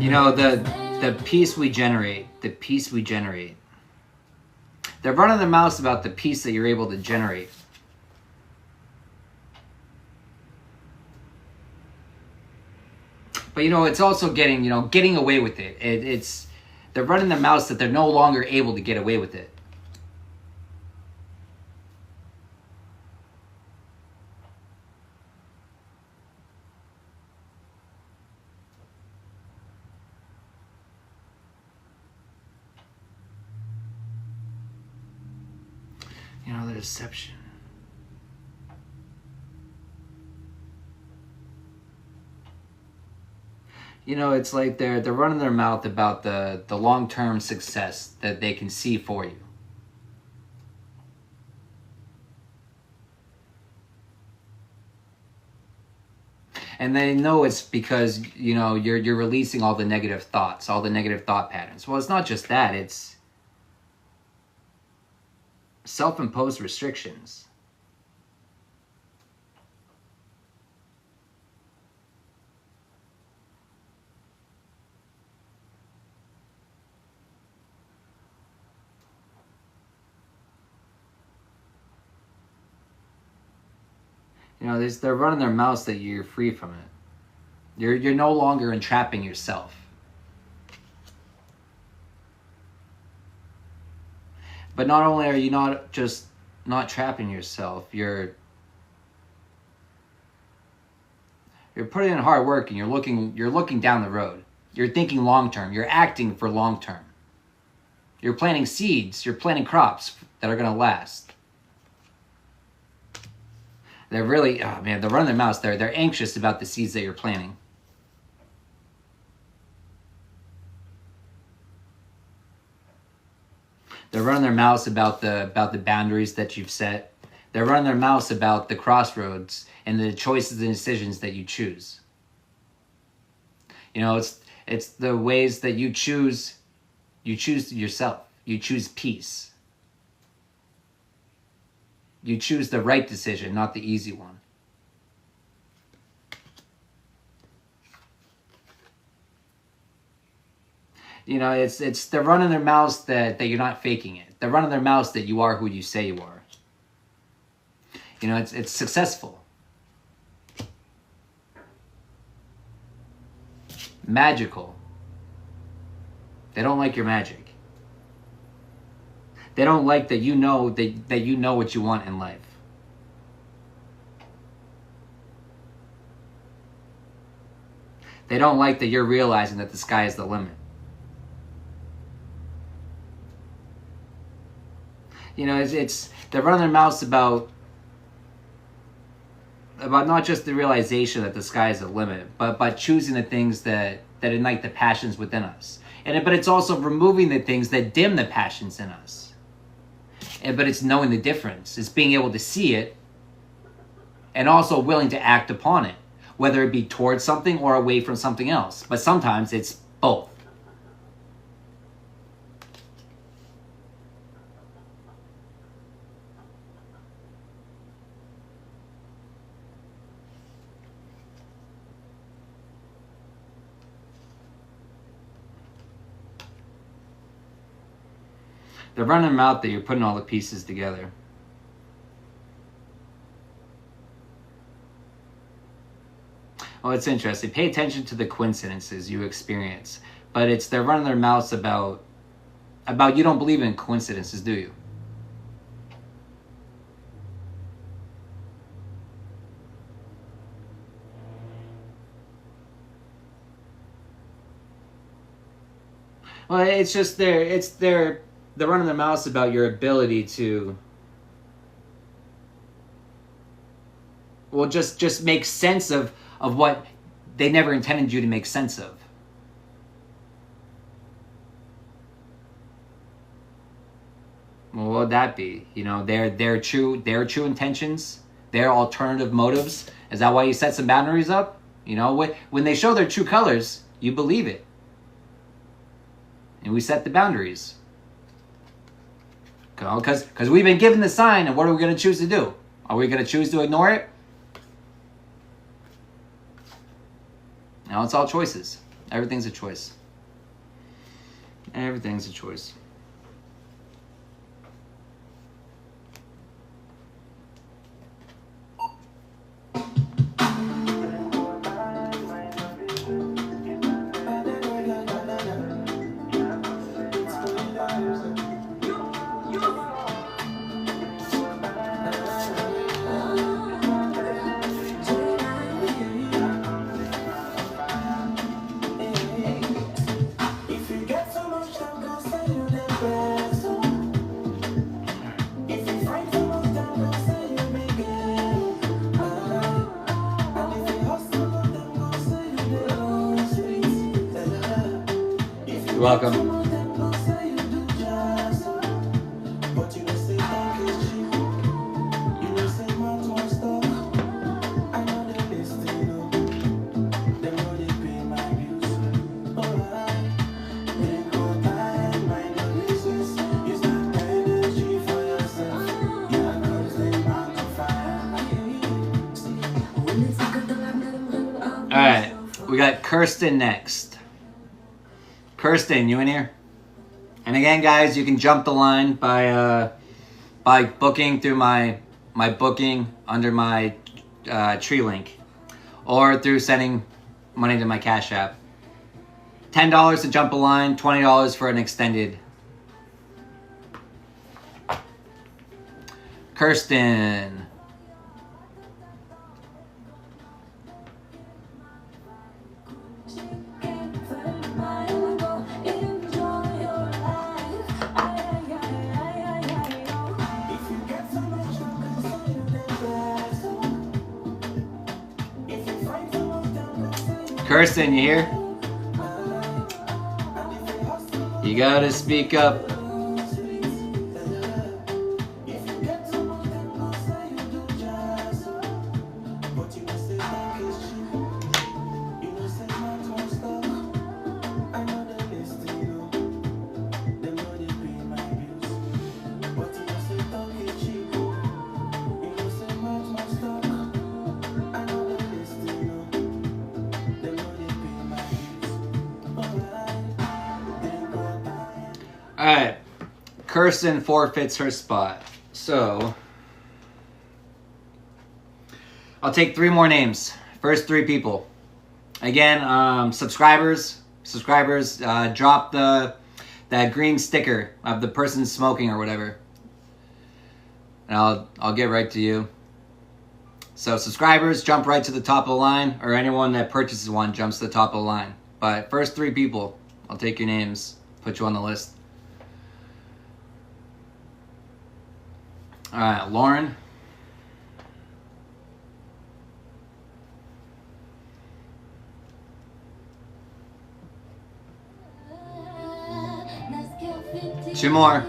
You know, the peace we generate, they're running their mouths about the peace that you're able to generate. But, you know, it's also getting away with it. They're running their mouths that they're no longer able to get away with it. You know, the deception. You know, it's like they're running their mouth about the long-term success that they can see for you. And they know it's because, you know, you're releasing all the negative thoughts, all the negative thought patterns. Well, it's not just that, it's self-imposed restrictions. You know, they're running their mouths that you're free from it. You're no longer entrapping yourself. But not only are you not just not trapping yourself, you're putting in hard work, and you're looking down the road. You're thinking long term. You're acting for long term. You're planting seeds. You're planting crops that are going to last. They're really, oh man, they're running their mouths. They're anxious about the seeds that you're planting. They're running their mouths about the boundaries that you've set. They're running their mouths about the crossroads and the choices and decisions that you choose. You know, it's the ways that you choose yourself. You choose peace. You choose the right decision, not the easy one. You know, they're running their mouths that you're not faking it. They're running their mouths that you are who you say you are. You know, it's successful. Magical. They don't like your magic. They don't like that you know that you know what you want in life. They don't like that you're realizing that the sky is the limit. You know, they're running their mouths about not just the realization that the sky is the limit, but choosing the things that ignite the passions within us. But it's also removing the things that dim the passions in us. But it's knowing the difference. It's being able to see it and also willing to act upon it, whether it be towards something or away from something else. But sometimes it's both. They're running them out that you're putting all the pieces together. Well, it's interesting. Pay attention to the coincidences you experience. But they're running their mouths about you don't believe in coincidences, do you? Well, it's just they're running their mouths about your ability to, well, just make sense of what they never intended you to make sense of. Well, what would that be? You know, their true intentions, their alternative motives. Is that why you set some boundaries up? You know, when they show their true colors, you believe it. And we set the boundaries. Because we've been given the sign, and what are we going to choose to do? Are we going to choose to ignore it? No, it's all choices. Everything's a choice. Everything's a choice. If you get so much time, go say you the best. If you find so much time, go say you big girl. And if you hustle, then go say you the low street. If you You're welcome. then go say you do jazz. But you know say thank you cheap. You know say much more stuff. I know they listen, they know they pay my bills. Alright. Then go time, mind your business. Use that energy for yourself. Yeah, 'cause they want to fire. All right, we got Kirsten next. Kirsten, you in here? And again, guys, you can jump the line by booking through my booking under my tree link, or through sending money to my Cash App. $10 to jump a line, $20 for an extended. Kirsten. If you get so much time, go say you the best. If you find so much time, go say you Kirsten, you here? You gotta speak up. If you get so much time, go say you do jazz. But you know say thank you cheap. You know say much more stuff. I know they listen, they know they pay my bills. But you know say thank you cheap. You know say much more stuff. I know they listen, they know they pay my bills. Alright, then go time. All right, Kirsten forfeits her spot. So I'll take 3 more names. First 3 people. Again, subscribers, drop that green sticker of the person smoking or whatever, and I'll get right to you. So subscribers jump right to the top of the line, or anyone that purchases one jumps to the top of the line. But first 3 people, I'll take your names, put you on the list. All right, Lauren. Two more.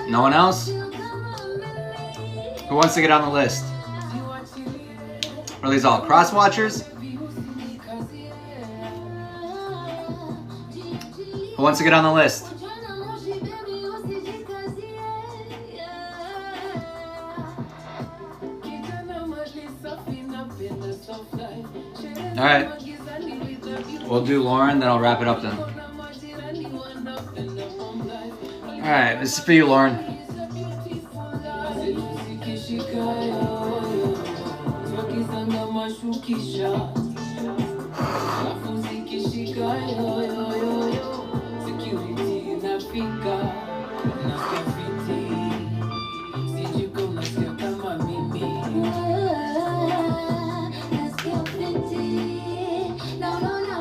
No one else? Who wants to get on the list? Are these all cross-watchers? Who wants to get on the list? All right. We'll do Lauren, then I'll wrap it up then. All right, this is for you, Lauren. No, no, no.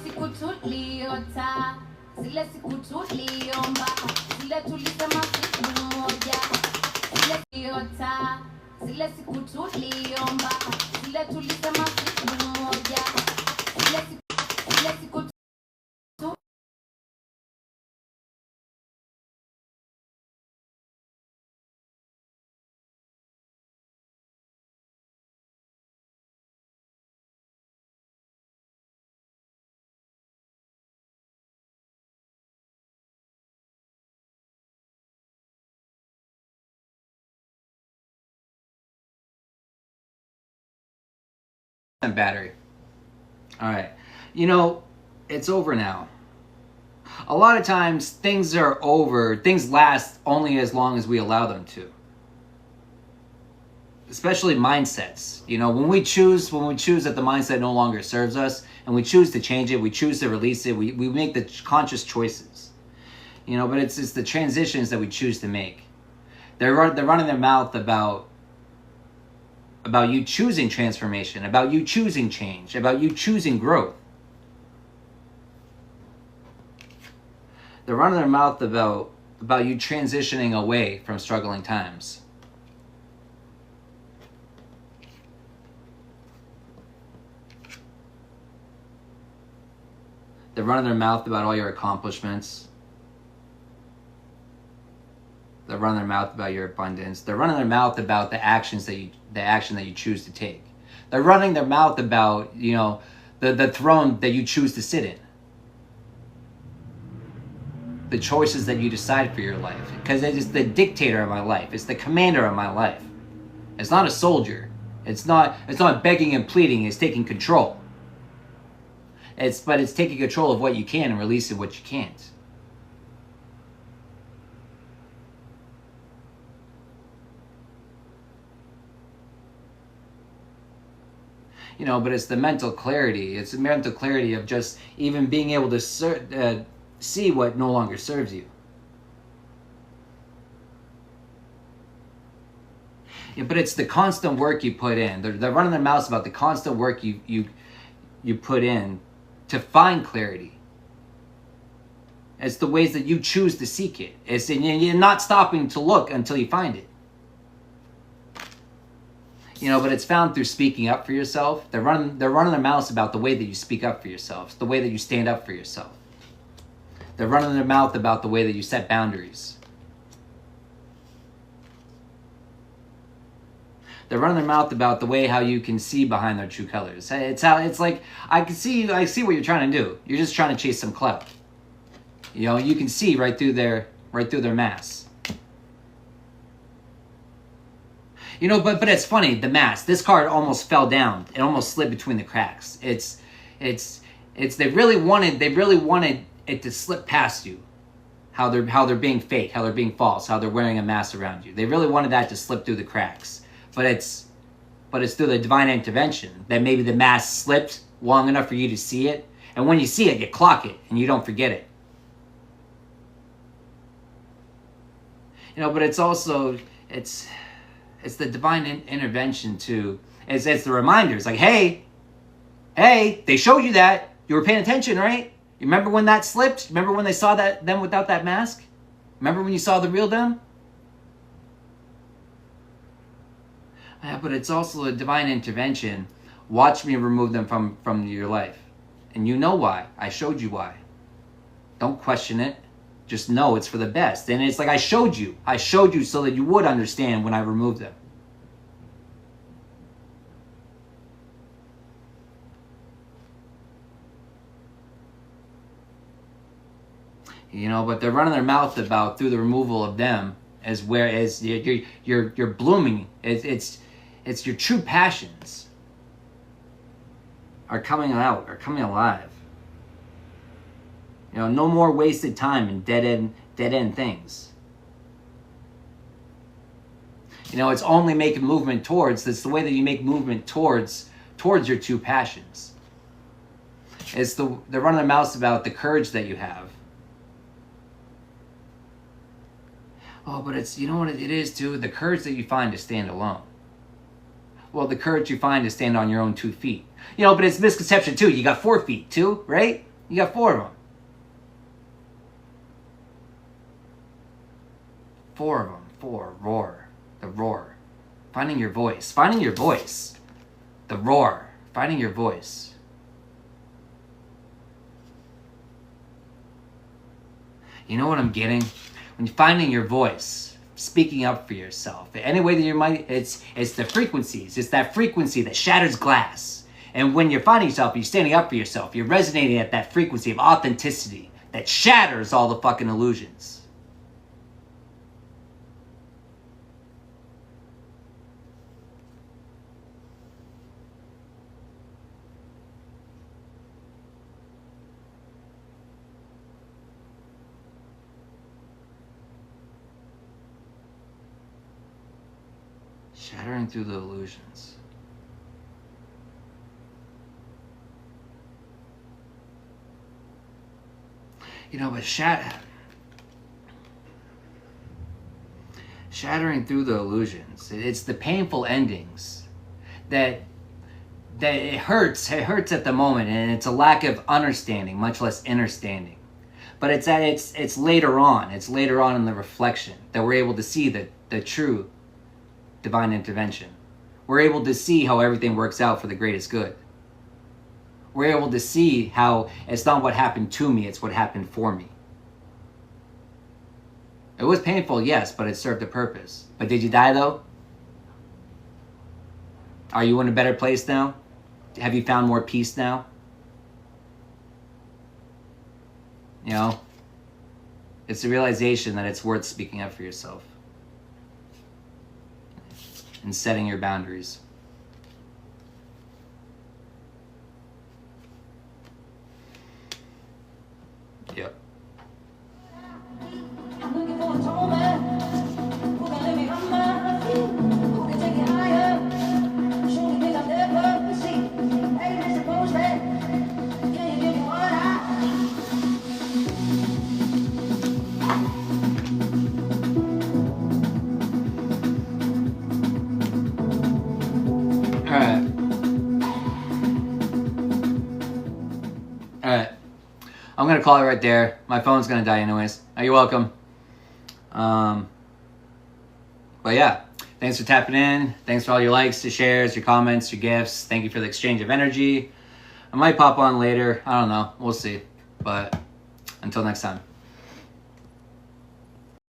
siku tuliota, zile siku tuliomba, zile tulisema siku moja, zile tuliota, zile siku tuliomba, zile tulisema siku moja, zile siku battery. All right. You know, it's over now. A lot of times things are over, things last only as long as we allow them to. Especially mindsets. You know, when we choose that the mindset no longer serves us and we choose to change it, we choose to release it, we make the conscious choices. You know, but it's the transitions that we choose to make. They're running their mouth about you choosing transformation, about you choosing change, about you choosing growth. They're running their mouth about you transitioning away from struggling times. They're running their mouth about all your accomplishments. They're running their mouth about your abundance. They're running their mouth about the action that you choose to take. They're running their mouth about, you know, the throne that you choose to sit in. The choices that you decide for your life. Because it is the dictator of my life. It's the commander of my life. It's not a soldier. It's not begging and pleading. It's taking control. But it's taking control of what you can and releasing what you can't. You know, but it's the mental clarity. It's the mental clarity of just even being able to see what no longer serves you. Yeah, but it's the constant work you put in. They're running their mouths about the constant work you put in to find clarity. It's the ways that you choose to seek it. You're not stopping to look until you find it. You know, but it's found through speaking up for yourself. They're running their mouths about the way that you speak up for yourself, the way that you stand up for yourself. They're running their mouth about the way that you set boundaries. They're running their mouth about the way how you can see behind their true colors. It's like I see what you're trying to do. You're just trying to chase some clout. You know, you can see right through their mask. You know, but it's funny, the mask. This card almost fell down. It almost slid between the cracks. They really wanted it to slip past you. How they're being fake, how they're being false, how they're wearing a mask around you. They really wanted that to slip through the cracks. But it's through the divine intervention that maybe the mask slipped long enough for you to see it. And when you see it, you clock it and you don't forget it. You know, but it's also it's the divine intervention too. It's the reminders like, hey, they showed you that. You were paying attention, right? You remember when that slipped? Remember when they saw them without that mask? Remember when you saw the real them? Yeah, but it's also a divine intervention. Watch me remove them from your life. And you know why. I showed you why. Don't question it. Just know it's for the best. And it's like I showed you. I showed you so that you would understand when I removed them. You know, but they're running their mouth about through the removal of them as you're blooming. It's your true passions are coming out, are coming alive. You know, no more wasted time and dead end things. You know, it's only making movement towards. That's the way that you make movement towards your true passions. They're running their mouths about the courage that you have. Oh, but it's, you know what it is too? The courage that you find to stand alone. Well, the courage you find to stand on your own 2 feet. You know, but it's misconception too. You got 4 feet too, right? You got 4 of them. 4 of them. 4. Roar. The roar. Finding your voice. Finding your voice. The roar. Finding your voice. You know what I'm getting? When you're finding your voice, speaking up for yourself, any way that you might, it's the frequencies. It's that frequency that shatters glass. And when you're finding yourself, you're standing up for yourself, you're resonating at that frequency of authenticity that shatters all the fucking illusions. Shattering through the illusions. You know, but shattering through the illusions. It's the painful endings that it hurts. It hurts at the moment, and it's a lack of understanding, much less understanding. But it's later on. It's later on in the reflection that we're able to see the true divine intervention. We're able to see how everything works out for the greatest good. We're able to see how it's not what happened to me, it's what happened for me. It was painful, yes, but it served a purpose. But did you die though? Are you in a better place now? Have you found more peace now? You know, it's the realization that it's worth speaking up for yourself and setting your boundaries. Yep. I'm looking for a tall man who can let me on my feet, who can take it higher, show me things I've never seen. Hey, Mr. Postman, can you give me what I need? Alright. I'm going to call it right there. My phone's going to die anyways. Oh, you're welcome. But yeah, thanks for tapping in. Thanks for all your likes, your shares, your comments, your gifts. Thank you for the exchange of energy. I might pop on later. I don't know. We'll see. But until next time.